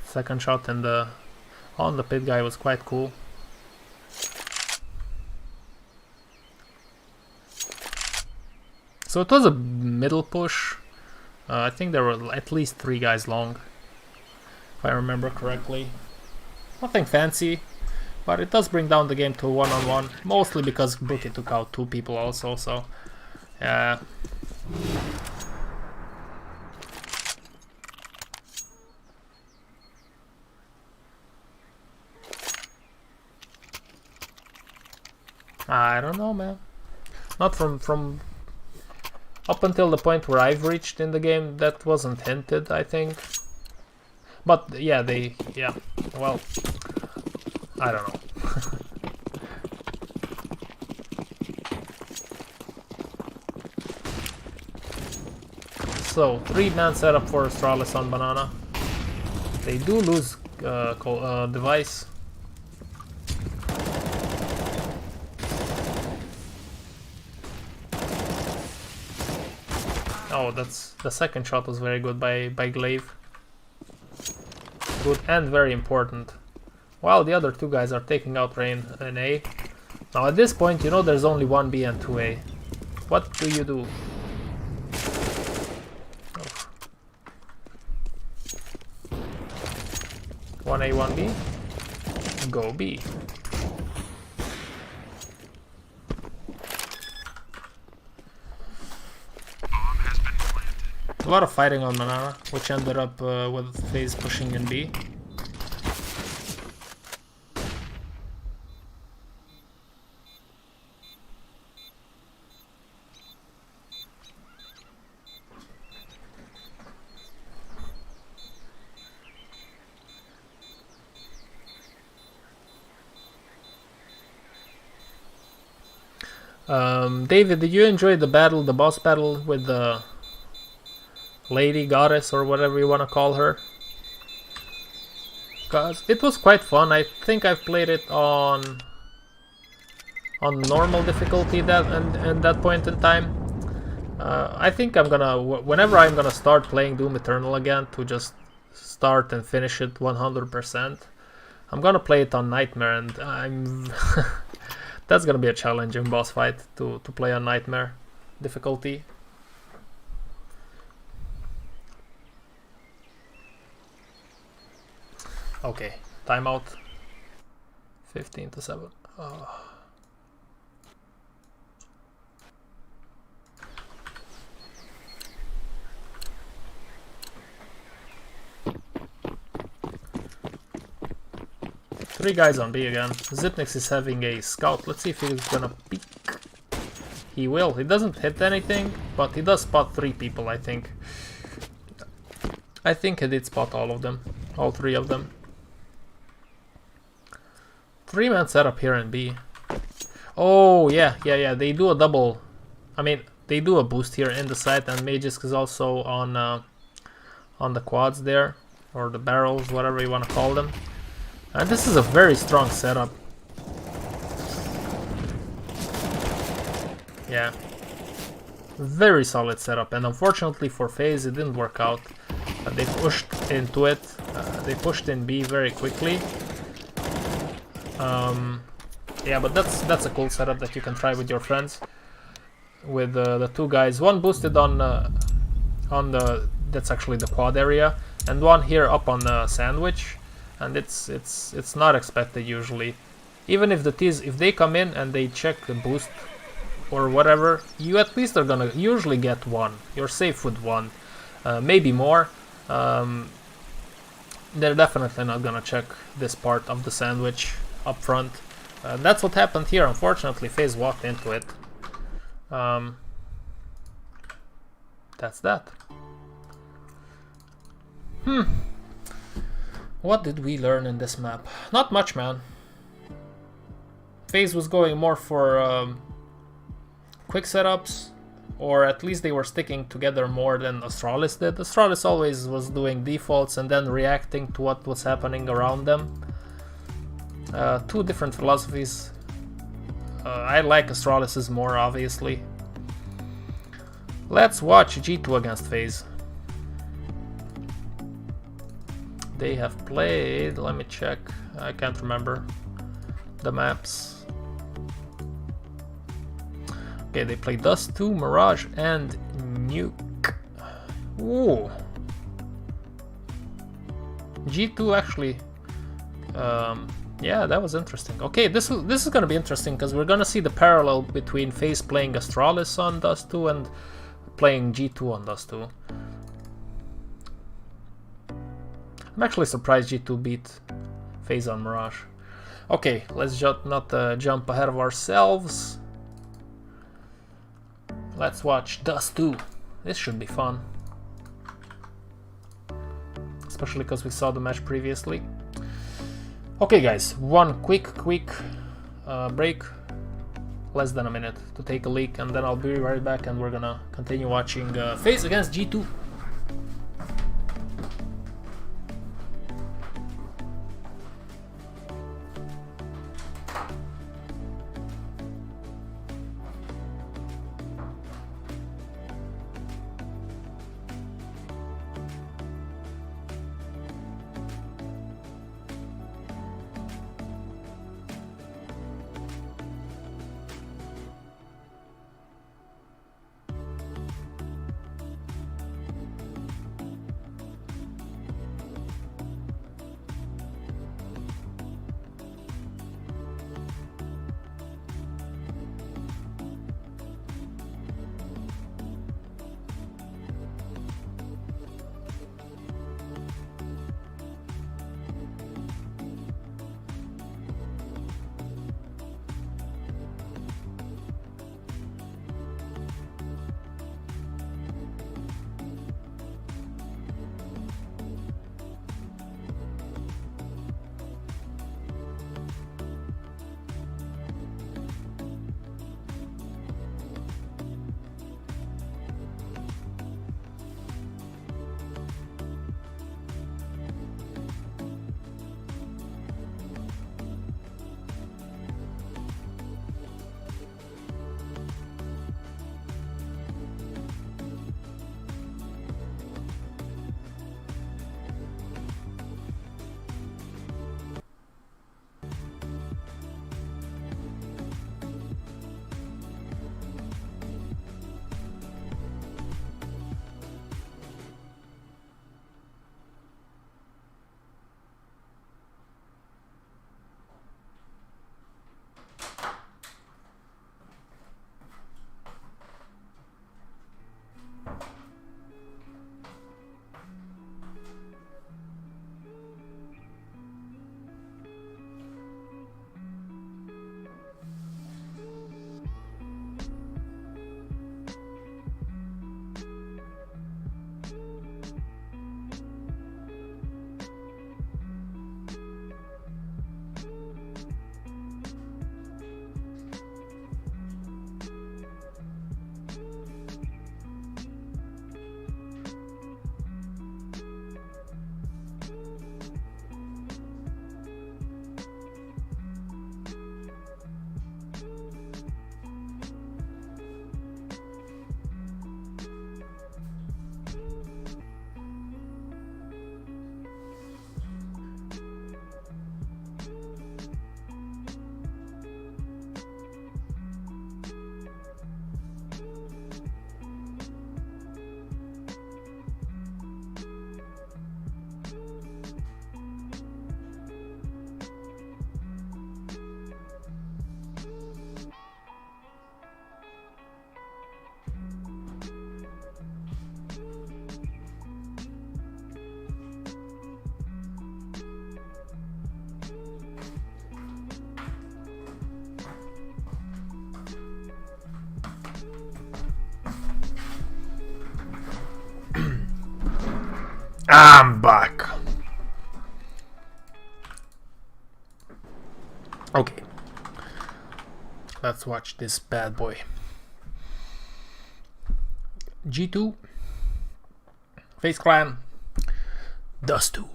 Second shot and on the pit guy was quite cool. So it was a middle push. I think there were at least 3 guys long, if I remember correctly. Nothing fancy, but it does bring down the game to 1-on-1, mostly because Brookie took out 2 people also, so yeah. I don't know, man. Not from up until the point where I've reached in the game, that wasn't hinted, I think. But yeah, yeah, well, I don't know. So, 3-man setup for Astralis on banana. They do lose device. Oh, that's the second shot was very good by Glaive. Good and very important. While the other 2 guys are taking out Rain in A. Now at this point, you know there's only 1B and 2A. What do you do? Oh. 1A, 1B? Go B. A lot of fighting on banana, which ended up with FaZe pushing in B. David, did you enjoy the battle, the boss battle with the lady goddess or whatever you want to call her? Cause it was quite fun. I think I've played it on normal difficulty and that point in time. I think I'm gonna, whenever I'm gonna start playing Doom Eternal again, to just start and finish it 100%, I'm gonna play it on Nightmare, and I'm that's gonna be a challenging boss fight to play on Nightmare difficulty. Okay, timeout. 15-7. Oh. Three guys on B again. Zipnix is having a scout. Let's see if he's gonna peek. He will. He doesn't hit anything, but he does spot 3 people, I think. I think he did spot all of them. All 3 of them. 3-man setup here in B. Oh, yeah. They do a double. I mean, they do a boost here in the site, and Magisk is also on the quads there. Or the barrels, whatever you want to call them. And this is a very strong setup. Yeah. Very solid setup. And unfortunately for FaZe, it didn't work out. They pushed into it. They pushed in B very quickly. Yeah, but that's a cool setup that you can try with your friends. With the 2 guys. One boosted on the... That's actually the quad area. And one here up on the sandwich. And it's not expected usually. Even if the T's, if they come in and they check the boost or whatever, you at least are gonna usually get 1. You're safe with 1, maybe more. They're definitely not gonna check this part of the sandwich up front. That's what happened here. Unfortunately, FaZe walked into it. That's that. What did we learn in this map? Not much, man. FaZe was going more for quick setups, or at least they were sticking together more than Astralis did. Astralis always was doing defaults and then reacting to what was happening around them. 2 different philosophies. I like Astralis's more, obviously. Let's watch G2 against FaZe. They have played, let me check, I can't remember the maps. Okay, they played Dust 2, Mirage, and Nuke. Ooh. G2 actually, yeah, that was interesting. Okay, this is gonna be interesting because we're gonna see the parallel between FaZe playing Astralis on Dust 2 and playing G2 on Dust 2. I'm actually surprised G2 beat FaZe on Mirage. Okay, let's not jump ahead of ourselves. Let's watch Dust 2. This should be fun. Especially because we saw the match previously. Okay guys, one quick break. Less than a minute to take a leak, and then I'll be right back and we're gonna continue watching FaZe against G2. I'm back. Okay. Let's watch this bad boy. G2. FaZe Clan. Dust 2.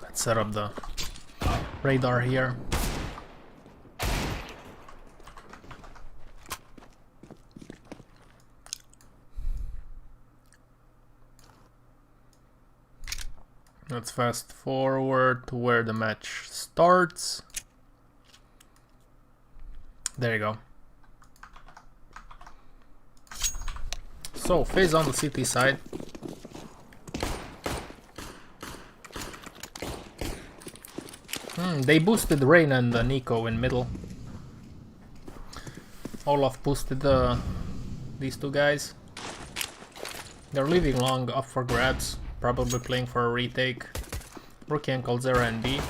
Let's set up the radar here. Let's fast forward to where the match starts. There you go. So, FaZe on the CT side. They boosted Rain and Nico in middle. Olaf boosted these two guys. They're leaving long up for grabs. Probably playing for a retake. Rookie and Coldzera and B.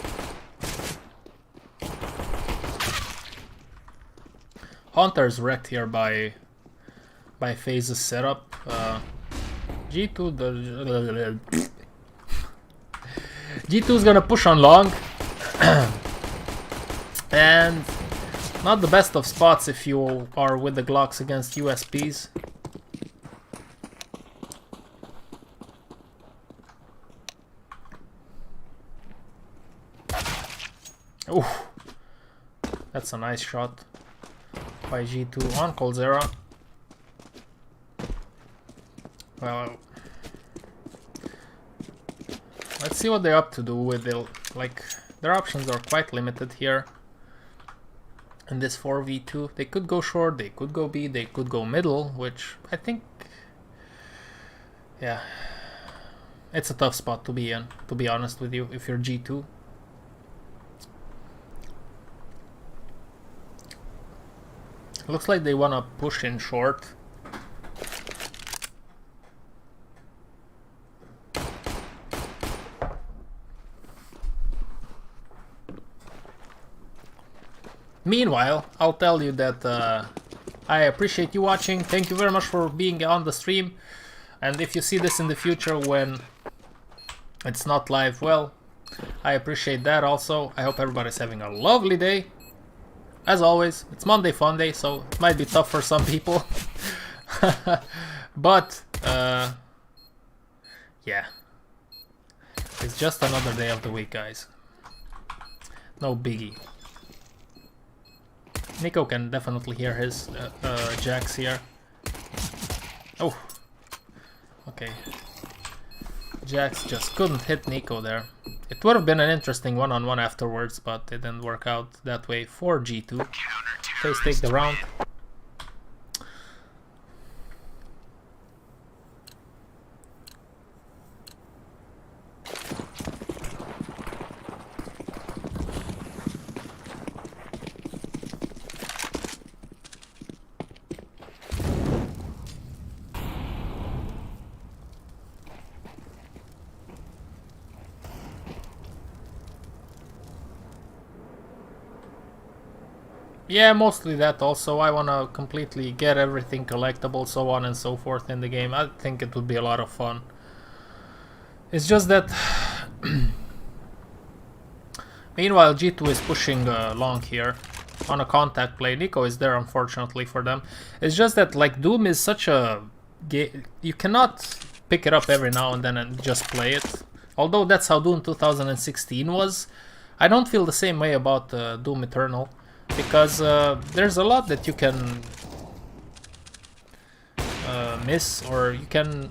Hunter's wrecked here by FaZe's setup. G2 is gonna push on long. And not the best of spots if you are with the Glocks against USPs. Ooh, that's a nice shot by G2 on Coldzera. Well, let's see what they're up to do with it. Like, their options are quite limited here in this 4v2. They could go short, they could go B, they could go middle, which I think, yeah, it's a tough spot to be in, to be honest with you, if you're G2. Looks like they wanna push in short. Meanwhile, I'll tell you that I appreciate you watching. Thank you very much for being on the stream. And if you see this in the future when it's not live, well, I appreciate that also. I hope everybody's having a lovely day. As always, it's Monday Fun Day, so it might be tough for some people. But, yeah. It's just another day of the week, guys. No biggie. Nico can definitely hear his jacks here. Oh. Okay. Jax just couldn't hit Nico there. It would have been an interesting one-on-one afterwards, but it didn't work out that way for G2. FaZe take the round. Yeah, mostly that also. I want to completely get everything collectible, so on and so forth in the game. I think it would be a lot of fun. It's just that... Meanwhile, G2 is pushing long here on a contact play. Nico is there, unfortunately, for them. It's just that, like, Doom is such a... You cannot pick it up every now and then and just play it. Although that's how Doom 2016 was. I don't feel the same way about Doom Eternal. Because there's a lot that you can miss, or you can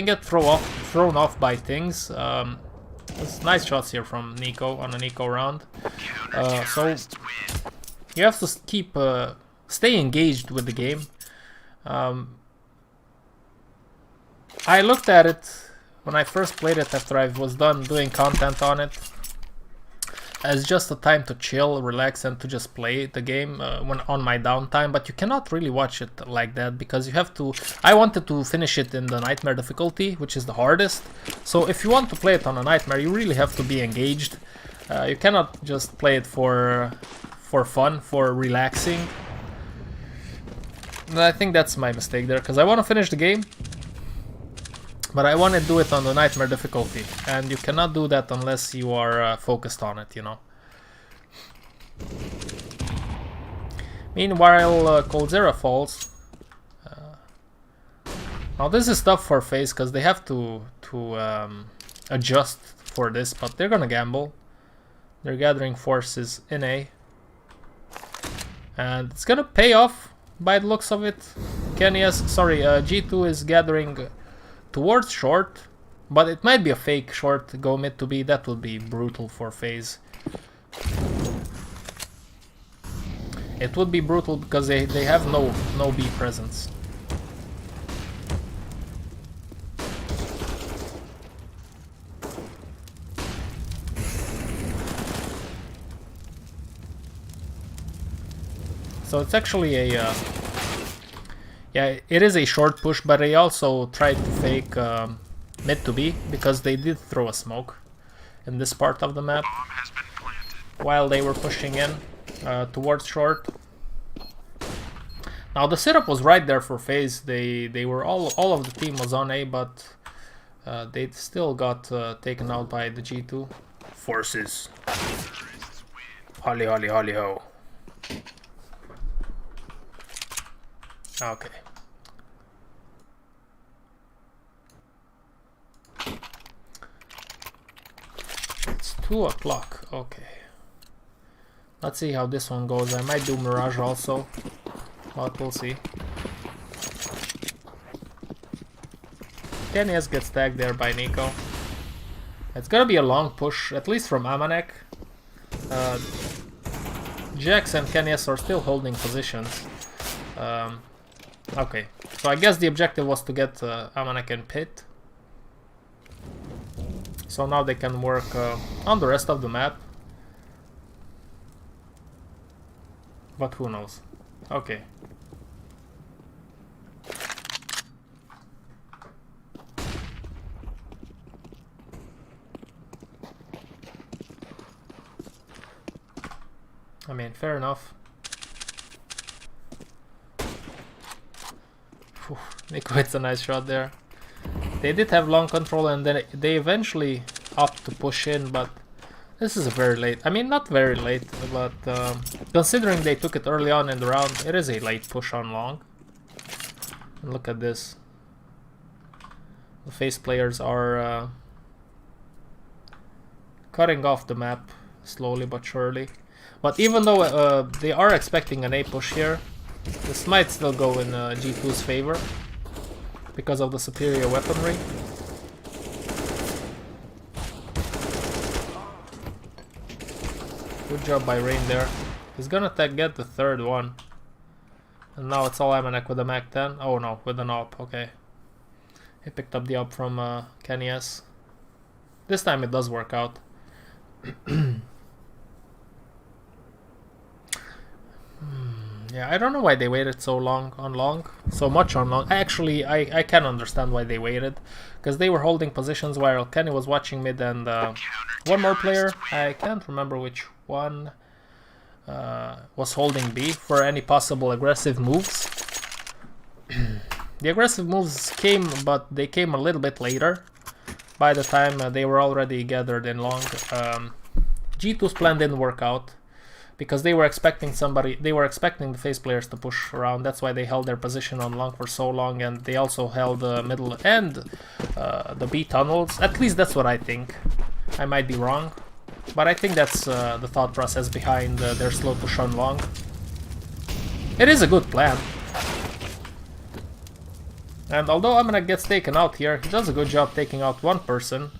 get thrown off by things. There's nice shots here from Nico on a Nico round. So you have to keep stay engaged with the game. I looked at it when I first played it after I was done doing content on it as just a time to chill, relax, and to just play the game when on my downtime. But you cannot really watch it like that, because you have to... I wanted to finish it in the Nightmare difficulty, which is the hardest. So if you want to play it on a Nightmare, you really have to be engaged. You cannot just play it for for fun, for relaxing. And I think that's my mistake there, because I want to finish the game, but I want to do it on the nightmare difficulty, and you cannot do that unless you are focused on it, you know. Meanwhile, Coldzera falls. Now this is tough for FaZe because they have to adjust for this, but they're gonna gamble. They're gathering forces in A, and it's gonna pay off by the looks of it. G2 is gathering towards short, but it might be a fake short go mid to B. That would be brutal for FaZe. It would be brutal because they have no B presence. So it's actually a yeah, it is a short push, but they also tried to fake mid to B because they did throw a smoke in this part of the map while they were pushing in towards short. Now the setup was right there for FaZe. They were all of the team was on A, but they still got taken out by the G2 forces. Holly holly holly ho. Okay. It's 2 o'clock. Okay. Let's see how this one goes. I might do Mirage also, but we'll see. KNS gets tagged there by Nico. It's gonna be a long push, at least from Amanek. Jax and KNS are still holding positions. Okay, so I guess the objective was to get Amanek and Pit. So now they can work on the rest of the map. But who knows? Okay. I mean, fair enough. Nico hits a nice shot there. They did have long control, and then they eventually opted to push in, but this is very late. I mean, not very late, but considering they took it early on in the round, it is a late push on long. And look at this. The FaZe players are cutting off the map slowly but surely. But even though they are expecting an A push here, this might still go in G2's favor because of the superior weaponry. Good job by Rain there. He's gonna get the third one. And now it's all Amanek with a Mac 10. Oh no, with an AWP, okay. He picked up the AWP from Kenny S. This time it does work out. Yeah, I don't know why they waited so long on long. So much on long. Actually, I can understand why they waited. Because they were holding positions while Kenny was watching mid, and one more player, I can't remember which one, was holding B for any possible aggressive moves. The aggressive moves came, but they came a little bit later. By the time they were already gathered in long. G2's plan didn't work out. Because they were expecting the FaZe players to push around. That's why they held their position on long for so long, and they also held the middle and the B tunnels. At least that's what I think. I might be wrong, but I think that's the thought process behind their slow push on long. It is a good plan. And although Amanek gets taken out here, he does a good job taking out one person.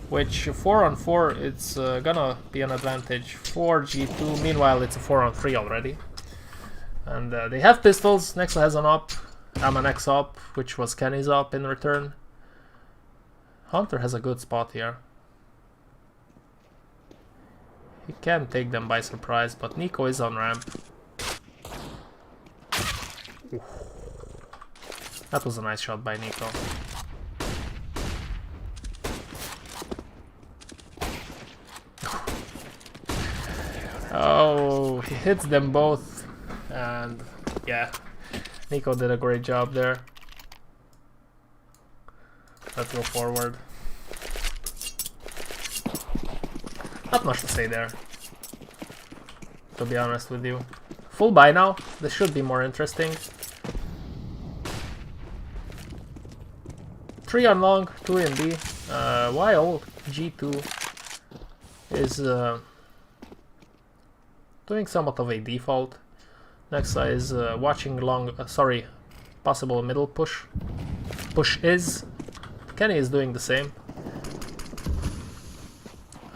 Which 4 on 4, it's gonna be an advantage for G2. Meanwhile, it's a 4 on 3 already. And they have pistols. Nexa has an op. Amanek's op, which was Kenny's op in return. Hunter has a good spot here. He can take them by surprise, but Nico is on ramp. Oof. That was a nice shot by Nico. Oh, hits them both, and yeah, Nico did a great job there. Let's go forward. Not much to say there, to be honest with you. Full buy now. This should be more interesting. 3 on long, 2 in B. While G2 is doing somewhat of a default. Nexa is watching long. Possible middle push. Push is. Kenny is doing the same.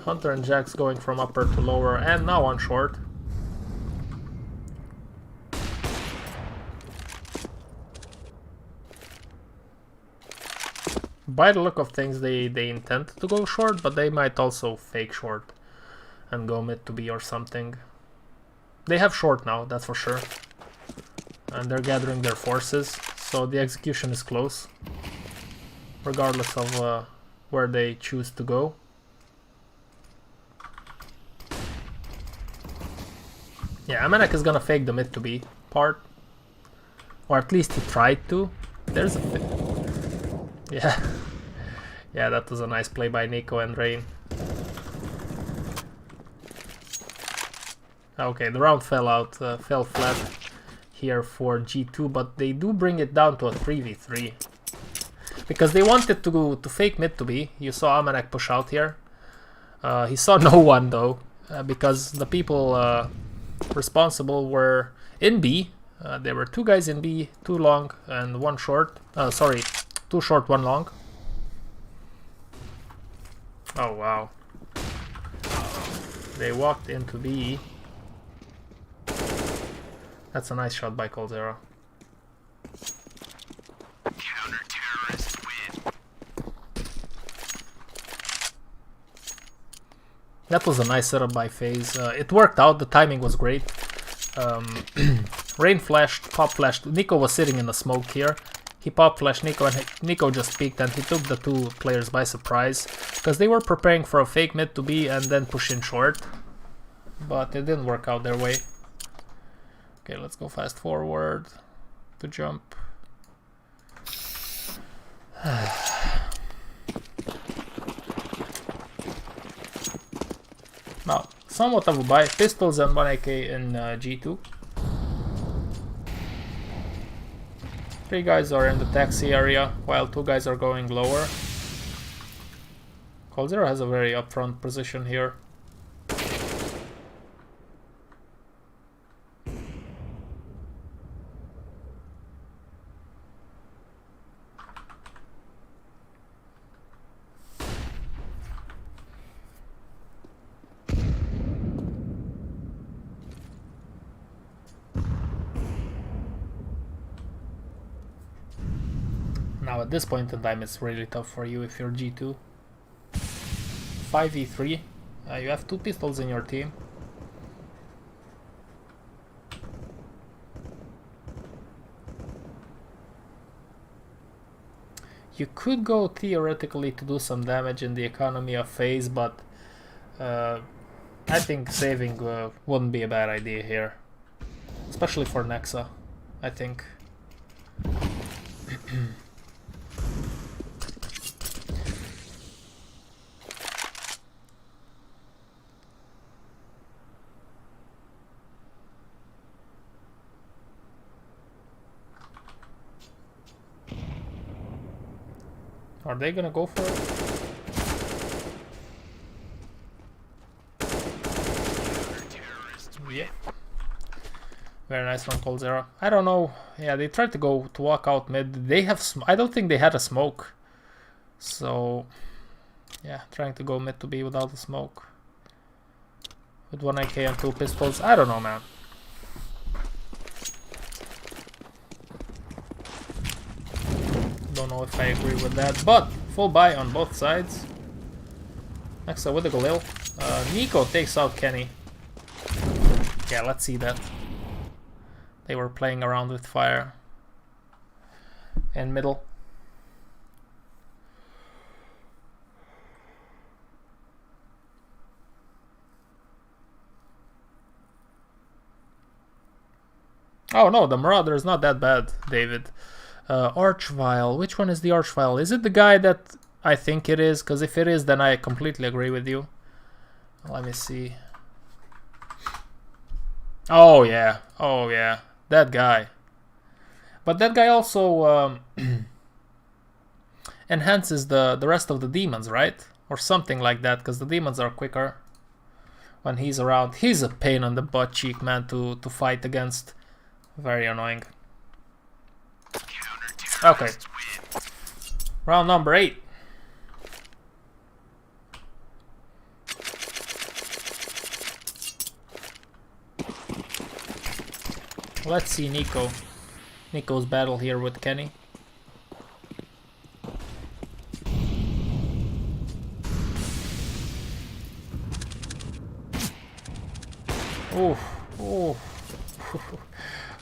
Hunter and Jack's going from upper to lower, and now on short. By the look of things, they intend to go short, but they might also fake short and go mid to B or something. They have short now, that's for sure. And they're gathering their forces, so the execution is close, regardless of where they choose to go. Yeah, Amanek is gonna fake the mid to B part, or at least he tried to. There's a yeah. Yeah, that was a nice play by Nico and Rain. Okay, the round fell out, fell flat here for G2, but they do bring it down to a 3v3. Because they wanted to fake mid to B. You saw Amanek push out here. He saw no one though, because the people responsible were in B. There were 2 guys in B, 2 long and 1 short. 2 short, 1 long. Oh wow. They walked into B. That's a nice shot by Coldzera. Counter-terrorists win. That was a nice setup by FaZe. It worked out, the timing was great. Rain flashed, pop flashed. Nico was sitting in the smoke here. He pop flashed Nico and Nico just peeked, and he took the 2 players by surprise. Because they were preparing for a fake mid to B and then push in short. But it didn't work out their way. Okay, let's go fast forward to jump. Now, somewhat of a buy. Pistols and 1 AK in G2. 3 guys are in the taxi area, while 2 guys are going lower. Coldzera has a very upfront position here. Now at this point in time it's really tough for you if you're G2. 5v3, you have 2 pistols in your team. You could go theoretically to do some damage in the economy of FaZe, but I think saving wouldn't be a bad idea here. Especially for Nexa, I think. Are they gonna go for it? Yeah. Very nice from Coldzera. I don't know. Yeah, they tried to walk out mid. They have. I don't think they had a smoke. So, yeah, trying to go mid to B without a smoke. With 1 AK and 2 pistols. I don't know, man. Don't know if I agree with that, but full buy on both sides. Nexa with the Galil. Nico takes out Kenny. Yeah, let's see that. They were playing around with fire. And middle. Oh no, the Marauder is not that bad, David. Archvile. Which one is the Archvile? Is it the guy that I think it is? Because if it is, then I completely agree with you. Let me see. Oh yeah. Oh yeah. That guy. But that guy also enhances the rest of the demons, right? Or something like that, because the demons are quicker when he's around. He's a pain on the butt cheek, man, to fight against. Very annoying. Okay. Round number 8. Let's see Nico's battle here with Kenny. Ooh, ooh.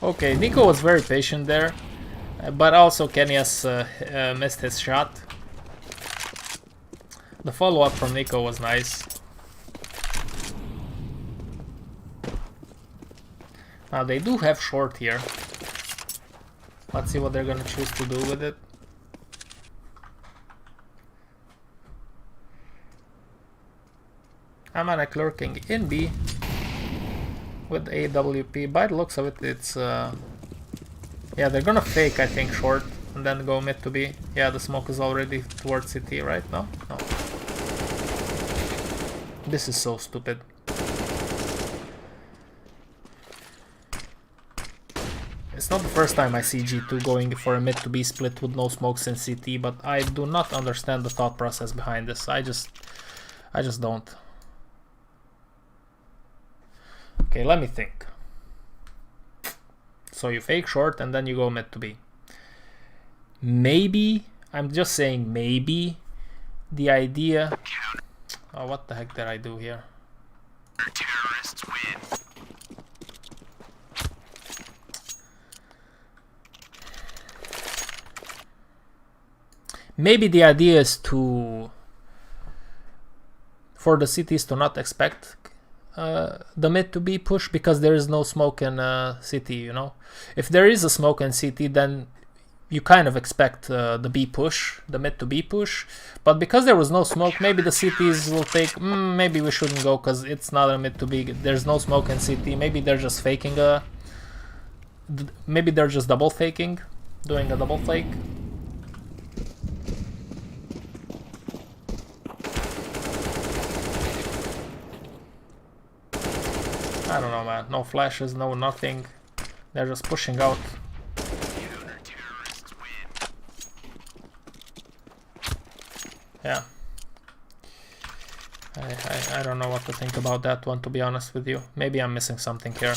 Okay, Nico was very patient there, but also Kenny has missed his shot. The follow-up from Nico was nice. Now they do have short here. Let's see what they're gonna choose to do with it. Amanek lurking in B with AWP. By the looks of it, it's yeah, they're gonna fake, I think, short and then go mid to B. Yeah, the smoke is already towards CT, right? No? No. This is so stupid. It's not the first time I see G2 going for a mid to B split with no smokes in CT, but I do not understand the thought process behind this. I just don't. Okay, let me think. So you fake short and then you go mid to B. Maybe, I'm just saying maybe, the idea... Oh, what the heck did I do here? Terrorists win. Maybe the idea is to... for the CTs to not expect the mid to be push because there is no smoke in CT, you know. If there is a smoke in CT, then you kind of expect the B push, the mid to B push. But because there was no smoke, maybe the CTs will think, maybe we shouldn't go because it's not a mid to B. There's no smoke in CT. Maybe they're just faking maybe they're just double faking, doing a double fake. I don't know, man. No flashes, no nothing. They're just pushing out. Yeah. I don't know what to think about that one, to be honest with you. Maybe I'm missing something here.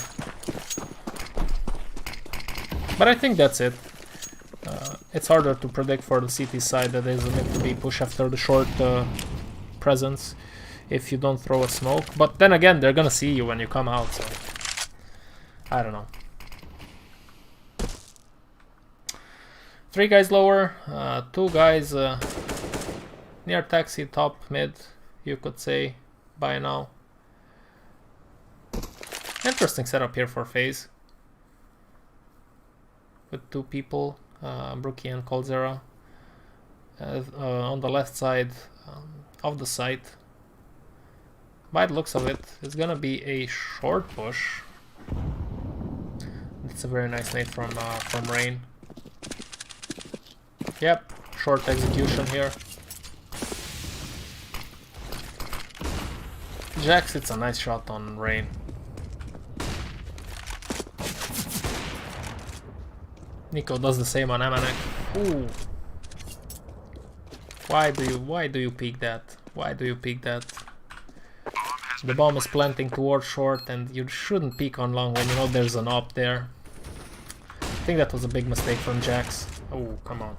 But I think that's it. It's harder to predict for the CT side that there's a mid to be push after the short presence if you don't throw a smoke. But then again, they're gonna see you when you come out, so I don't know. 3 guys lower, 2 guys near taxi, top, mid, you could say, by now. Interesting setup here for FaZe. With 2 people, Brookie and Coldzera. On the left side of the site. By the looks of it, it's gonna be a short push. It's a very nice nade from Rain. Yep, short execution here. Jax, it's a nice shot on Rain. Nico does the same on Amanek. Ooh. Why do you peek that? Why do you peek that? The bomb is planting towards short and you shouldn't peek on long when you know there's an op there. I think that was a big mistake from Jax. Oh, come on.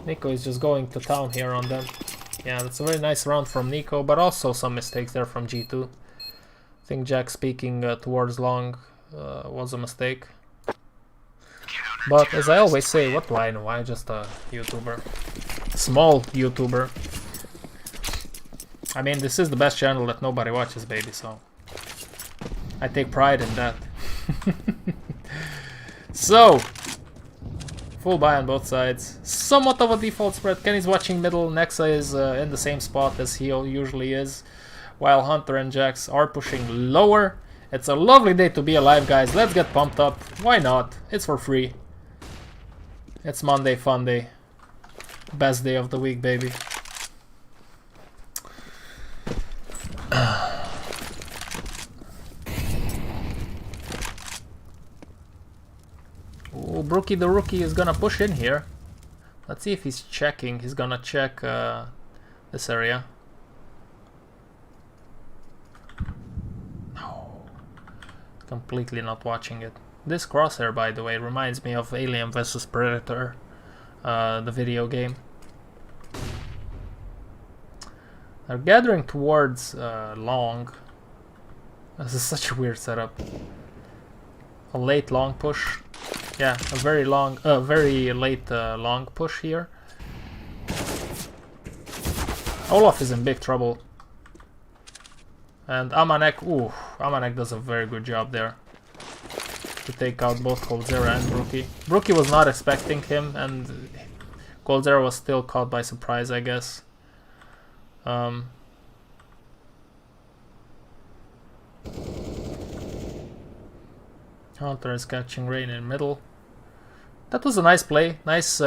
Nico is just going to town here on them. Yeah, that's a very nice round from Nico, but also some mistakes there from G2. I think Jax peeking towards long was a mistake. But as I always say, what do I know? I'm just a YouTuber. Small YouTuber. I mean, this is the best channel that nobody watches, baby, so I take pride in that. So, full buy on both sides. Somewhat of a default spread. Kenny's watching middle. Nexa is in the same spot as he usually is, while Hunter and Jax are pushing lower. It's a lovely day to be alive, guys. Let's get pumped up. Why not? It's for free. It's Monday fun day. Best day of the week, baby. Oh, Brookie the rookie is gonna push in here. Let's see if he's checking. He's gonna check this area. No. Completely not watching it. This crosshair, by the way, reminds me of Alien vs Predator, the video game. They're gathering towards long. This is such a weird setup. A late long push. Yeah, a very long, very late long push here. Olaf is in big trouble. And Amanek, ooh, Amanek does a very good job there to take out both coldzera and Brookie. Brookie was not expecting him, and coldzera was still caught by surprise, I guess. Hunter is catching Rain in middle. That was a nice play, nice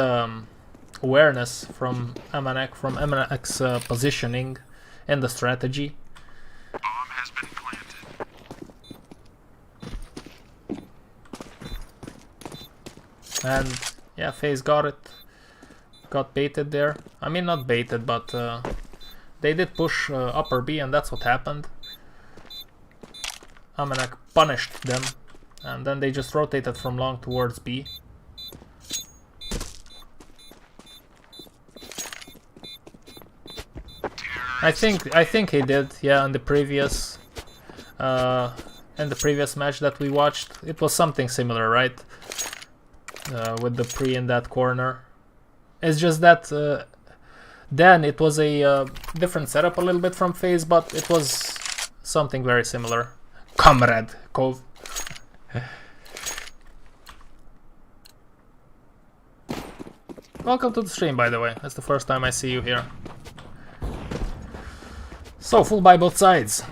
awareness from Amanek, from Amanek's positioning and the strategy. Bomb has been planted. And yeah, FaZe got it. Got baited there. I mean, not baited, but they did push upper B, and that's what happened. Amanek punished them, and then they just rotated from long towards B. I think he did, yeah, in the previous match that we watched. It was something similar, right? With the pre in that corner. It's just that then it was a different setup a little bit from FaZe, but it was something very similar. Comrade Cove. Welcome to the stream, by the way. That's the first time I see you here. So, full buy both sides.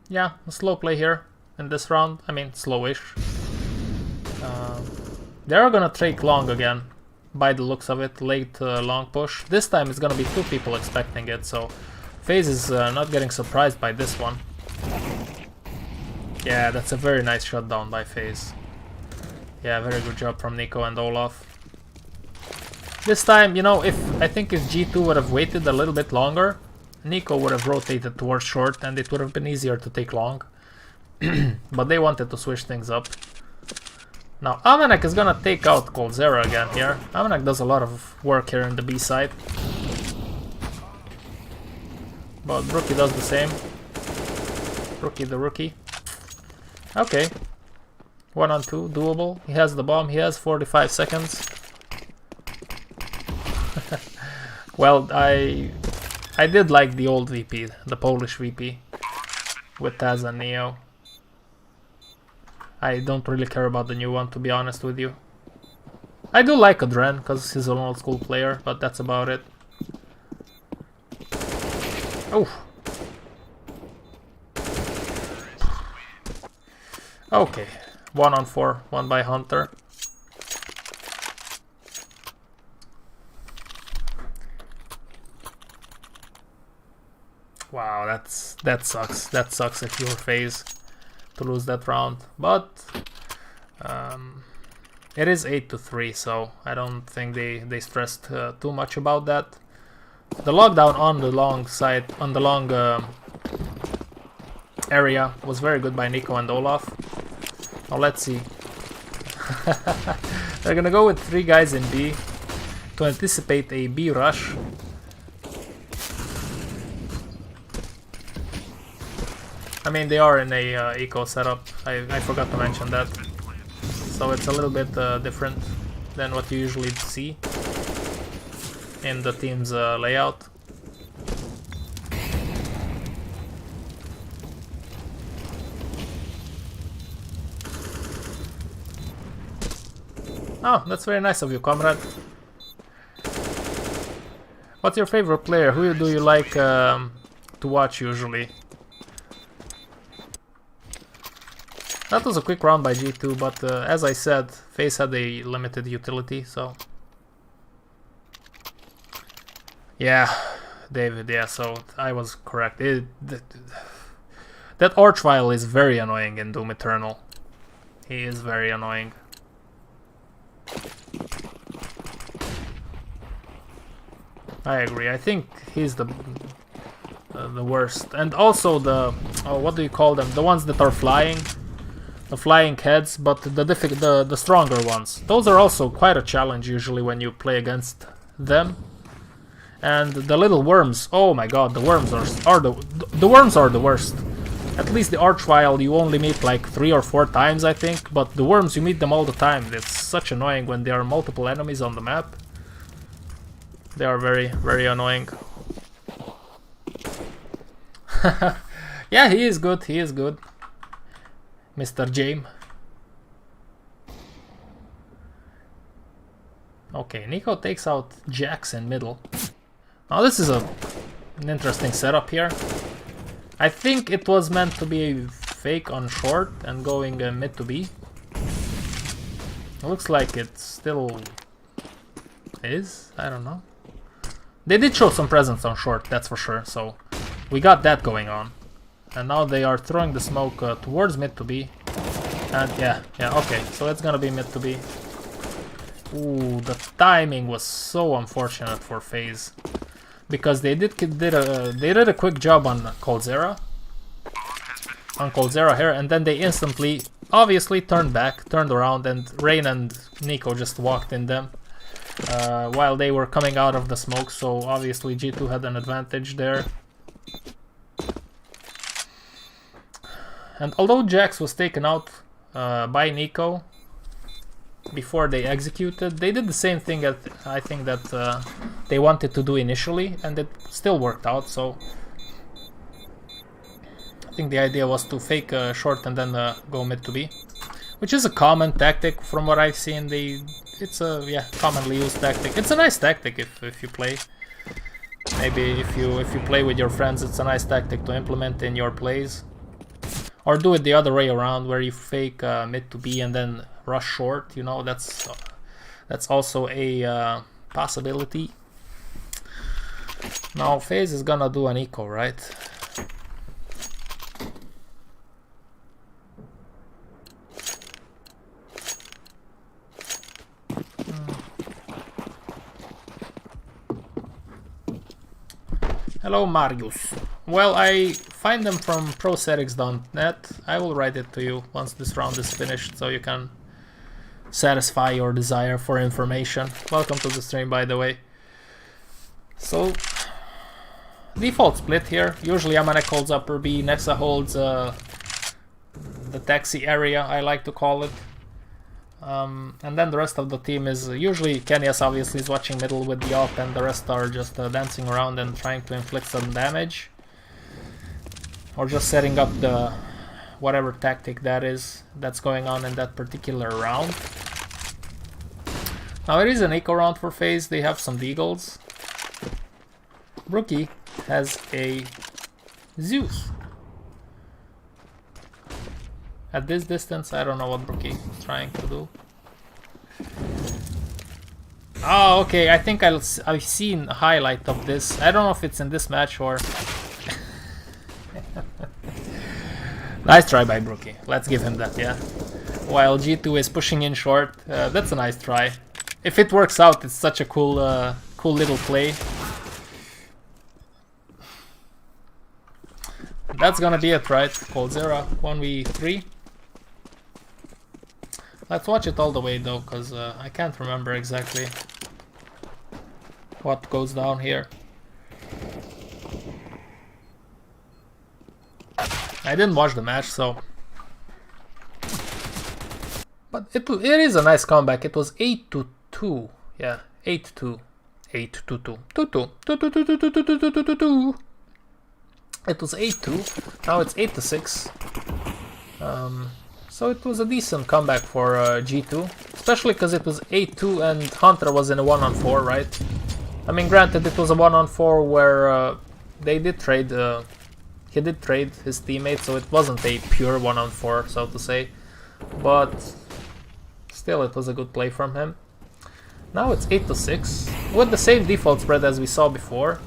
Yeah, a slow play here in this round. I mean, slowish. They're gonna take long again, by the looks of it. Late long push. This time it's gonna be two people expecting it, so FaZe is not getting surprised by this one. Yeah, that's a very nice shutdown by FaZe. Yeah, very good job from Nico and Olaf. This time, you know, I think if G2 would have waited a little bit longer, Nico would have rotated towards short and it would have been easier to take long. But they wanted to switch things up. Now, Amanek is gonna take out coldzera again here. Amanek does a lot of work here in the B side. But Brookie does the same. Brookie the rookie. Okay. 1 on 2, doable. He has the bomb, he has 45 seconds. Well, I did like the old VP, the Polish VP, with Taz and Neo. I don't really care about the new one, to be honest with you. I do like Adren, because he's an old school player, but that's about it. Oh. Okay, 1 on 4, 1 by Hunter. Wow, that sucks. That sucks if you're FaZe to lose that round. But it is 8-3, so I don't think they stressed too much about that. The lockdown on the long side, on the long area, was very good by Nico and Olaf. Now let's see. They're gonna go with 3 guys in B to anticipate a B rush. I mean, they are in a eco setup. I forgot to mention that. So it's a little bit different than what you usually see. in the team's layout. Oh, that's very nice of you, comrade. What's your favorite player? Who do you like to watch usually? That was a quick round by G2, but as I said, FaZe had a limited utility, so... Yeah, David, yeah, so I was correct. That Archvile is very annoying in Doom Eternal. He is very annoying. I agree. I think he's the worst, and also the what do you call them? The ones that are flying, the flying heads, but the stronger ones. Those are also quite a challenge usually when you play against them. And the little worms. Oh my god, the worms are the worms are the worst. At least the Archvile you only meet like 3 or 4 times, I think, but the worms you meet them all the time. It's such annoying when there are multiple enemies on the map. They are very, very annoying. Yeah, he is good, he is good. Mr. James. Okay, Nico takes out Jax in middle. Now this is an interesting setup here. I think it was meant to be a fake on short and going mid to B. It looks like it still is, I don't know. They did show some presence on short, that's for sure, so we got that going on. And now they are throwing the smoke towards mid to B. And yeah, okay, so it's gonna be mid to B. Ooh, the timing was so unfortunate for FaZe. Because they did a quick job on Coldzera. On Coldzera here, and then they instantly, obviously, turned around, and Rain and Nico just walked in them. While they were coming out of the smoke, so obviously G2 had an advantage there. And although Jax was taken out by Nico before they executed, they did the same thing that I think that they wanted to do initially, and it still worked out, so I think the idea was to fake short and then go mid to B, which is a common tactic from what I've seen. It's a commonly used tactic. It's a nice tactic if you play. Maybe if you play with your friends, it's a nice tactic to implement in your plays. Or do it the other way around, where you fake mid to B and then rush short. You know, that's also a possibility. Now FaZe is gonna do an eco, right? Hello Marius. Well, I find them from prosetics.net. I will write it to you once this round is finished, so you can satisfy your desire for information. Welcome to the stream, by the way. So, default split here. Usually Amanek holds upper B, Nexa holds the taxi area, I like to call it. And then the rest of the team is usually Kenyas obviously is watching middle with the op, and the rest are just dancing around and trying to inflict some damage, or just setting up the whatever tactic that's going on in that particular round. Now it is an eco round for FaZe. They have some deagles. Rookie has a Zeus. At this distance, I don't know what Brookie is trying to do. Oh, okay, I think I've seen a highlight of this. I don't know if it's in this match or... Nice try by Brookie. Let's give him that, yeah. While G2 is pushing in short, that's a nice try. If it works out, it's such a cool little play. That's gonna be it, right? Coldzera 1v3. Let's watch it all the way though, because I can't remember exactly what goes down here. I didn't watch the match, so... But it is a nice comeback. It was 8-2. Yeah, 8-2. 8-2-2. 2-2. 2-2-2-2-2-2-2-2-2-2. It was 8-2. Now it's 8-6. So it was a decent comeback for G2, especially because it was 8-2 and Hunter was in a 1-on-4, right? I mean, granted, it was a 1-on-4 where they did trade. He did trade his teammates, so it wasn't a pure 1-on-4, so to say. But still, it was a good play from him. Now it's 8-6 with the same default spread as we saw before.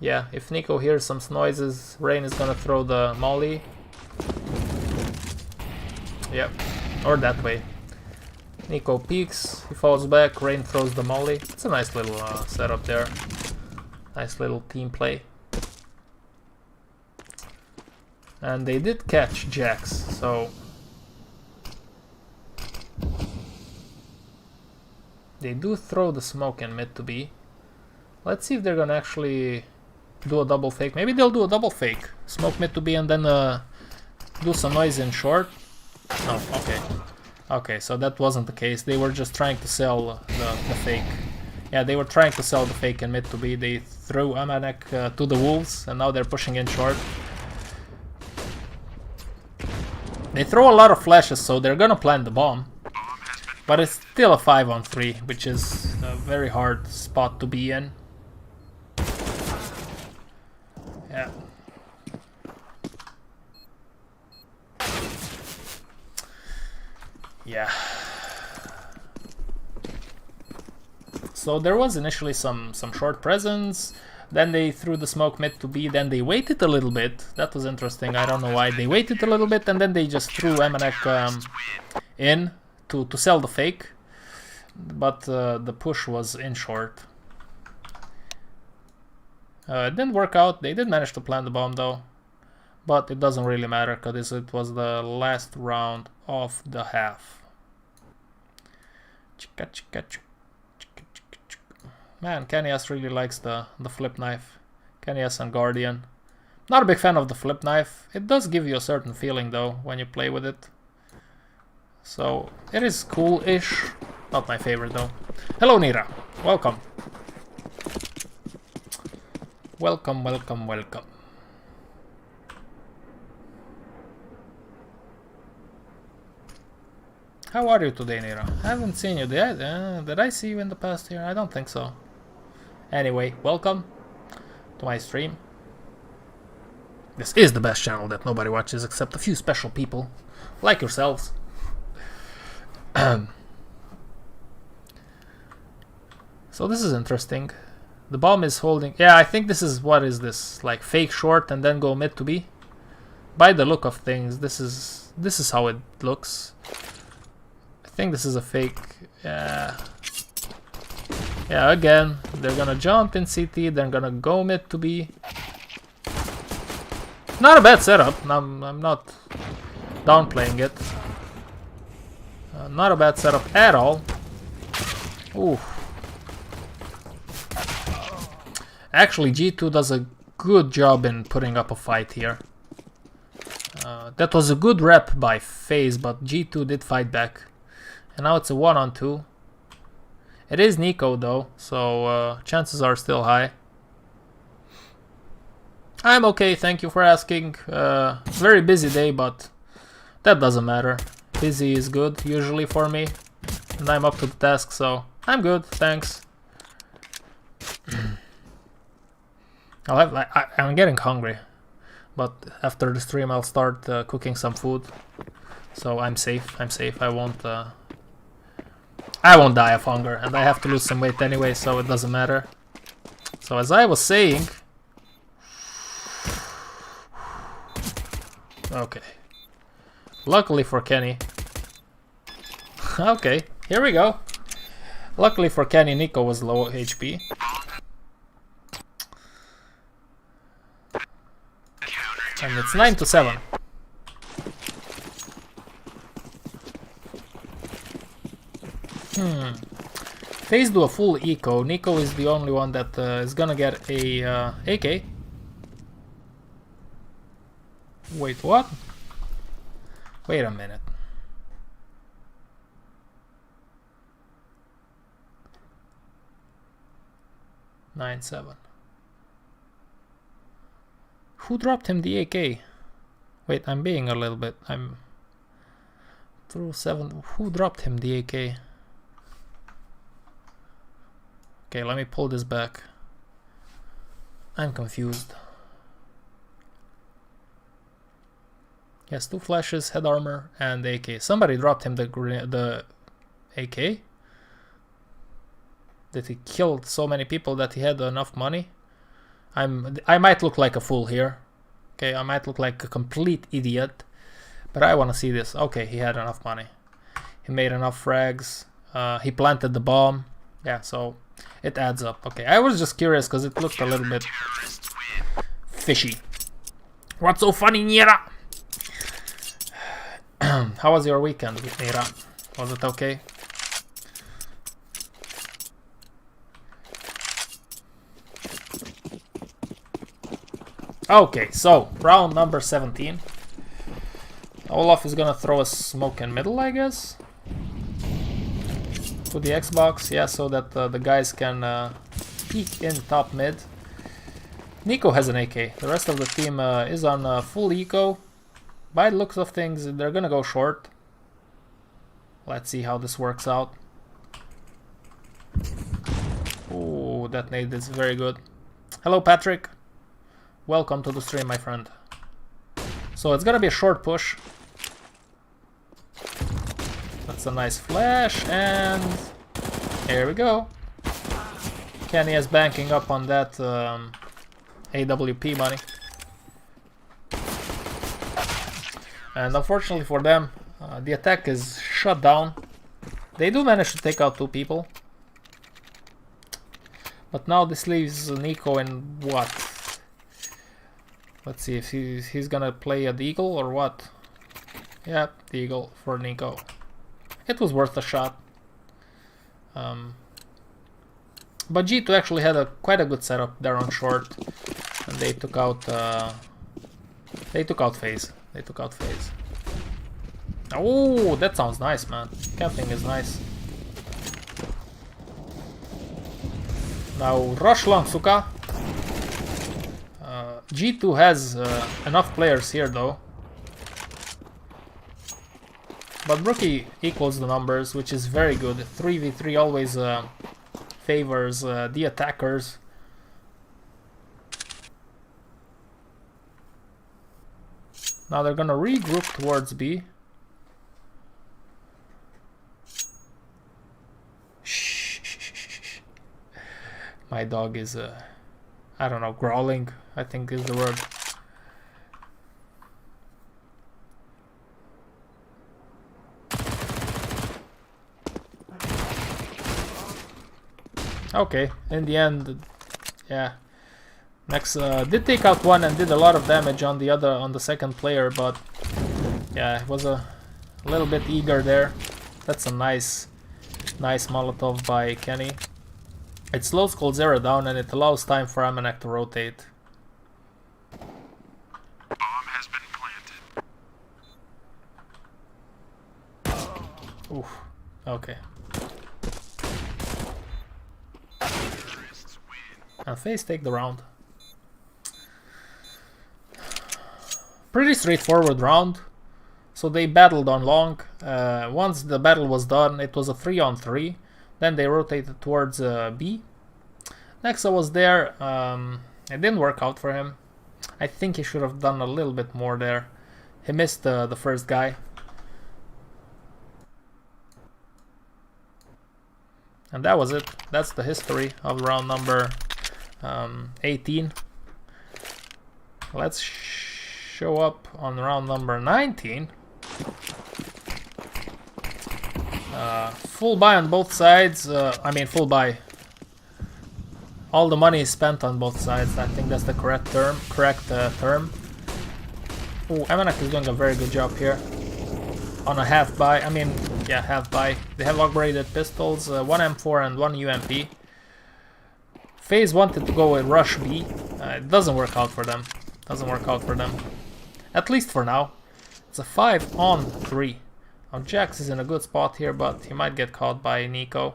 Yeah, if Nico hears some noises, Rain is gonna throw the molly. Yep, or that way. Nico peeks, he falls back, Rain throws the molly. It's a nice little setup there. Nice little team play. And they did catch Jax, so they do throw the smoke in mid to B. Let's see if they're gonna actually do a double fake. Maybe they'll do a double fake. Smoke mid to B and then do some noise in short. No, okay. Okay, so that wasn't the case. They were just trying to sell the fake. Yeah, they were trying to sell the fake in mid to B. They threw Amanek to the wolves and now they're pushing in short. They throw a lot of flashes, so they're gonna plant the bomb. But it's still a 5-on-3, which is a very hard spot to be in. Yeah. Yeah. So there was initially some short presence, then they threw the smoke mid to B, then they waited a little bit. That was interesting, I don't know why. They waited a little bit and then they just threw Amanek in to sell the fake. But the push was in short. It didn't work out. They did manage to plant the bomb though. But it doesn't really matter because it was the last round of the half. Man, Kenias really likes the flip knife. Kenias and Guardian. Not a big fan of the flip knife. It does give you a certain feeling though when you play with it. So it is cool-ish. Not my favorite though. Hello Nira. Welcome. Welcome, welcome, welcome. How are you today, Nira? I haven't seen you. Did I see you in the past year? I don't think so. Anyway, welcome to my stream. This is the best channel that nobody watches except a few special people, like yourselves. So this is interesting. The bomb is holding... Yeah, I think this is... What is this? Like fake short and then go mid to B? By the look of things, this is how it looks. I think this is a fake... Yeah, again, they're gonna jump in CT, they're gonna go mid to B. Not a bad setup, I'm not downplaying it. Not a bad setup at all. Ooh. Actually, G2 does a good job in putting up a fight here. That was a good rep by FaZe, but G2 did fight back. And now it's a 1-on-2. It is Nico though, so chances are still high. I'm okay, thank you for asking. Very busy day, but that doesn't matter. Busy is good usually for me, and I'm up to the task, so I'm good, thanks. I'm getting hungry, but after the stream I'll start cooking some food, so I'm safe. I won't die of hunger, and I have to lose some weight anyway, so it doesn't matter. So as I was saying, okay, luckily for Kenny, okay, here we go. Luckily for Kenny, Nico was low HP. And it's 9-7. FaZe do a full eco. Nico is the only one that is gonna get a AK. Wait, what? Wait a minute. $9-7. Who dropped him the AK? Wait, I'm being a little bit. I'm through 7. Who dropped him the AK? Okay, let me pull this back. I'm confused. Yes, 2 flashes, head armor, and AK. Somebody dropped him the AK. Did he kill so many people that he had enough money? I might look like a fool here. Okay, I might look like a complete idiot, but I want to see this. Okay, he had enough money. He made enough frags. He planted the bomb. Yeah, so it adds up. Okay, I was just curious because it looked a little bit fishy. What's so funny, Nira? How was your weekend, Nira? Was it okay? Okay, so round number 17. Olaf is gonna throw a smoke in middle, I guess, to the Xbox, yeah, so that the guys can peek in top mid. Nico has an AK. The rest of the team is on full eco. By the looks of things, they're gonna go short. Let's see how this works out. Ooh, that nade is very good. Hello, Patrick. Welcome to the stream, my friend. So it's gonna be a short push. That's a nice flash, and here we go. Kenny is banking up on that AWP money. And unfortunately for them, the attack is shut down. They do manage to take out 2 people. But now this leaves Nico in what? Let's see if he's gonna play a Deagle or what. Yeah, Deagle for Nico. It was worth a shot. But G2 actually had quite a good setup there on short, and they took out FaZe. They took out FaZe. Oh, that sounds nice, man. Camping is nice. Now rush long, Suka. G2 has enough players here though. But Rookie equals the numbers, which is very good. 3v3 always favors the attackers. Now they're gonna regroup towards B. Shh. My dog is, I don't know, growling, I think is the word. Okay, in the end, yeah. Max did take out one and did a lot of damage on the second player, but yeah, it was a little bit eager there. That's a nice Molotov by Kenny. It slows Coldzera down and it allows time for Amanek to rotate. Bomb has been planted. Oof. Okay. And FaZe take the round. Pretty straightforward round. So they battled on long. Once the battle was done, it was a 3-on-3. Then they rotated towards B. Nexa was there. It didn't work out for him. I think he should have done a little bit more there. He missed the first guy. And that was it. That's the history of round number 18. Let's show up on round number 19. Full buy on both sides. I mean full buy. All the money is spent on both sides. I think that's the correct term. Oh, Amanek is doing a very good job here. On a half buy. I mean, yeah, half buy. They have upgraded pistols, one M4 and one UMP. FaZe wanted to go with Rush B. It doesn't work out for them. At least for now. It's a 5-on-3. Now Jax is in a good spot here, but he might get caught by Nico.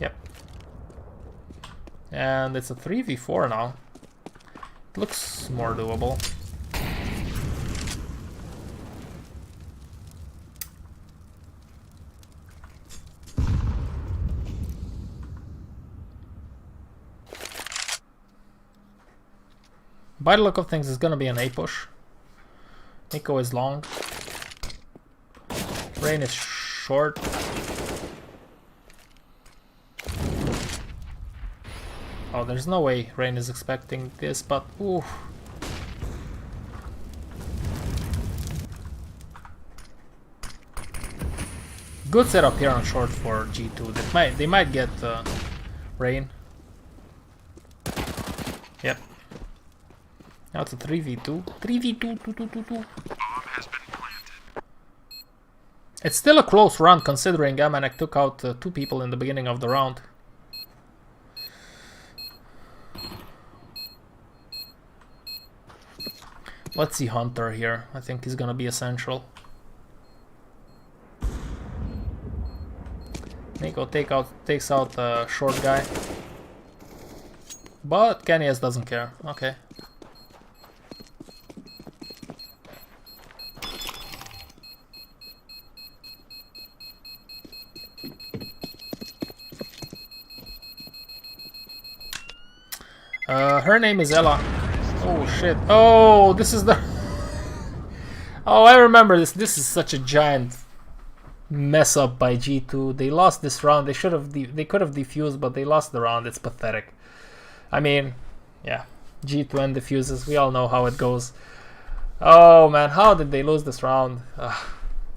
Yep. And it's a 3v4 now. It looks more doable. By the look of things, it's gonna be an A push. Nico is long. Rain is short. Oh, there's no way Rain is expecting this, but ooh. Good setup here on short for G2. They might get Rain. Yep. Now it's a 3v2. 3v2, 2. Bomb has been planted. It's still a close run considering Amanek took out 2 people in the beginning of the round. Let's see Hunter here. I think he's gonna be essential. Nico takes out the short guy. But Kenny's doesn't care. Okay. Her name is Ella. Oh shit. Oh, this is the... Oh, I remember this. This is such a giant mess up by G2. They lost this round. They should have... They could have defused, but they lost the round. It's pathetic. I mean, yeah. G2 and defuses. We all know how it goes. Oh man, how did they lose this round?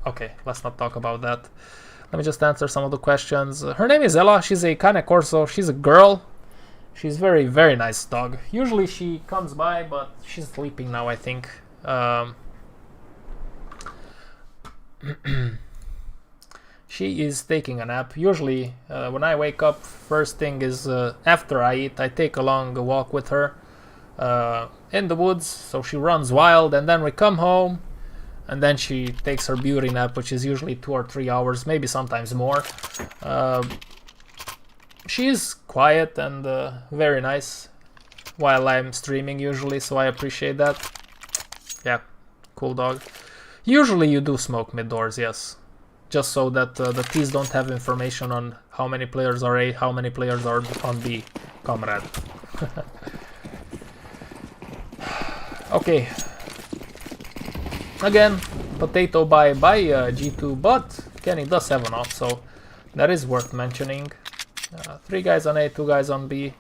Okay, let's not talk about that. Let me just answer some of the questions. Her name is Ella. She's a Cane Corso. She's a girl. She's very, very nice dog. Usually she comes by, but she's sleeping now, I think. She is taking a nap. Usually, when I wake up, first thing is after I eat, I take a long walk with her in the woods. So she runs wild, and then we come home, and then she takes her beauty nap, which is usually 2 or 3 hours, maybe sometimes more. She is quiet and very nice while I'm streaming usually, so I appreciate that. Yeah, cool dog. Usually you do smoke mid-doors, yes. Just so that the T's don't have information on how many players are A, how many players are on B, comrade. Okay. Again, potato by G2, but Kenny does have an off, so that is worth mentioning. 3 guys on A, 2 guys on B.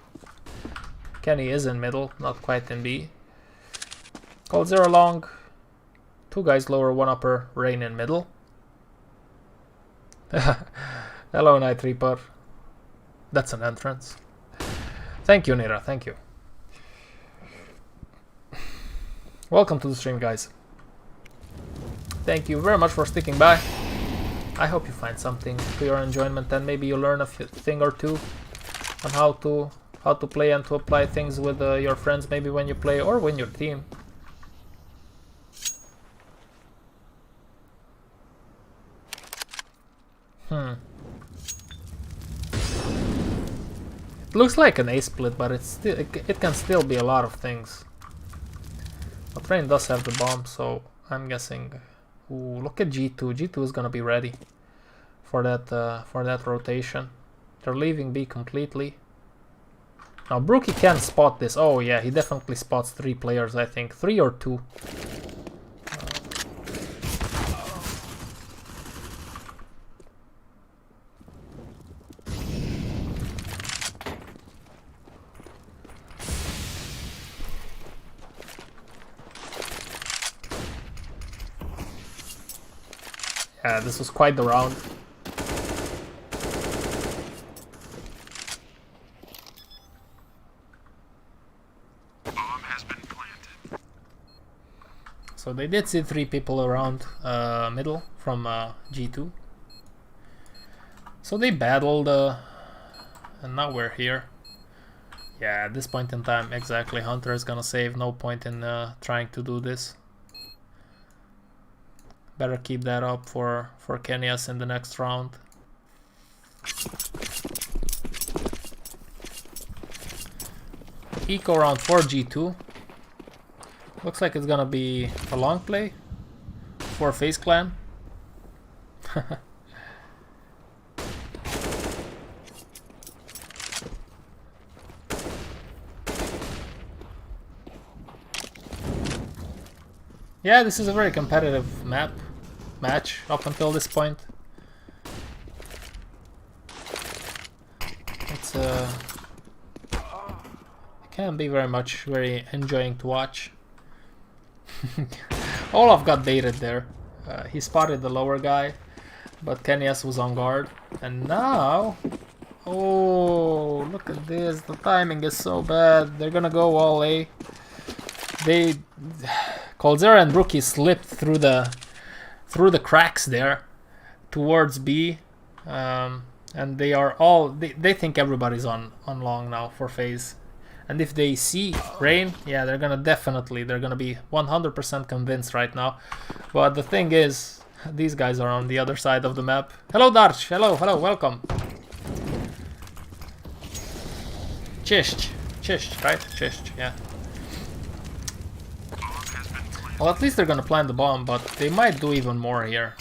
Kenny is in middle, not quite in B. Cold 0 long. 2 guys lower, 1 upper, Rain in middle. Hello, Night Reaper. That's an entrance. Thank you, Nira, thank you. Welcome to the stream, guys. Thank you very much for sticking by. I hope you find something to your enjoyment, and maybe you learn a thing or two on how to play and to apply things with your friends, maybe when you play or when your team. It looks like an A split, but it's still it can still be a lot of things. But Rain does have the bomb, so I'm guessing. Ooh, look at G2. G2 is gonna be ready for that rotation. They're leaving B completely. Now Brookie can spot this. Oh yeah, he definitely spots 3 players, I think. 3 or 2. Yeah, this was quite the round. Bomb has been planted. So they did see 3 people around middle from G2. So they battled, and now we're here. Yeah, at this point in time, exactly. Hunter is gonna save. No point in trying to do this. Better keep that up for Kenyas in the next round. Eco round for G2. Looks like it's gonna be a long play for FaZe Clan. Yeah, this is a very competitive match up until this point. It's it can be very enjoying to watch. Olaf got baited there. He spotted the lower guy, but Kenyas was on guard. And now, oh, look at this! The timing is so bad. They're gonna go all A. coldzera and Rookie slipped through the cracks there towards B, and they are all they think everybody's on long now for FaZe. And if they see Rain, yeah, they're gonna be 100% convinced right now. But the thing is, these guys are on the other side of the map. Hello Darch, hello, welcome. Chisht, right? Chisht, yeah. Well, at least they're gonna plant the bomb, but they might do even more here.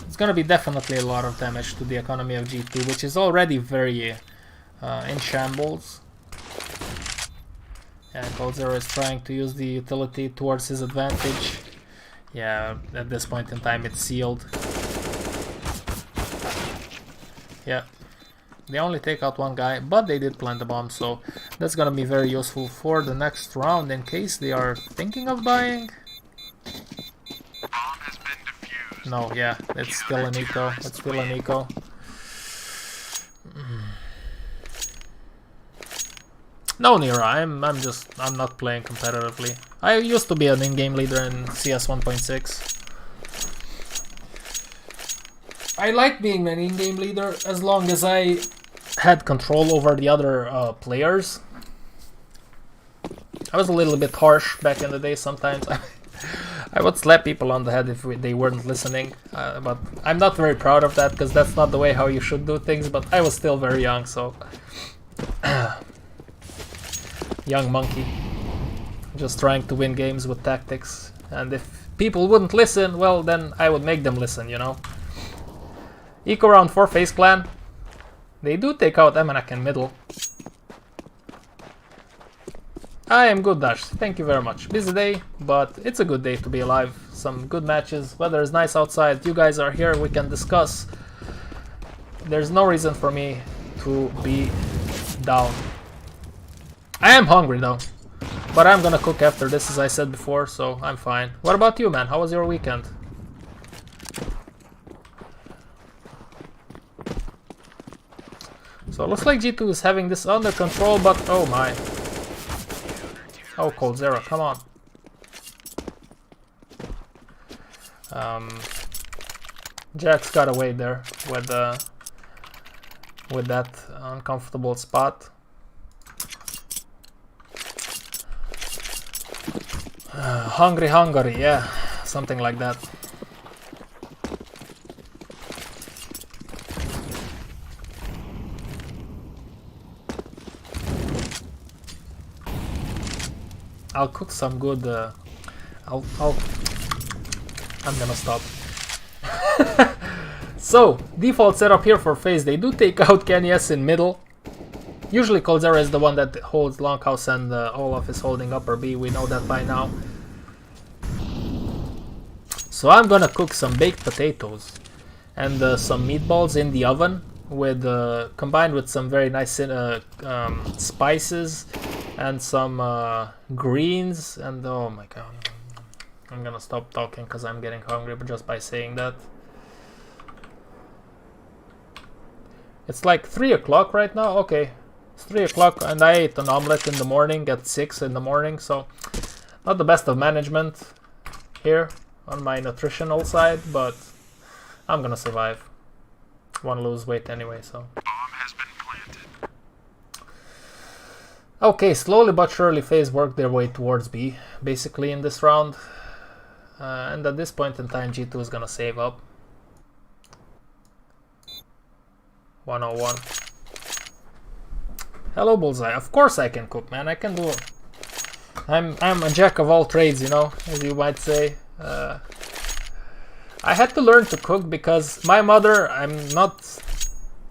It's gonna be definitely a lot of damage to the economy of G2, which is already very in shambles. And coldzera is trying to use the utility towards his advantage. Yeah, at this point in time it's sealed. Yeah. They only take out one guy, but they did plant the bomb, so that's gonna be very useful for the next round in case they are thinking of buying. No, yeah, it's still an eco. It's still an eco. No, Nira, I'm not playing competitively. I used to be an in-game leader in CS 1.6. I like being an in-game leader as long as I had control over the other players. I was a little bit harsh back in the day sometimes. I would slap people on the head if they weren't listening, but I'm not very proud of that because that's not the way how you should do things, but I was still very young, so... young monkey. Just trying to win games with tactics, and if people wouldn't listen, well then I would make them listen, you know. Eco round for FaZe Clan. They do take out Emanak in middle. I am good, Dash. Thank you very much. Busy day, but it's a good day to be alive. Some good matches. Weather is nice outside. You guys are here. We can discuss. There's no reason for me to be down. I am hungry though, but I'm gonna cook after this, as I said before, so I'm fine. What about you, man? How was your weekend? So it looks like G2 is having this under control, but oh my. Oh, coldzera, come on. Jax got away there with that uncomfortable spot. Hungry, yeah, something like that. I'll cook some good. I'm gonna stop. So default setup here for FaZe. They do take out Kenyas in middle. Usually coldzera is the one that holds Longhouse and Olaf is holding upper B. We know that by now. So I'm gonna cook some baked potatoes and some meatballs in the oven with combined with some very nice spices and some greens, and oh my god, I'm gonna stop talking because I'm getting hungry just by saying that. It's like 3 o'clock right now. Okay, it's 3 o'clock and I ate an omelette in the morning at 6 in the morning, so not the best of management here on my nutritional side, but I'm gonna survive. Want to lose weight anyway, so. Bomb has been planted. Okay, slowly but surely FaZe worked their way towards B, basically in this round. And at this point in time, G2 is gonna save up. 101. Hello, Bullseye. Of course I can cook, man. I can do it. I'm a jack of all trades, you know, as you might say. I had to learn to cook because my mother, I'm not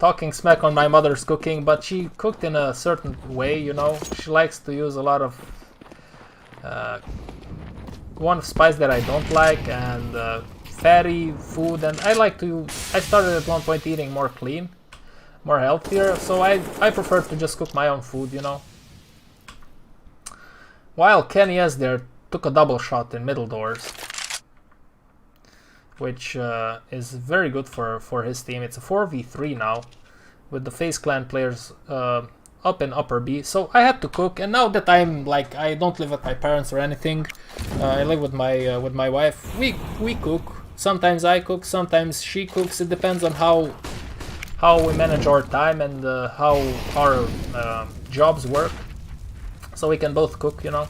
talking smack on my mother's cooking, but she cooked in a certain way, you know. She likes to use a lot of one spice that I don't like, and fatty food, and I started at one point eating more clean, more healthier, so I prefer to just cook my own food, you know. While Kenny S there took a double shot in middle doors, which is very good for his team. It's a 4v3 now, with the FaZe clan players up in upper B. So I had to cook, and now that I'm like, I don't live with my parents or anything, I live with my wife. We cook. Sometimes I cook, sometimes she cooks. It depends on how we manage our time and how our jobs work. So we can both cook, you know.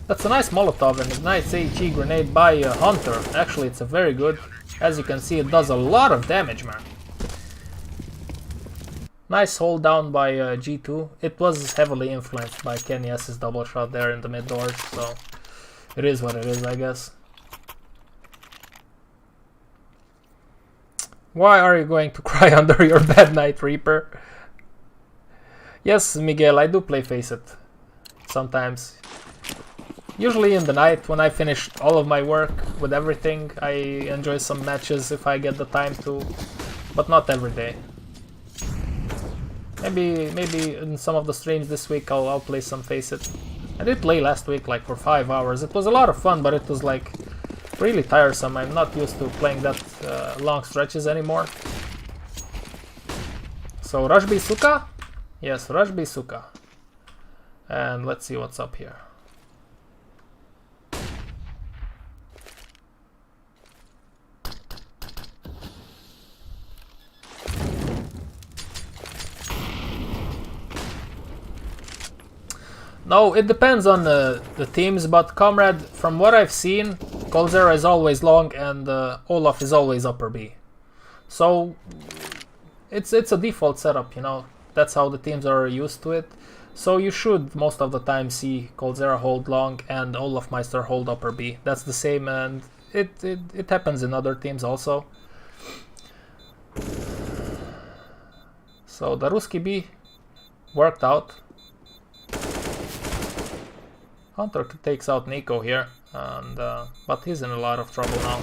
That's a nice Molotov and a nice HE grenade by Hunter. Actually, it's a very good. As you can see, it does a lot of damage, man. Nice hold down by G2. It was heavily influenced by Kenny S's double shot there in the mid doors, so it is what it is, I guess. Why are you going to cry under your bed, Night Reaper? Yes, Miguel, I do play Face It sometimes. Usually in the night when I finish all of my work with everything, I enjoy some matches if I get the time to, but not every day. Maybe in some of the streams this week I'll play some Face It. I did play last week like for 5 hours. It was a lot of fun, but it was like really tiresome. I'm not used to playing that long stretches anymore. So Rush B Suka? Yes, Rush B Suka. And let's see what's up here. No, it depends on the teams, but Comrade, from what I've seen, Coldzera is always long and Olaf is always upper B. So it's a default setup, you know. That's how the teams are used to it. So you should most of the time see Coldzera hold long and Olaf Meister hold upper B. That's the same, and it happens in other teams also. So the Ruski B worked out. Hunter takes out Nico here, and but he's in a lot of trouble now.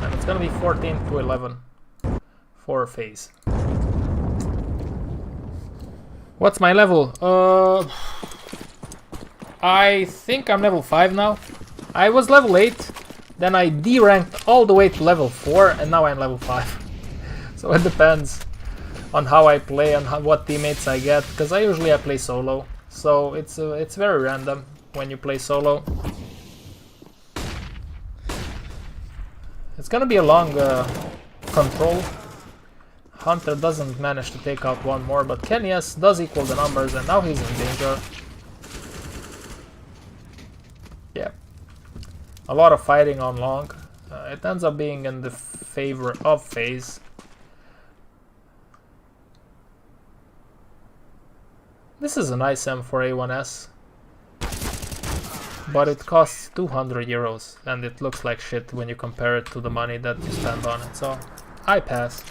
And it's gonna be 14-11 for FaZe. What's my level? I think I'm level 5 now. I was level 8, then I D-ranked all the way to level 4, and now I'm level 5. So it depends on how I play and what teammates I get, because I usually play solo. So it's very random when you play solo. It's gonna be a long control. Hunter doesn't manage to take out one more, but Kenny S does equal the numbers, and now he's in danger. Yeah, a lot of fighting on long. It ends up being in the favor of FaZe. This is a nice M4A1S, but it costs 200 euros, and it looks like shit when you compare it to the money that you spend on it, so I pass.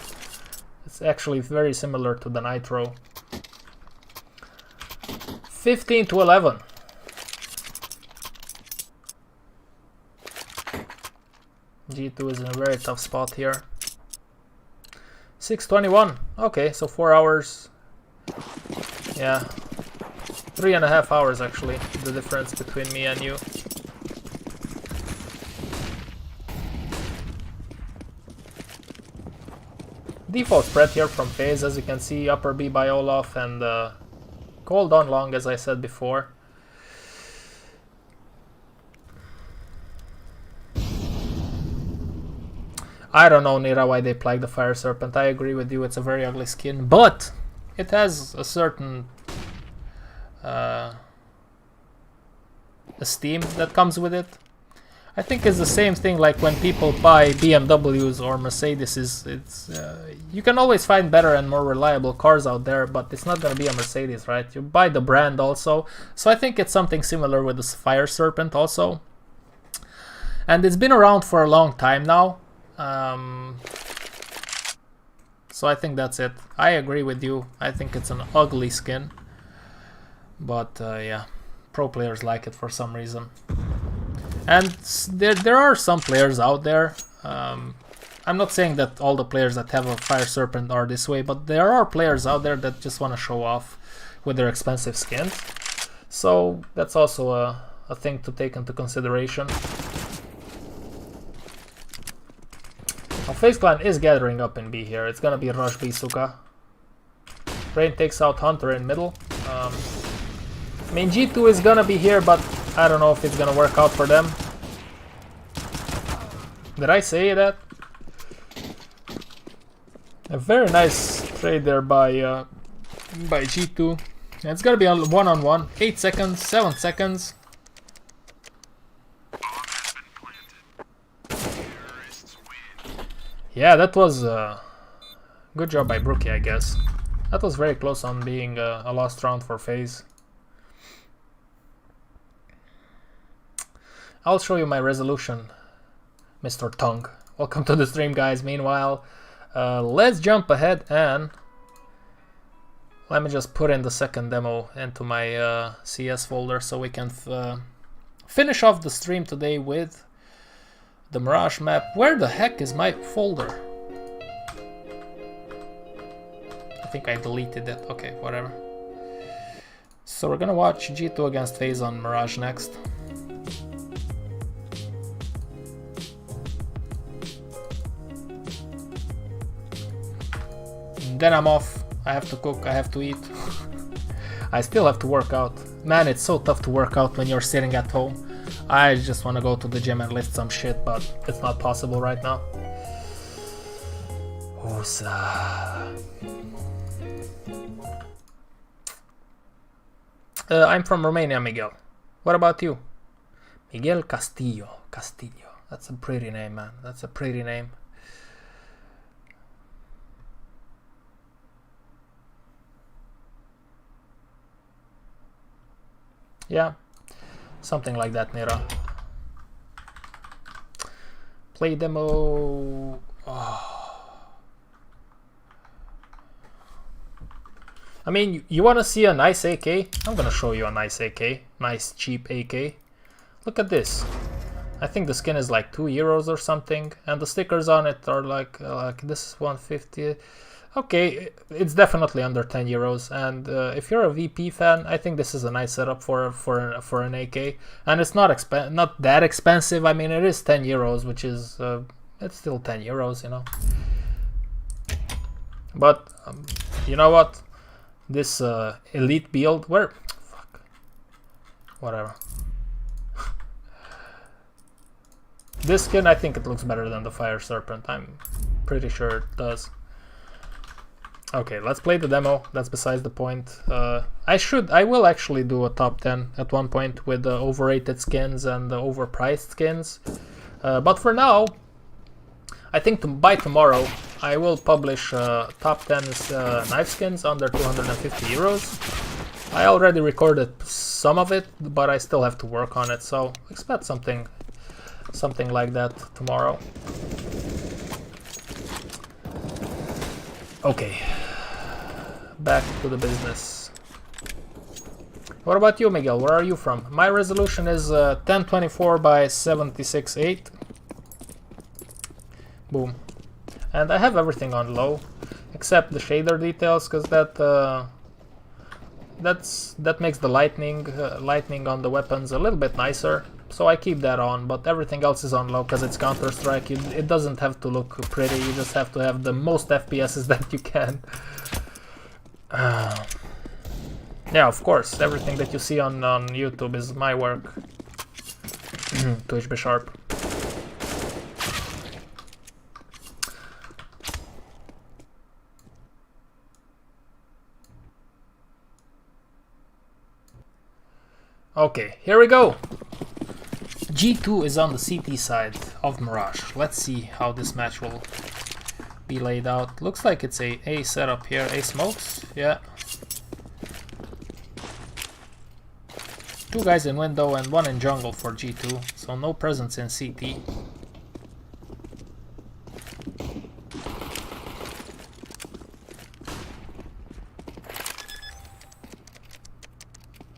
It's actually very similar to the Nitro. 15-11. G2 is in a very tough spot here. 6:21. Okay, so 4 hours. Yeah, 3.5 hours actually, the difference between me and you. Default spread here from FaZe, as you can see, upper B by Olaf and cold on long, as I said before. I don't know, Nira, why they plague the Fire Serpent. I agree with you, it's a very ugly skin, but it has a certain esteem that comes with it. I think it's the same thing like when people buy BMWs or Mercedes. You can always find better and more reliable cars out there, but it's not gonna be a Mercedes, right? You buy the brand also. So I think it's something similar with this Fire Serpent also. And it's been around for a long time now. So I think that's it. I agree with you. I think it's an ugly skin. But yeah, pro players like it for some reason. And there are some players out there. I'm not saying that all the players that have a Fire Serpent are this way, but there are players out there that just want to show off with their expensive skins. So that's also a thing to take into consideration. Now, FaZe Clan is gathering up in B here. It's gonna be Rush B Suka. Rain takes out Hunter in middle. I mean, G2 is gonna be here, but I don't know if it's gonna work out for them. Did I say that? A very nice trade there by G2. It's gonna be a one-on-one. 8 seconds, 7 seconds. Yeah, that was good job by Brookie, I guess. That was very close on being a lost round for FaZe. I'll show you my resolution, Mr. Tongue. Welcome to the stream, guys. Meanwhile, let's jump ahead and let me just put in the second demo into my CS folder so we can finish off the stream today with the Mirage map. Where the heck is my folder? I think I deleted it. Okay, whatever. So we're gonna watch G2 against FaZe on Mirage next. Then I'm off. I have to cook, I have to eat. I still have to work out. Man, it's so tough to work out when you're sitting at home. I just want to go to the gym and lift some shit, but it's not possible right now. I'm from Romania, Miguel. What about you? Miguel Castillo. Castillo. That's a pretty name, man. That's a pretty name. Yeah, something like that, Nira. Play demo. Oh. I mean, you want to see a nice AK? I'm gonna show you a nice AK. Nice cheap AK. Look at this. I think the skin is like €2 or something, and the stickers on it are like this is 150. Okay, it's definitely under €10, and if you're a VP fan, I think this is a nice setup for an AK, and it's not that expensive. I mean, it is €10, which is it's still €10, you know. But you know what? This elite build, fuck, whatever. This skin, I think it looks better than the Fire Serpent. I'm pretty sure it does. Okay, let's play the demo. That's besides the point. I will actually do a top 10 at one point with the overrated skins and the overpriced skins. But for now, I think by tomorrow I will publish top 10 knife skins under €250. I already recorded some of it, but I still have to work on it. So expect something like that tomorrow. Okay, back to the business. What about you, Miguel? Where are you from? My resolution is 1024 by 76.8. Boom. And I have everything on low, except the shader details, because that makes the lightning on the weapons a little bit nicer. So I keep that on, but everything else is on low because it's Counter-Strike. It doesn't have to look pretty, you just have to have the most FPSs that you can. Yeah, of course, everything that you see on YouTube is my work. Twitch be sharp. Okay, here we go. G2 is on the CT side of Mirage. Let's see how this match will be laid out. Looks like it's a setup here. A smokes, yeah. 2 guys in window and 1 in jungle for G2, so no presence in CT.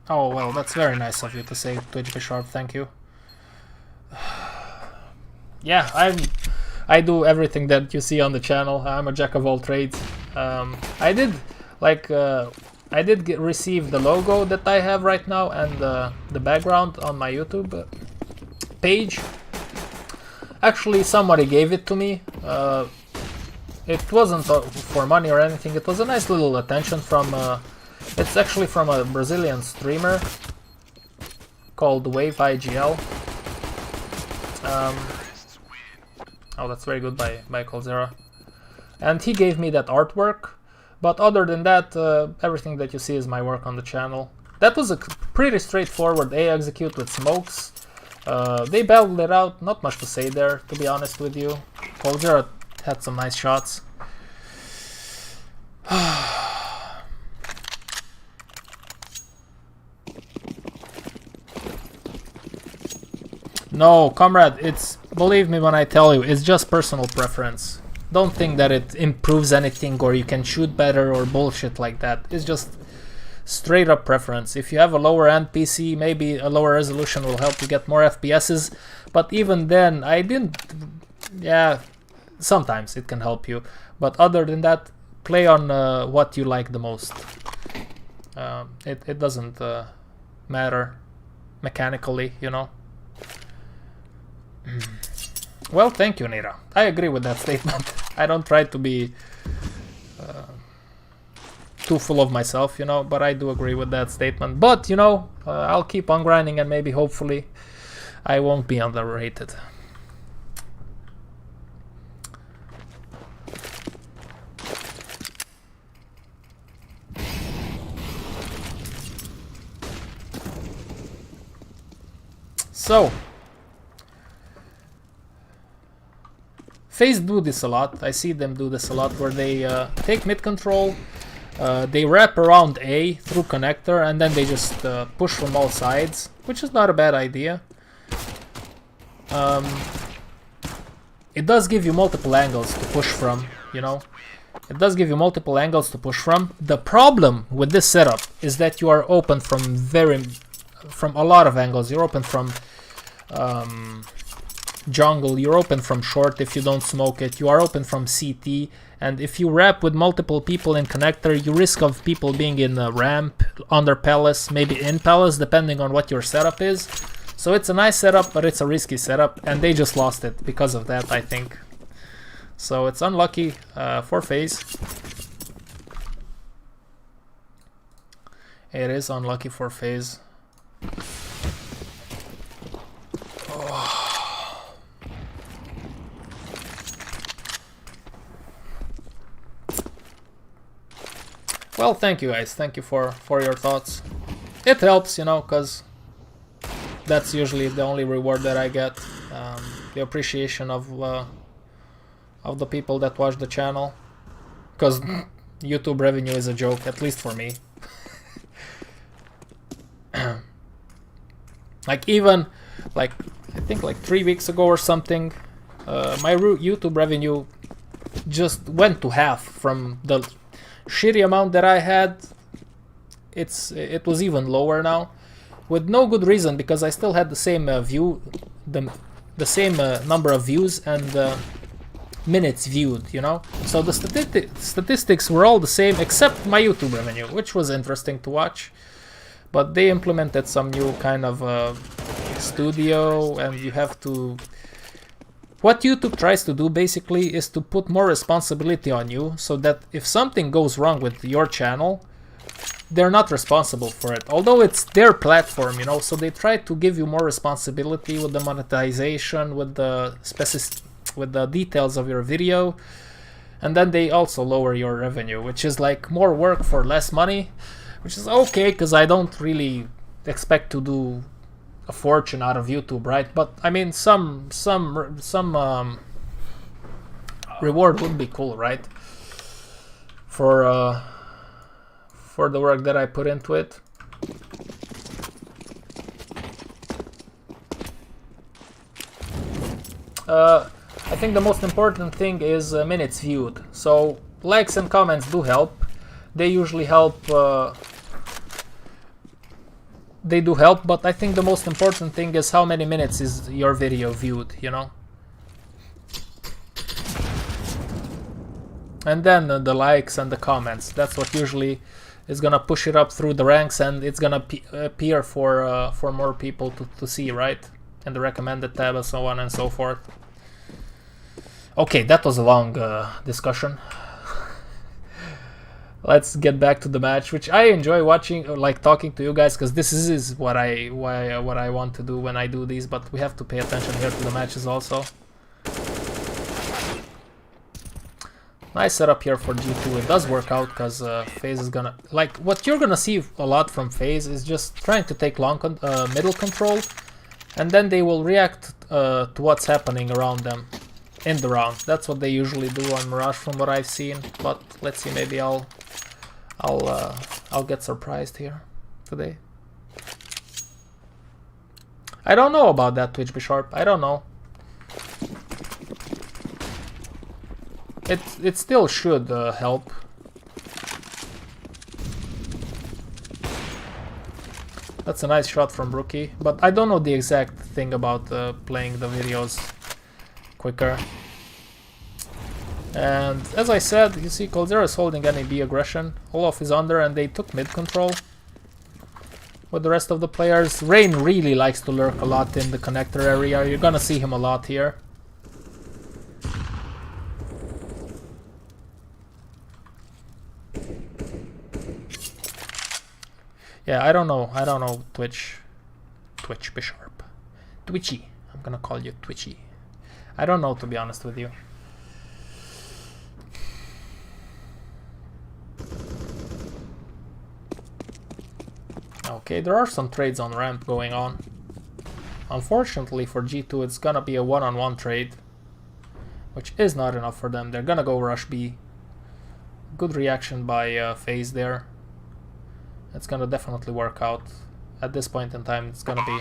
Oh well, that's very nice of you to say, Twitch Sharp, thank you. Yeah, I do everything that you see on the channel. I'm a jack of all trades. I did receive the logo that I have right now and the background on my YouTube page. Actually, somebody gave it to me. It wasn't for money or anything. It was a nice little attention from. It's actually from a Brazilian streamer called Wave IGL. Oh, that's very good by Colzera. And he gave me that artwork. But other than that, everything that you see is my work on the channel. That was a pretty straightforward A execute with smokes. They battled it out, not much to say there, to be honest with you. Colzera had some nice shots. No, comrade, believe me when I tell you, it's just personal preference. Don't think that it improves anything or you can shoot better or bullshit like that. It's just straight up preference. If you have a lower end PC, maybe a lower resolution will help you get more FPSs. But even then, yeah, sometimes it can help you. But other than that, play on what you like the most. It doesn't matter mechanically, you know. Well, thank you, Nira. I agree with that statement. I don't try to be too full of myself, you know, but I do agree with that statement. But, you know, I'll keep on grinding and maybe, hopefully, I won't be underrated. So, FaZe do this a lot. I see them do this a lot, where they take mid control, they wrap around A through connector, and then they just push from all sides, which is not a bad idea. It does give you multiple angles to push from, you know. It does give you multiple angles to push from. The problem with this setup is that you are open from a lot of angles. You're open from jungle, you're open from short if you don't smoke it, you are open from CT, and if you wrap with multiple people in connector, you risk of people being in ramp, under palace, maybe in palace, depending on what your setup is. So it's a nice setup, but it's a risky setup, and they just lost it because of that, I think. So it's unlucky for FaZe. It is unlucky for FaZe. Well, thank you guys. Thank you for your thoughts. It helps, you know, because that's usually the only reward that I get. The appreciation of the people that watch the channel. Because YouTube revenue is a joke, at least for me. Like even, I think 3 weeks ago or something, my YouTube revenue just went to half from the shitty amount that I had. It was even lower now, with no good reason, because I still had the same the same number of views and minutes viewed, you know. So the statistics were all the same except my YouTube revenue, which was interesting to watch. But they implemented some new kind of studio, and you have to. What YouTube tries to do basically is to put more responsibility on you, so that if something goes wrong with your channel, they're not responsible for it. Although it's their platform, you know, so they try to give you more responsibility with the monetization, with the details of your video, and then they also lower your revenue, which is like more work for less money, which is okay, because I don't really expect to do a fortune out of YouTube, right? But I mean, some reward would be cool, right? For the work that I put into it. I think the most important thing is minutes viewed. So likes and comments do help. They usually help. They do help, but I think the most important thing is how many minutes is your video viewed, you know? And then the likes and the comments. That's what usually is gonna push it up through the ranks, and it's gonna appear for more people to see, right? In the recommended tab and so on and so forth. Okay, that was a long discussion. Let's get back to the match, which I enjoy watching, like talking to you guys, because this is what I want to do when I do these. But we have to pay attention here to the matches also. Nice setup here for G2. It does work out because FaZe is gonna, like, what you're gonna see a lot from FaZe is just trying to take middle control, and then they will react to what's happening around them in the round. That's what they usually do on Mirage from what I've seen. But let's see, maybe I'll get surprised here today. I don't know about that, Twitch Be Sharp. I don't know. It still should help. That's a nice shot from Rookie, but I don't know the exact thing about playing the videos quicker. And as I said, you see ChilledCow is holding NAB aggression. Olaf is under and they took mid control with the rest of the players. Rain really likes to lurk a lot in the connector area. You're gonna see him a lot here. Yeah, I don't know Twitch Be Sharp. Twitchy. I'm gonna call you Twitchy. I don't know, to be honest with you. Okay, there are some trades on ramp going on. Unfortunately for G2, it's gonna be a one-on-one trade, which is not enough for them. They're gonna go rush B. Good reaction by FaZe there. It's gonna definitely work out. At this point in time, it's gonna be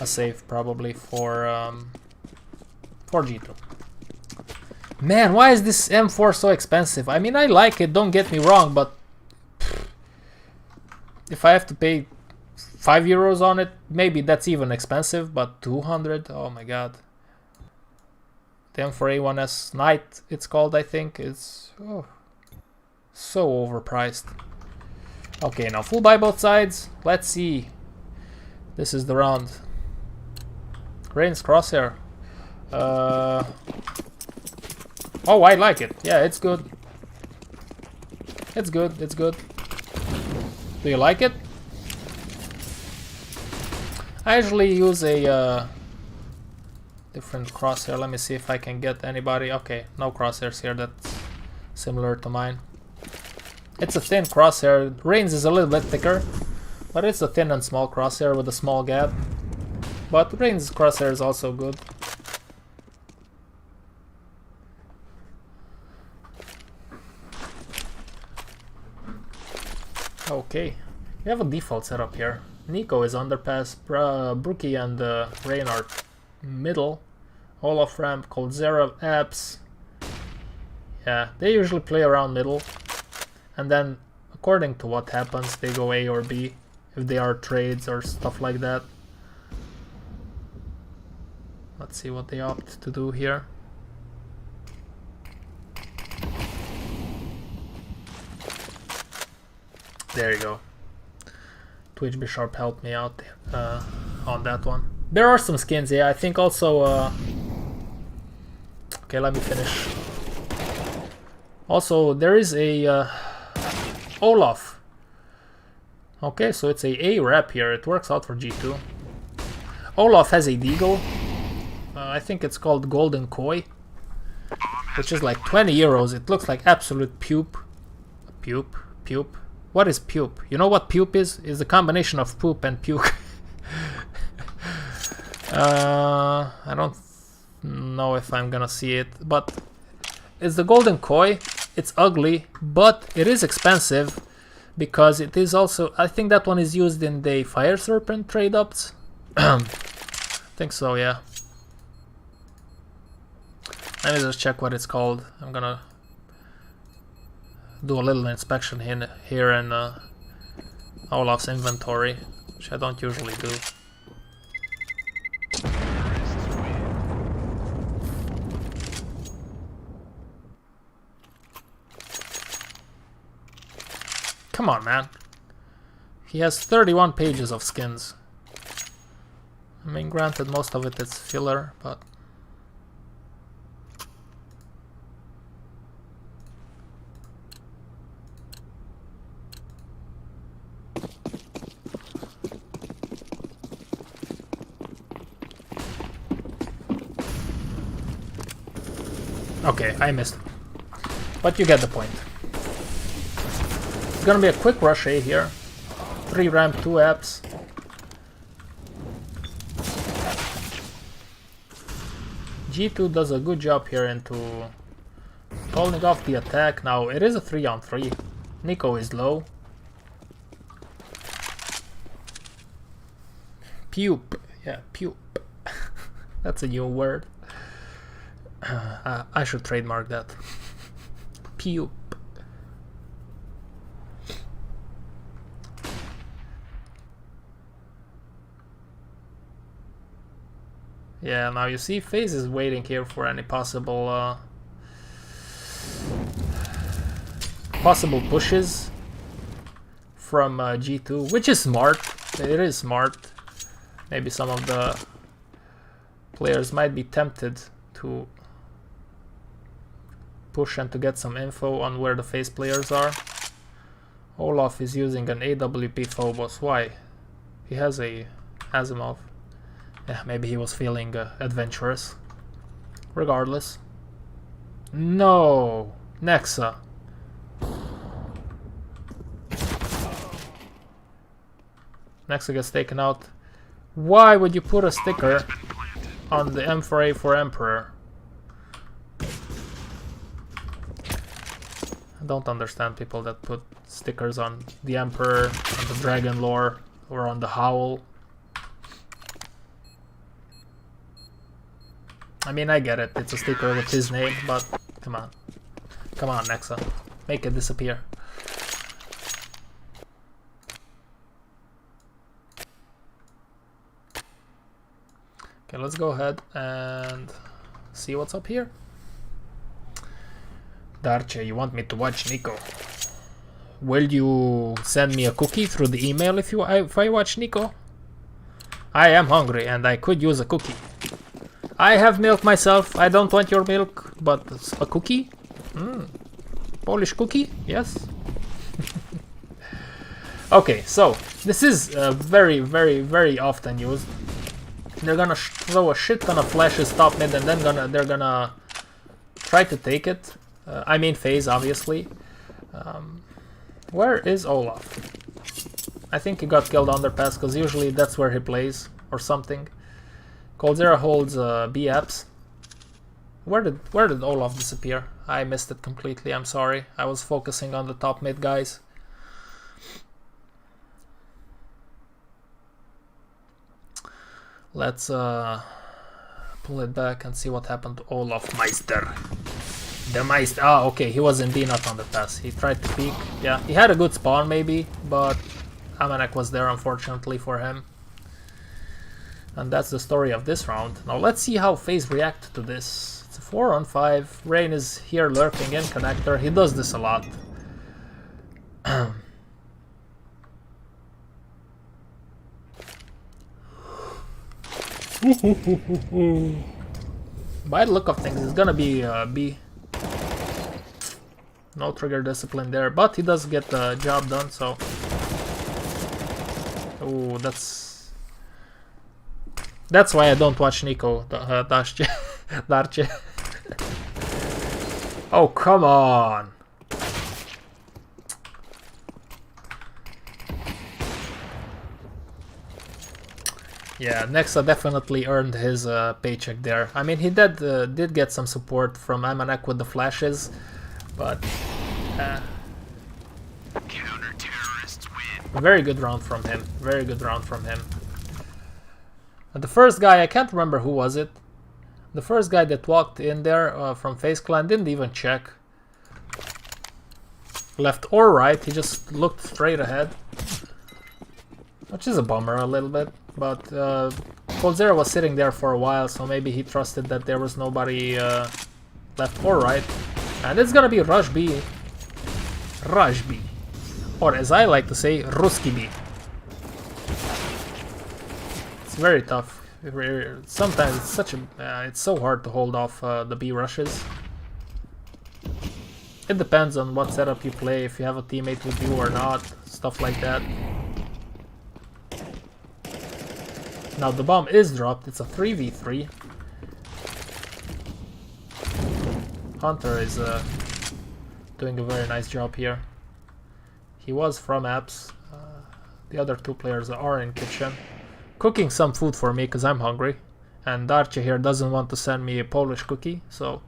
a save probably for G2. Man, why is this M4 so expensive? I mean, I like it, don't get me wrong, but if I have to pay 5 euros on it, maybe that's even expensive, but 200? Oh my god. The M4A1S Knight, it's called, I think, is so overpriced. Okay, now full buy both sides. Let's see. This is the round. Rain's crosshair. Oh, I like it. Yeah, it's good. It's good, it's good. Do you like it? I usually use a different crosshair. Let me see if I can get anybody. Okay, no crosshairs here. That's similar to mine. It's a thin crosshair. Rain's is a little bit thicker, but it's a thin and small crosshair with a small gap. But Rain's crosshair is also good. Okay, we have a default setup here. Nico is underpass, Brookie and Rain are middle. Olaf ramp, ChilledCow apps. Yeah, they usually play around middle. And then, according to what happens, they go A or B, if they are trades or stuff like that. Let's see what they opt to do here. There you go. Twitch Be Sharp helped me out on that one. There are some skins, yeah. I think also... okay, let me finish. Also, there is a Olaf. Okay, so it's a rep here. It works out for G2. Olaf has a deagle. I think it's called Golden Koi, which is like 20 euros. It looks like absolute pupe. What is pupe? You know what pupe is? It's a combination of poop and puke. I don't know if I'm gonna see it, but it's the golden koi. It's ugly, but it is expensive because it is also, I think that one is used in the fire serpent trade ups. I think so, yeah. Let me just check what it's called. I'm gonna do a little inspection here in Olaf's inventory, which I don't usually do. Come on, man. He has 31 pages of skins. I mean, granted, most of it is filler, but... Okay, I missed. But you get the point. It's gonna be a quick rush A here. 3 ramp, 2 apps. G2 does a good job here into holding off the attack. Now it is a 3-on-3. Nico is low. Pupe. Yeah, pupe. That's a new word. I should trademark that. Pupe. Yeah, now you see FaZe is waiting here for any possible pushes from G2, which is smart. It is smart. Maybe some of the players might be tempted to push and to get some info on where the FaZe players are. Olaf is using an AWP Phobos. Why? He has a Asimov. Yeah, maybe he was feeling adventurous. Regardless. No! Nexa. Nexa gets taken out. Why would you put a sticker on the M4A for Emperor? I don't understand people that put stickers on the Emperor, on the Dragon Lore, or on the Howl. I mean, I get it, it's a sticker with his name, but come on. Come on, Nexa. Make it disappear. Okay, let's go ahead and see what's up here. Darche, you want me to watch Nico? Will you send me a cookie through the email if I watch Nico? I am hungry and I could use a cookie. I have milk myself. I don't want your milk, but a cookie? Polish cookie? Yes. Okay, so this is very, very, very often used. They're gonna throw a shit ton of flashes top mid, and then they're gonna try to take it. I mean FaZe, obviously. Where is Olaf? I think he got killed underpass because usually that's where he plays or something. Coldzera holds B apps. Where did Olaf disappear? I missed it completely. I'm sorry. I was focusing on the top mid guys. Let's pull it back and see what happened to Olaf Meister. The Meister. Ah, okay. He was in B, not on the pass. He tried to peek. Yeah, he had a good spawn maybe, but Amanek was there unfortunately for him. And that's the story of this round. Now let's see how FaZe react to this. It's a 4-on-5. Rain is here lurking in connector. He does this a lot. By the look of things, it's gonna be B. No trigger discipline there, but he does get the job done, so... Oh, that's why I don't watch Nico, Darche. Oh, come on! Yeah, Nexa definitely earned his paycheck there. I mean, he did get some support from Amanek with the flashes, but Counter-terrorists win. very good round from him. Very good round from him. And the first guy, I can't remember who was it. The first guy that walked in there from FaZe Clan didn't even check. Left or right, he just looked straight ahead. Which is a bummer a little bit. But ChilledCow was sitting there for a while, so maybe he trusted that there was nobody left or right. And it's gonna be Rush B. Rush B. Or as I like to say, Ruski B. It's very tough. Sometimes it's such a it's so hard to hold off the B rushes. It depends on what setup you play, if you have a teammate with you or not, stuff like that. Now the bomb is dropped, it's a 3v3. Hunter is doing a very nice job here. He was from apps. The other two players are in kitchen. Cooking some food for me because I'm hungry. And Darche here doesn't want to send me a Polish cookie, so...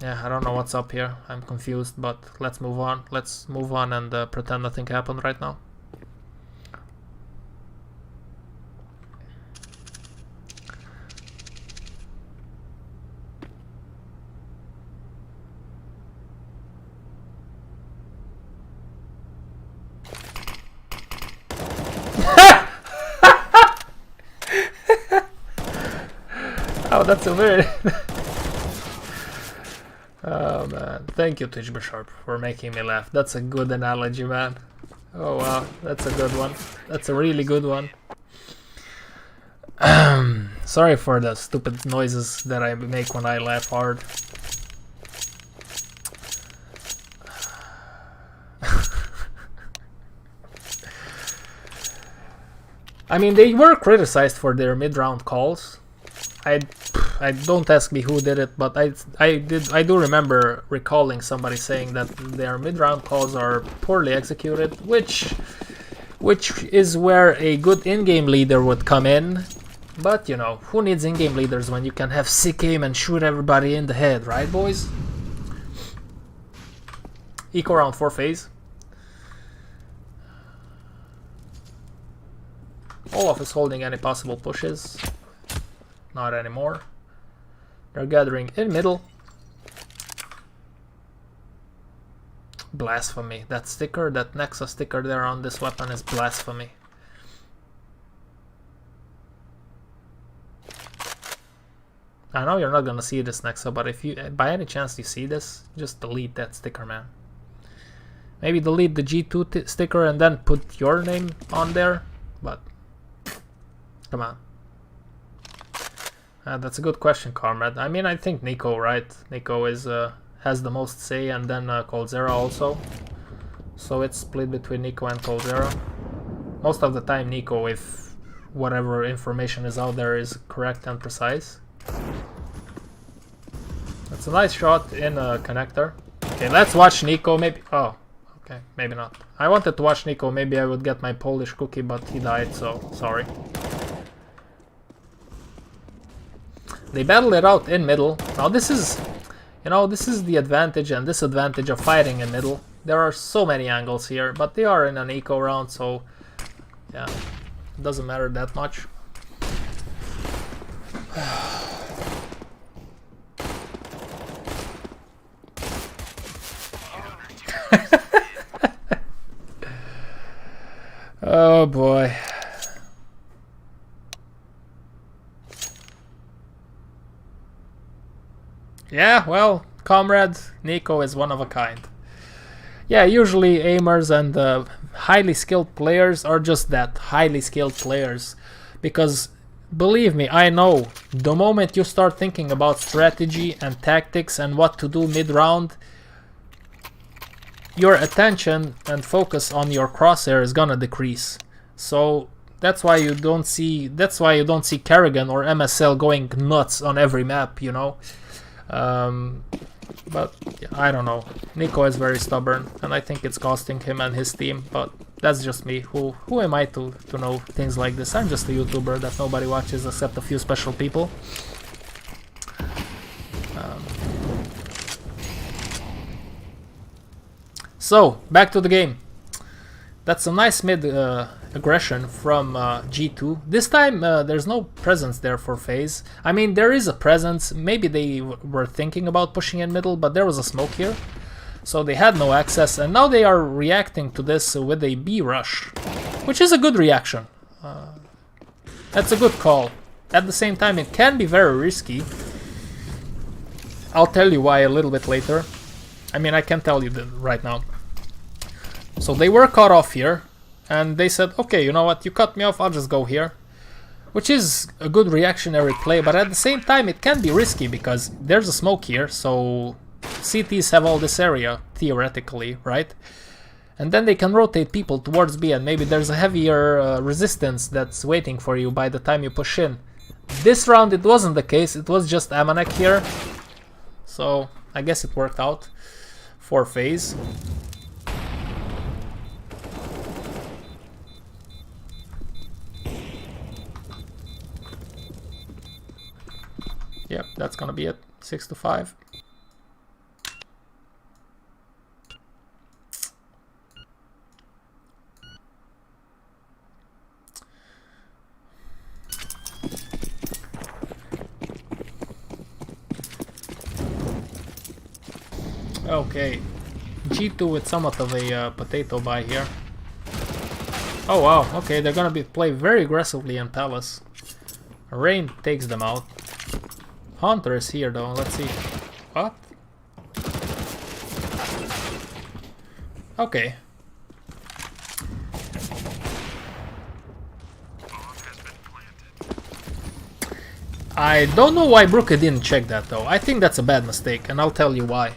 yeah, I don't know what's up here. I'm confused, but let's move on. Let's move on and pretend nothing happened right now. Oh, that's a very... oh man, thank you Twitch Sharp for making me laugh. That's a good analogy, man. Oh wow, that's a good one. That's a really good one. Sorry for the stupid noises that I make when I laugh hard. I mean, they were criticized for their mid-round calls. I don't ask me who did it, but I do remember recalling somebody saying that their mid-round calls are poorly executed, which is where a good in-game leader would come in. But you know, who needs in-game leaders when you can have sick aim and shoot everybody in the head, right, boys? Eco round for FaZe. Olaf is holding any possible pushes. Not anymore. They're gathering in middle. Blasphemy. That sticker, that Nexa sticker there on this weapon is blasphemy. I know you're not gonna see this Nexa, but if you, by any chance you see this, just delete that sticker, man. Maybe delete the G2 sticker and then put your name on there, but come on. That's a good question, comrade. I mean, I think Nico, right? Nico is has the most say, and then ChilledCow also. So it's split between Nico and ChilledCow. Most of the time, Nico, if whatever information is out there is correct and precise. That's a nice shot in a connector. Okay, let's watch Nico. Maybe. Oh, okay, maybe not. I wanted to watch Nico. Maybe I would get my Polish cookie, but he died, so sorry. They battle it out in middle. Now this is, you know, this is the advantage and disadvantage of fighting in middle. There are so many angles here, but they are in an eco round, so yeah, it doesn't matter that much. Oh boy. Yeah, well, comrade, Nico is one of a kind. Yeah, usually aimers and highly skilled players are just that, highly skilled players. Because, believe me, I know, the moment you start thinking about strategy and tactics and what to do mid-round, your attention and focus on your crosshair is gonna decrease. So that's why you don't see Kerrigan or MSL going nuts on every map, you know. But yeah, I don't know. Nico is very stubborn, and I think it's costing him and his team, but that's just me. Who am I to know things like this? I'm just a YouTuber that nobody watches except a few special people. So, back to the game. That's a nice mid aggression from G2. This time there's no presence there for FaZe. I mean, there is a presence. Maybe they were thinking about pushing in middle, but there was a smoke here. So they had no access, and now they are reacting to this with a B rush, which is a good reaction. That's a good call. At the same time, it can be very risky. I'll tell you why a little bit later. I mean, I can tell you that right now. So they were cut off here, and they said, okay, you know what, you cut me off, I'll just go here. Which is a good reactionary play, but at the same time it can be risky, because there's a smoke here, so CTs have all this area, theoretically, right? And then they can rotate people towards B, and maybe there's a heavier resistance that's waiting for you by the time you push in. This round it wasn't the case, it was just Amanek here. So I guess it worked out for FaZe. Yep, that's gonna be it. 6-5. Okay, G2 with somewhat of a potato buy here. Oh wow, okay, they're gonna play very aggressively in Palace. Rain takes them out. Hunter is here though, let's see. What? Okay. I don't know why Brooke didn't check that though. I think that's a bad mistake, and I'll tell you why.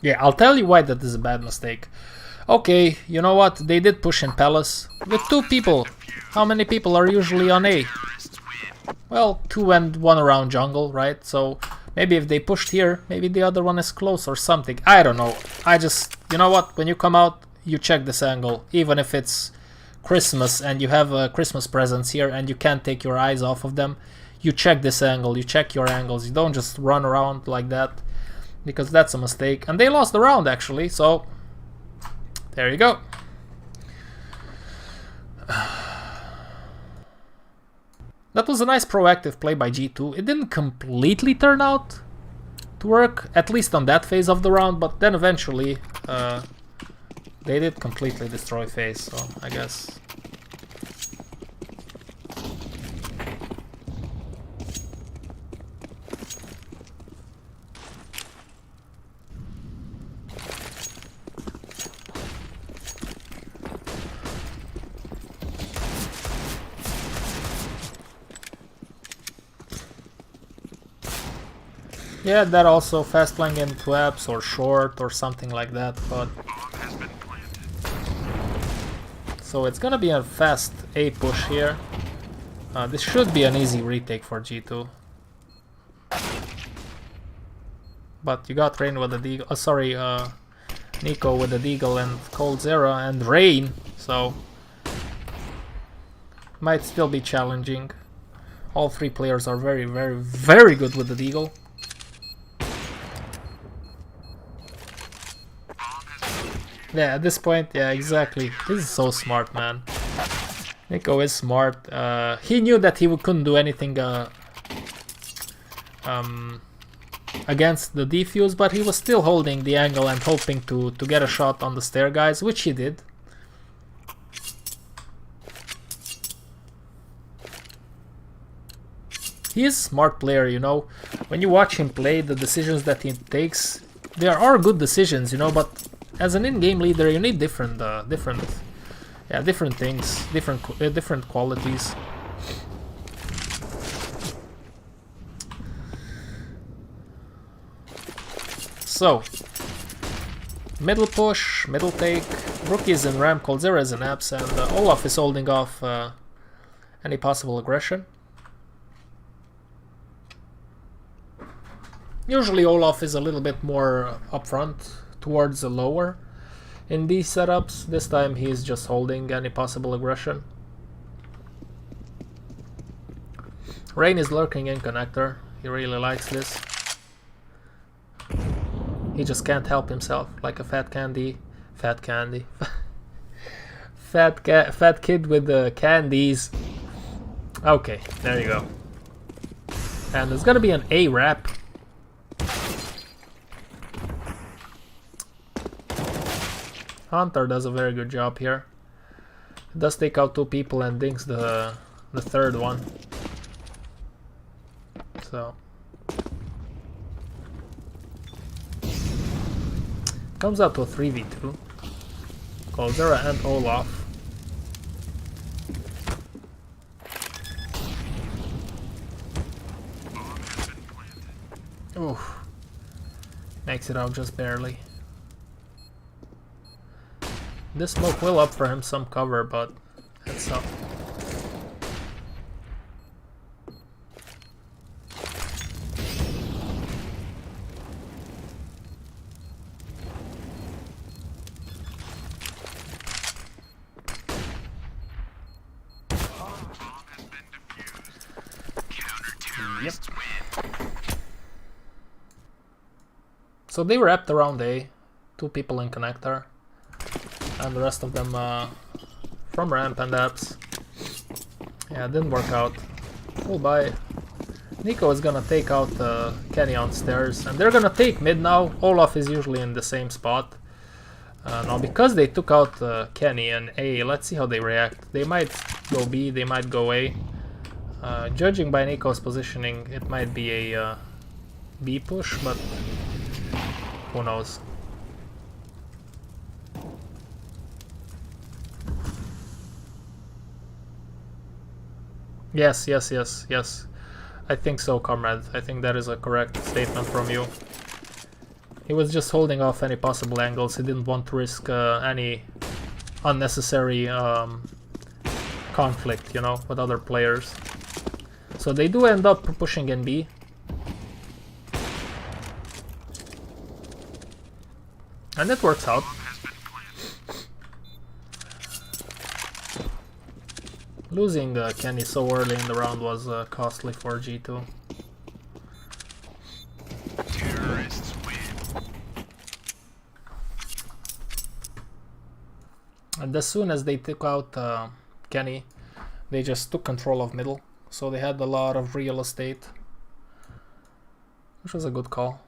Yeah, I'll tell you why that is a bad mistake. Okay, you know what? They did push in Palace. With 2 people. How many people are usually on A? Well, 2 and 1 around jungle, right? So maybe if they pushed here, maybe the other one is close or something. I don't know. I just, you know what? When you come out, you check this angle. Even if it's Christmas and you have Christmas presents here and you can't take your eyes off of them, you check this angle, you check your angles. You don't just run around like that, because that's a mistake. And they lost the round actually, so there you go. That was a nice proactive play by G2. It didn't completely turn out to work, at least on that phase of the round, but then eventually they did completely destroy FaZe, so I guess. Yeah, that also fast playing into apps or short or something like that, but so it's gonna be a fast A push here. This should be an easy retake for G2. But you got Rain with the Deagle, Nico with the Deagle and Cold Zero and Rain, so might still be challenging. All 3 players are very, very, very good with the Deagle. Yeah, at this point, yeah, exactly. This is so smart, man. Nico is smart. He knew that he couldn't do anything against the defuse, but he was still holding the angle and hoping to get a shot on the stair guys, which he did. He is a smart player, you know. When you watch him play, the decisions that he takes, there are good decisions, you know, but as an in-game leader, you need different things, different qualities. So, middle push, middle take. Rookie is in ramp, Cold Zero is in apps, and Olaf is holding off any possible aggression. Usually Olaf is a little bit more upfront towards the lower in these setups. This time he's just holding any possible aggression. Rain is lurking in connector. He really likes this. He just can't help himself, like a fat candy. Fat candy. Fat kid with the candies. Okay, there you go. And there's gonna be an A wrap. Hunter does a very good job here. He does take out 2 people and dinks the third one. So comes out to a 3v2. Coldzera and Olaf. Oof. Makes it out just barely. This smoke will offer him some cover, but it's up. Yep. So they wrapped around A, 2 people in connector, and the rest of them from ramp and apps. Yeah, it didn't work out. Full buy. Nico is gonna take out Kenny on stairs, and they're gonna take mid now. Olaf is usually in the same spot. Now because they took out Kenny and A, let's see how they react. They might go B, they might go A. Judging by Nico's positioning, it might be a B push, but who knows. Yes. I think so, comrade. I think that is a correct statement from you. He was just holding off any possible angles. He didn't want to risk any unnecessary conflict, you know, with other players. So they do end up pushing in B. And it works out. Losing Kenny so early in the round was costly for G2. Terrorists win. And as soon as they took out Kenny, they just took control of middle. So they had a lot of real estate, which was a good call.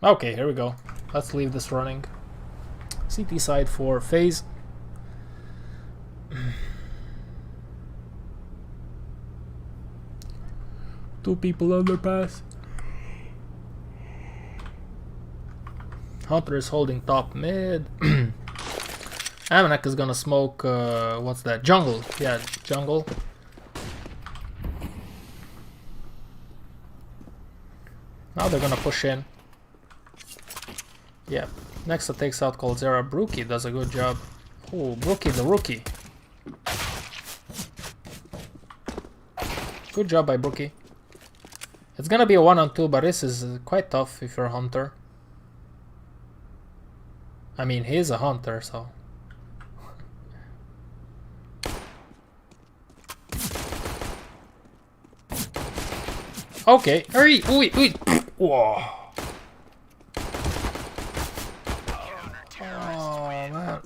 Okay, here we go. Let's leave this running. CT side for FaZe. Two people underpass. Hunter is holding top mid. Amanek is gonna smoke, what's that? Jungle. Yeah, jungle. Now they're gonna push in. Yeah. Next it takes out Coldzera. Brookie does a good job. Oh, Brookie the rookie. Good job by Brookie. It's gonna be a 1-on-2, but this is quite tough if you're a hunter. I mean, he's a hunter, so... Okay. Hurry! Oi! Whoa! Oh, man.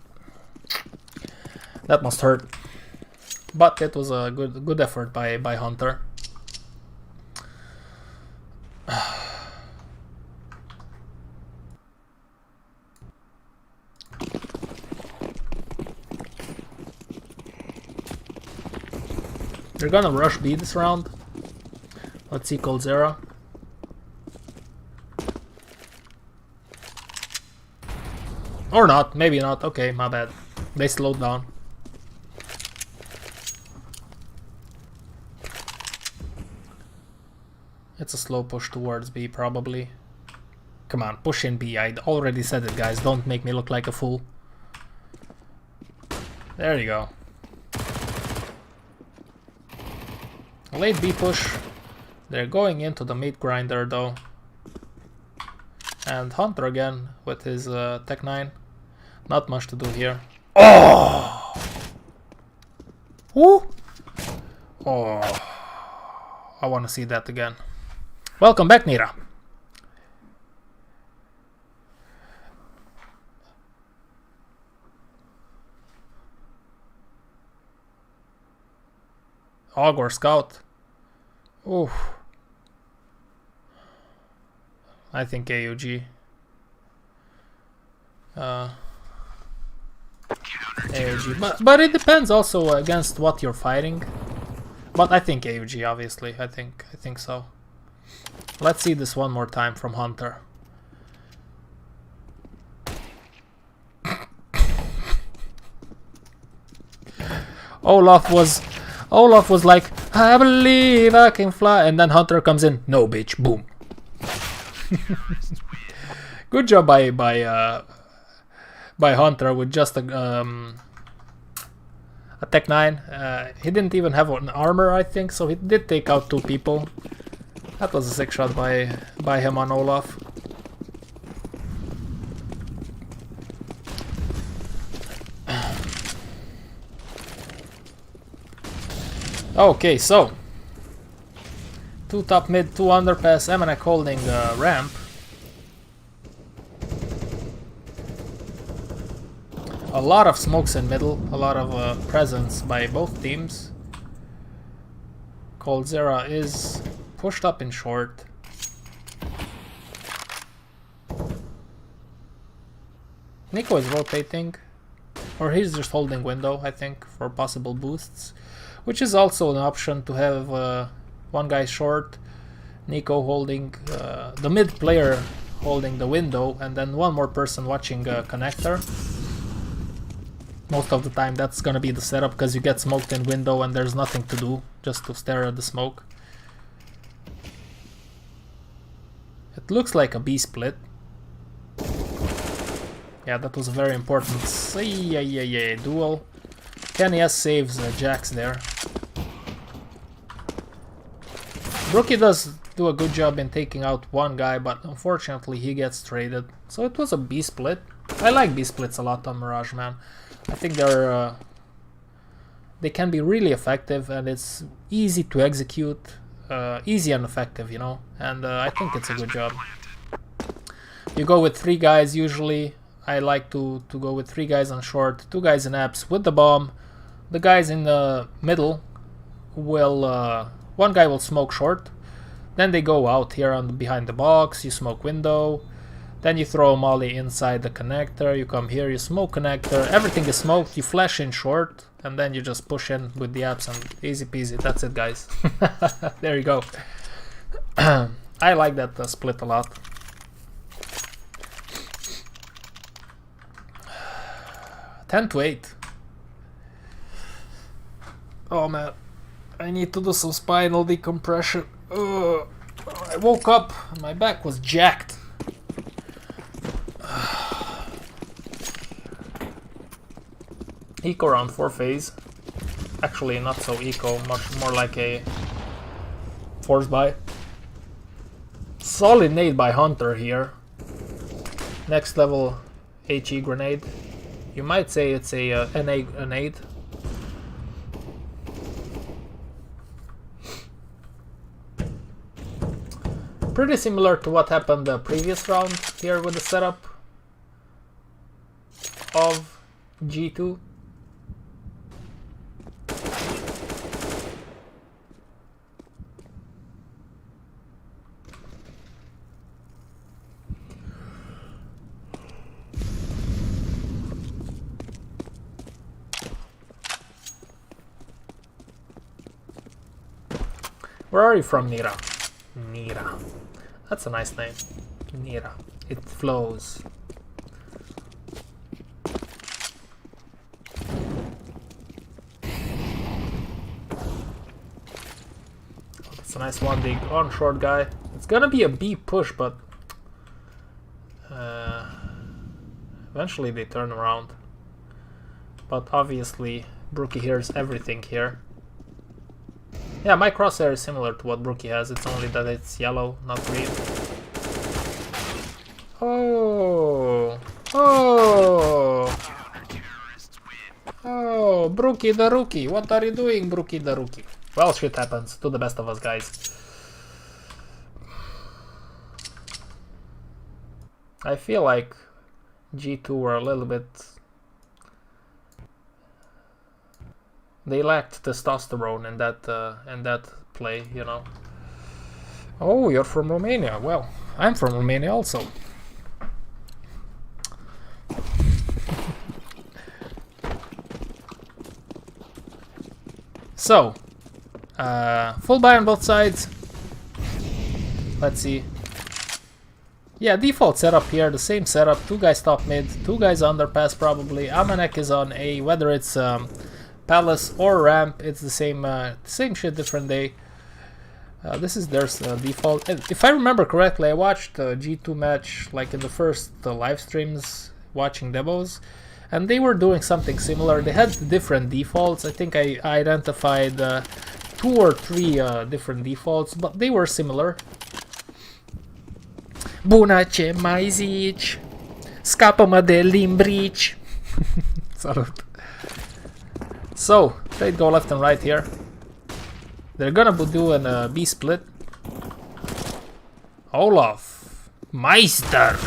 That must hurt. But it was a good effort by Hunter. They're gonna rush B this round. Let's see Coldzera. Or not, maybe not. Okay, my bad. They slowed down. It's a slow push towards B, probably. Come on, push in B. I already said it, guys. Don't make me look like a fool. There you go. Late B push. They're going into the meat grinder though. And Hunter again with his Tech 9. Not much to do here. Oh! Woo! Oh. I want to see that again. Welcome back, Nira. Hog or Scout? Oof. I think AUG. AUG. But it depends also against what you're fighting. But I think AUG, obviously. I think so. Let's see this one more time from Hunter. Olaf was like, I believe I can fly, and then Hunter comes in, no bitch, boom. Good job by Hunter with just a Tech 9. He didn't even have an armor, I think, so he did take out 2 people. That was a sick shot by him on Olaf. Okay, so 2 top mid, 2 underpass, Emanek holding ramp. A lot of smokes in middle, a lot of presence by both teams. Coldzera is pushed up in short. Nico is rotating, or he's just holding window, I think, for possible boosts. Which is also an option to have one guy short, Nico holding the mid player holding the window, and then one more person watching connector. Most of the time that's gonna be the setup because you get smoked in window and there's nothing to do, just to stare at the smoke. It looks like a B split. Yeah, that was a very important duel. Kenny S saves Jax there. Brookie does do a good job in taking out one guy, but unfortunately he gets traded. So it was a B split. I like B splits a lot on Mirage, man. I think they can be really effective, and it's easy to execute, easy and effective, you know. And I think it's a good job. You go with 3 guys usually. I like to go with 3 guys on short, 2 guys in apps with the bomb. The guys in the middle will, one guy will smoke short, then they go out here on behind the box, you smoke window, then you throw a molly inside the connector, you come here, you smoke connector, everything is smoked, you flash in short, and then you just push in with the apps and easy peasy, that's it guys. There you go. I like that split a lot. $10-8. Oh man, I need to do some spinal decompression. I woke up, my back was jacked. Eco round for FaZe. Actually not so eco, much more like a force buy. Solid nade by Hunter here. Next level HE grenade. You might say it's a NA nade. Pretty similar to what happened the previous round here with the setup of G2. Where are you from, Nira? Nira. That's a nice name. Nira. It flows. That's a nice one dig on short guy. It's gonna be a B push, but eventually they turn around. But obviously Brookie hears everything here. Yeah, my crosshair is similar to what Brookie has, it's only that it's yellow, not green. Oh! Oh! Oh, Brookie the Rookie, what are you doing, Brookie the Rookie? Well, shit happens to the best of us, guys. I feel like G2 were a little bit... They lacked testosterone in that play, you know. Oh, you're from Romania. Well, I'm from Romania also. So, full buy on both sides. Let's see. Yeah, default setup here, the same setup. 2 guys top mid, 2 guys underpass probably. Amanek is on A, whether it's Palace or Ramp, it's the same shit, different day. This is their default. And if I remember correctly, I watched the G2 match like in the first live streams, watching demos, and they were doing something similar. They had different defaults. I think I identified 2 or 3 different defaults, but they were similar. Bună ce mai zici? Scapă-mă de limbrici. Salut. So, trade go left and right here. They're gonna do an B split. Olaf. Meister.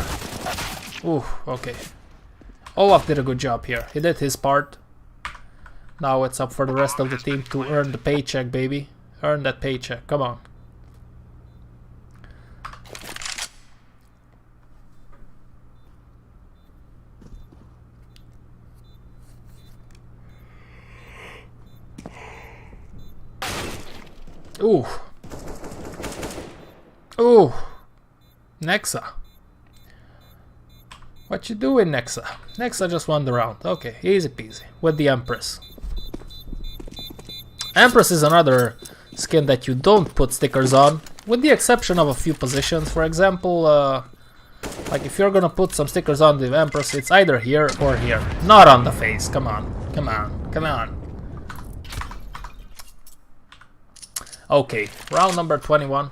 Ooh, okay. Olaf did a good job here. He did his part. Now it's up for the rest of the team to earn the paycheck, baby. Earn that paycheck. Come on. Ooh. Ooh. Nexa. What you doing, Nexa? Nexa just won the round. Okay, easy peasy. With the Empress. Empress is another skin that you don't put stickers on, with the exception of a few positions. For example, like if you're gonna put some stickers on the Empress, it's either here or here. Not on the face. Come on. Come on. Come on. Okay, round number 21.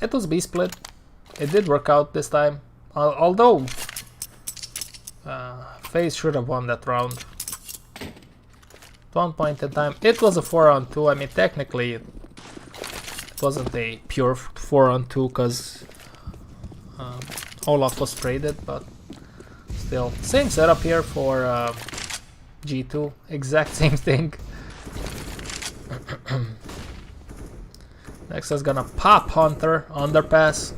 It was B split. It did work out this time. Although FaZe should have won that round. At one point in time, it was a 4-on-2. I mean, technically, it wasn't a pure 4-on-2 because Olaf was traded, but still, same setup here for G2, exact same thing. Next is gonna pop Hunter, underpass.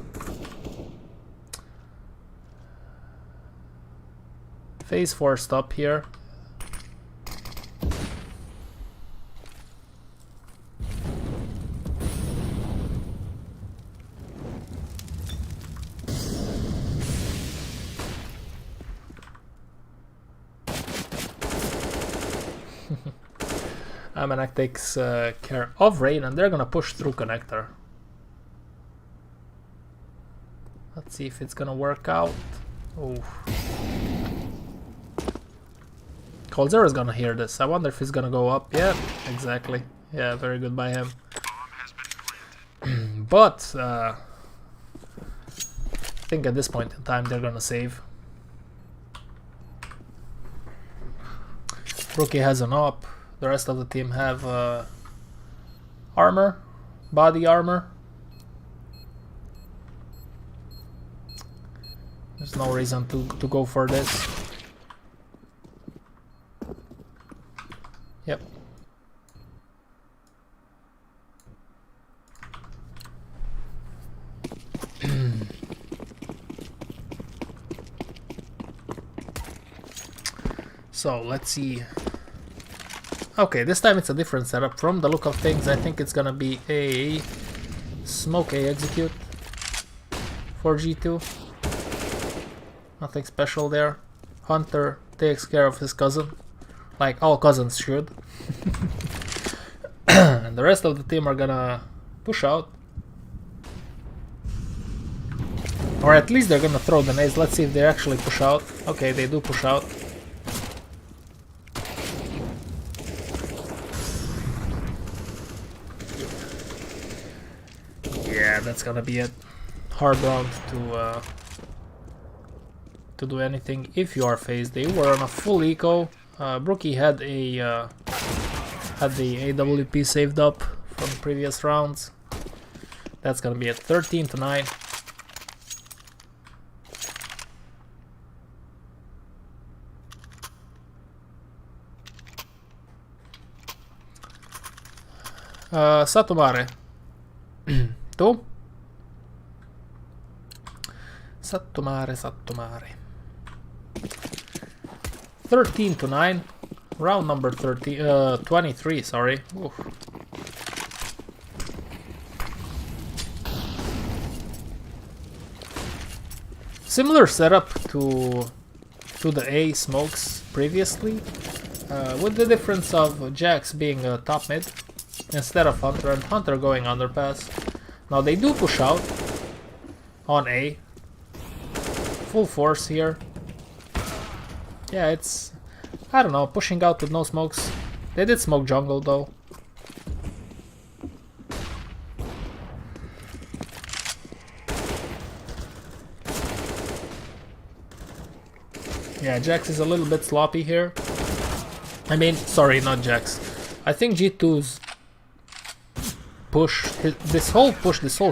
FaZe forced up here. Amanek takes care of Rain, and they're gonna push through connector. Let's see if it's gonna work out. Oh, coldzera is gonna hear this. I wonder if he's gonna go up. Yeah, exactly. Yeah, very good by him. But I think at this point in time they're gonna save. Rookie has an op. The rest of the team have armor, body armor. There's no reason to go for this. Yep. So let's see. Okay, this time it's a different setup. From the look of things, I think it's gonna be a smoke A execute for G2. Nothing special there. Hunter takes care of his cousin, like all cousins should. And the rest of the team are gonna push out. Or at least they're gonna throw the nades. Let's see if they actually push out. Okay, they do push out. Yeah, that's gonna be a hard round to do anything if you are FaZe. They were on a full eco. Brookie had the AWP saved up from previous rounds. That's gonna be at 13-9. Satomare. Tu? Satomare. 13-9. Round number 23, sorry. Oof. Similar setup to the A smokes previously, with the difference of Jax being a top mid instead of Hunter, and Hunter going underpass. Now they do push out on A. Full force here. Yeah, it's, I don't know, pushing out with no smokes. They did smoke jungle though. Yeah, Jax is a little bit sloppy here. I mean, sorry, not Jax. I think G2's push, this whole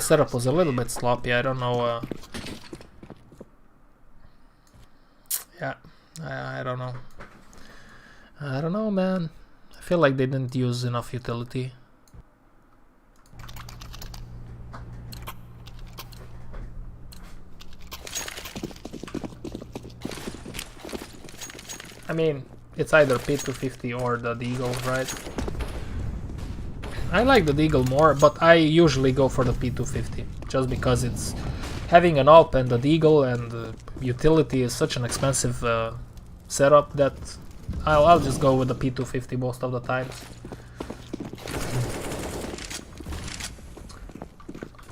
setup was a little bit sloppy. I don't know. Yeah, I don't know. I don't know, man. I feel like they didn't use enough utility. I mean, it's either P250 or the Deagle, right? I like the Deagle more, but I usually go for the P250 just because it's having an AWP and the Deagle and utility is such an expensive setup that I'll just go with the P250 most of the times.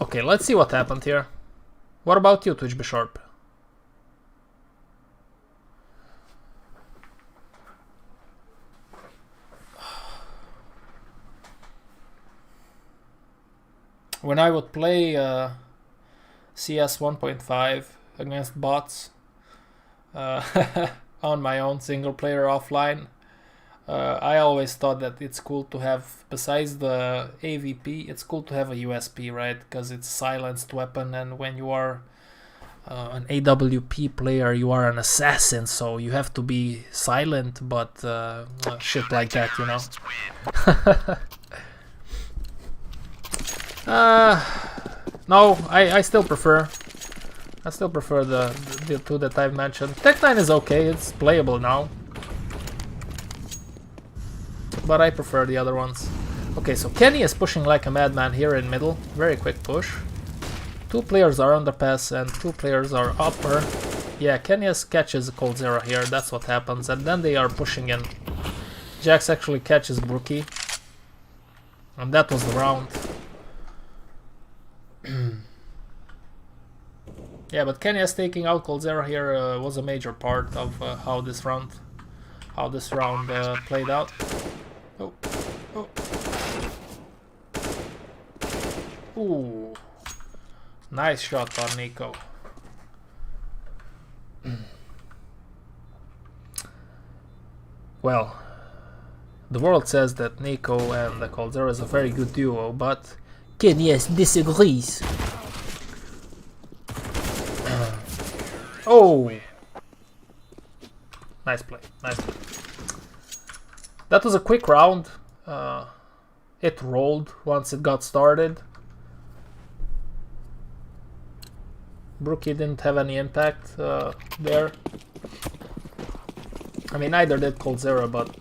Okay, let's see what happened here. What about you, Twitch Bishop? When I would play CS 1.5 against bots on my own single player offline, I always thought that it's cool to have, besides the AVP, it's cool to have a USP, right? Because it's a silenced weapon, and when you are an AWP player, you are an assassin, so you have to be silent, but shit like that, you know? No, I still prefer the two that I've mentioned. Tech9 is okay, it's playable now, but I prefer the other ones. Okay, so Kenny is pushing like a madman here in middle. Very quick push. 2 players are underpass and 2 players are upper. Yeah, Kenny catches coldzera here, that's what happens, and then they are pushing in. Jax actually catches Brookie, and that was the round. Yeah, but Kenya's taking out coldzera here was a major part of how this round played out. Oh, oh. Ooh, nice shot on Nico. Well, the world says that Nico and the coldzera is a very good duo, but Kenya disagrees. Oh! Nice play, nice play. That was a quick round. It rolled once it got started. Brookie didn't have any impact there. I mean, neither did coldzera, but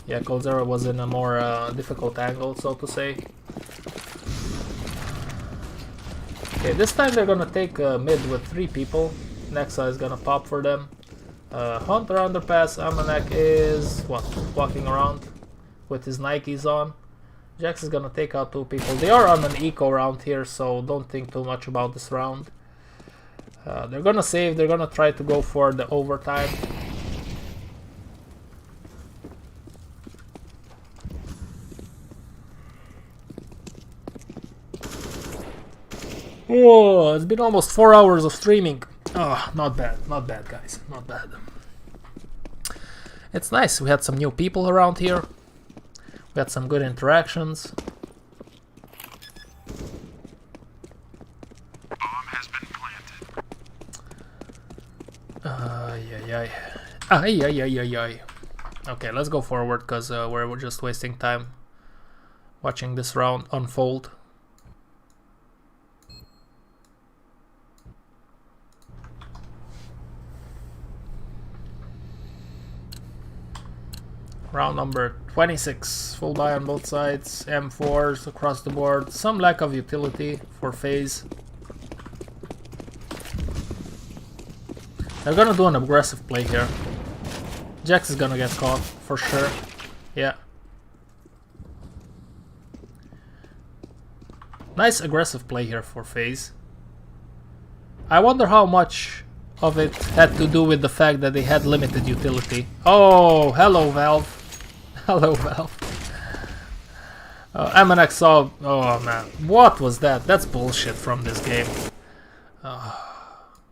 yeah, coldzera was in a more difficult angle, so to say. Okay, this time they're gonna take mid with 3 people. Nexa is gonna pop for them. Hunter underpass. Amanek is what, walking around with his Nikes on. Jax is gonna take out 2 people. They are on an eco round here, so don't think too much about this round. They're gonna save, they're gonna try to go for the overtime. Oh, it's been almost 4 hours of streaming. Oh, not bad, guys, not bad. It's nice, we had some new people around here. We had some good interactions. Bomb has been planted. Ay. Okay, let's go forward, because we're just wasting time watching this round unfold. Round number 26, full buy on both sides, M4s across the board, some lack of utility for FaZe. They're gonna do an aggressive play here. Jax is gonna get caught, for sure. Yeah. Nice aggressive play here for FaZe. I wonder how much of it had to do with the fact that they had limited utility. Oh, hello Valve. Hello Valve. MNX saw... Oh man, what was that? That's bullshit from this game.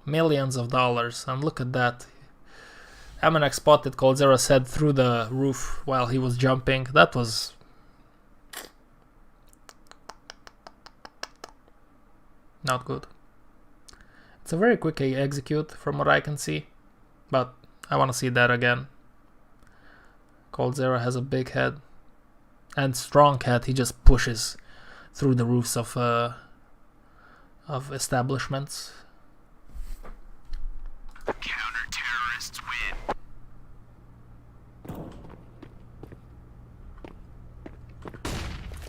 Millions of dollars, and look at that. MNX spotted ChilledCow's head through the roof while he was jumping. That was... not good. It's a very quick execute from what I can see, but I want to see that again. ChilledCow has a big head and strong head. He just pushes through the roofs of establishments. Counter-terrorists win.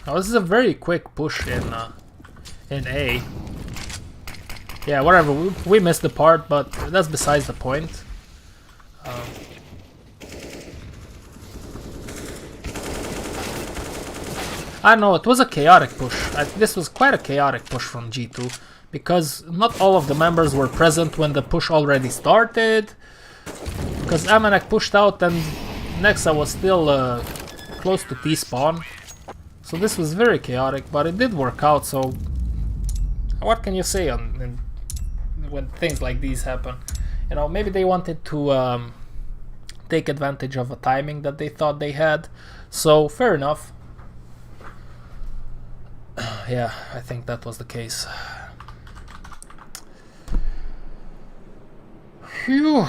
Now this is a very quick push in A. Yeah, whatever. We missed the part, but that's besides the point. I know, it was a chaotic push. This was quite a chaotic push from G2, because not all of the members were present when the push already started, because Amanek pushed out and Nexa was still close to T-spawn. So this was very chaotic, but it did work out, so what can you say when things like these happen? You know, maybe they wanted to take advantage of a timing that they thought they had, so fair enough. Yeah, I think that was the case. Phew.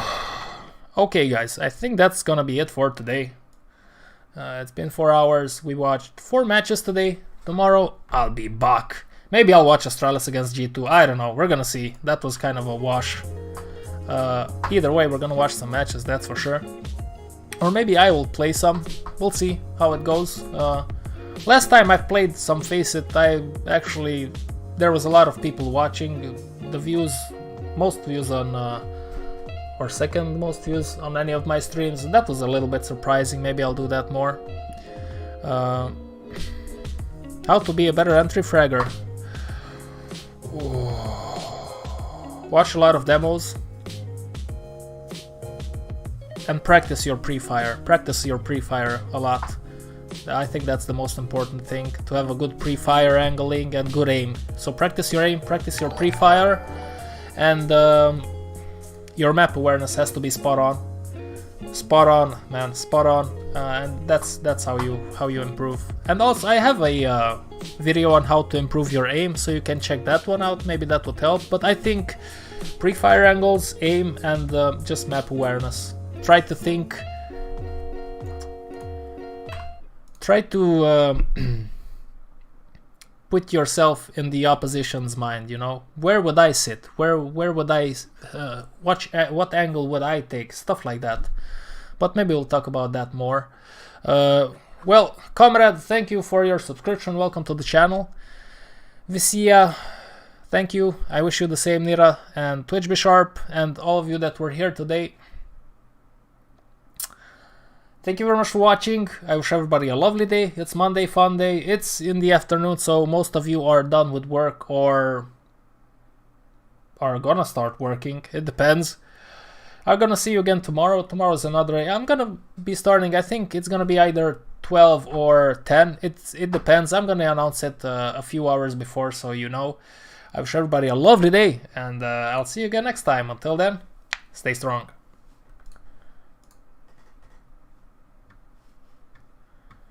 Okay guys, I think that's gonna be it for today. It's been 4 hours, we watched 4 matches today. Tomorrow I'll be back. Maybe I'll watch Astralis against G2, I don't know, we're gonna see. That was kind of a wash. Either way, we're gonna watch some matches, that's for sure. Or maybe I will play some, we'll see how it goes. Last time I played some FaZe, there was a lot of people watching. The views, most views on, or second most views on any of my streams. That was a little bit surprising, maybe I'll do that more. How to be a better entry fragger. Watch a lot of demos. And practice your pre-fire. Practice your pre-fire a lot. I think that's the most important thing, to have a good pre-fire angling and good aim. So practice your aim, practice your pre-fire, and your map awareness has to be spot on. Spot on, man, spot on, and that's how you improve. And also, I have a video on how to improve your aim, so you can check that one out. Maybe that would help. But I think pre-fire angles, aim, and just map awareness. Try to think. Try to put yourself in the opposition's mind, you know? Where would I sit? Where would I... what angle would I take? Stuff like that. But maybe we'll talk about that more. Well, comrade, thank you for your subscription. Welcome to the channel. Visia, thank you. I wish you the same, Nira. And Twitch Be Sharp, and all of you that were here today. Thank you very much for watching. I wish everybody a lovely day. It's Monday, fun day. It's in the afternoon, so most of you are done with work or are gonna start working. It depends. I'm gonna see you again tomorrow. Tomorrow's another day. I'm gonna be starting, I think it's gonna be either 12 or 10. It depends. I'm gonna announce it a few hours before, so you know. I wish everybody a lovely day, and I'll see you again next time. Until then, stay strong.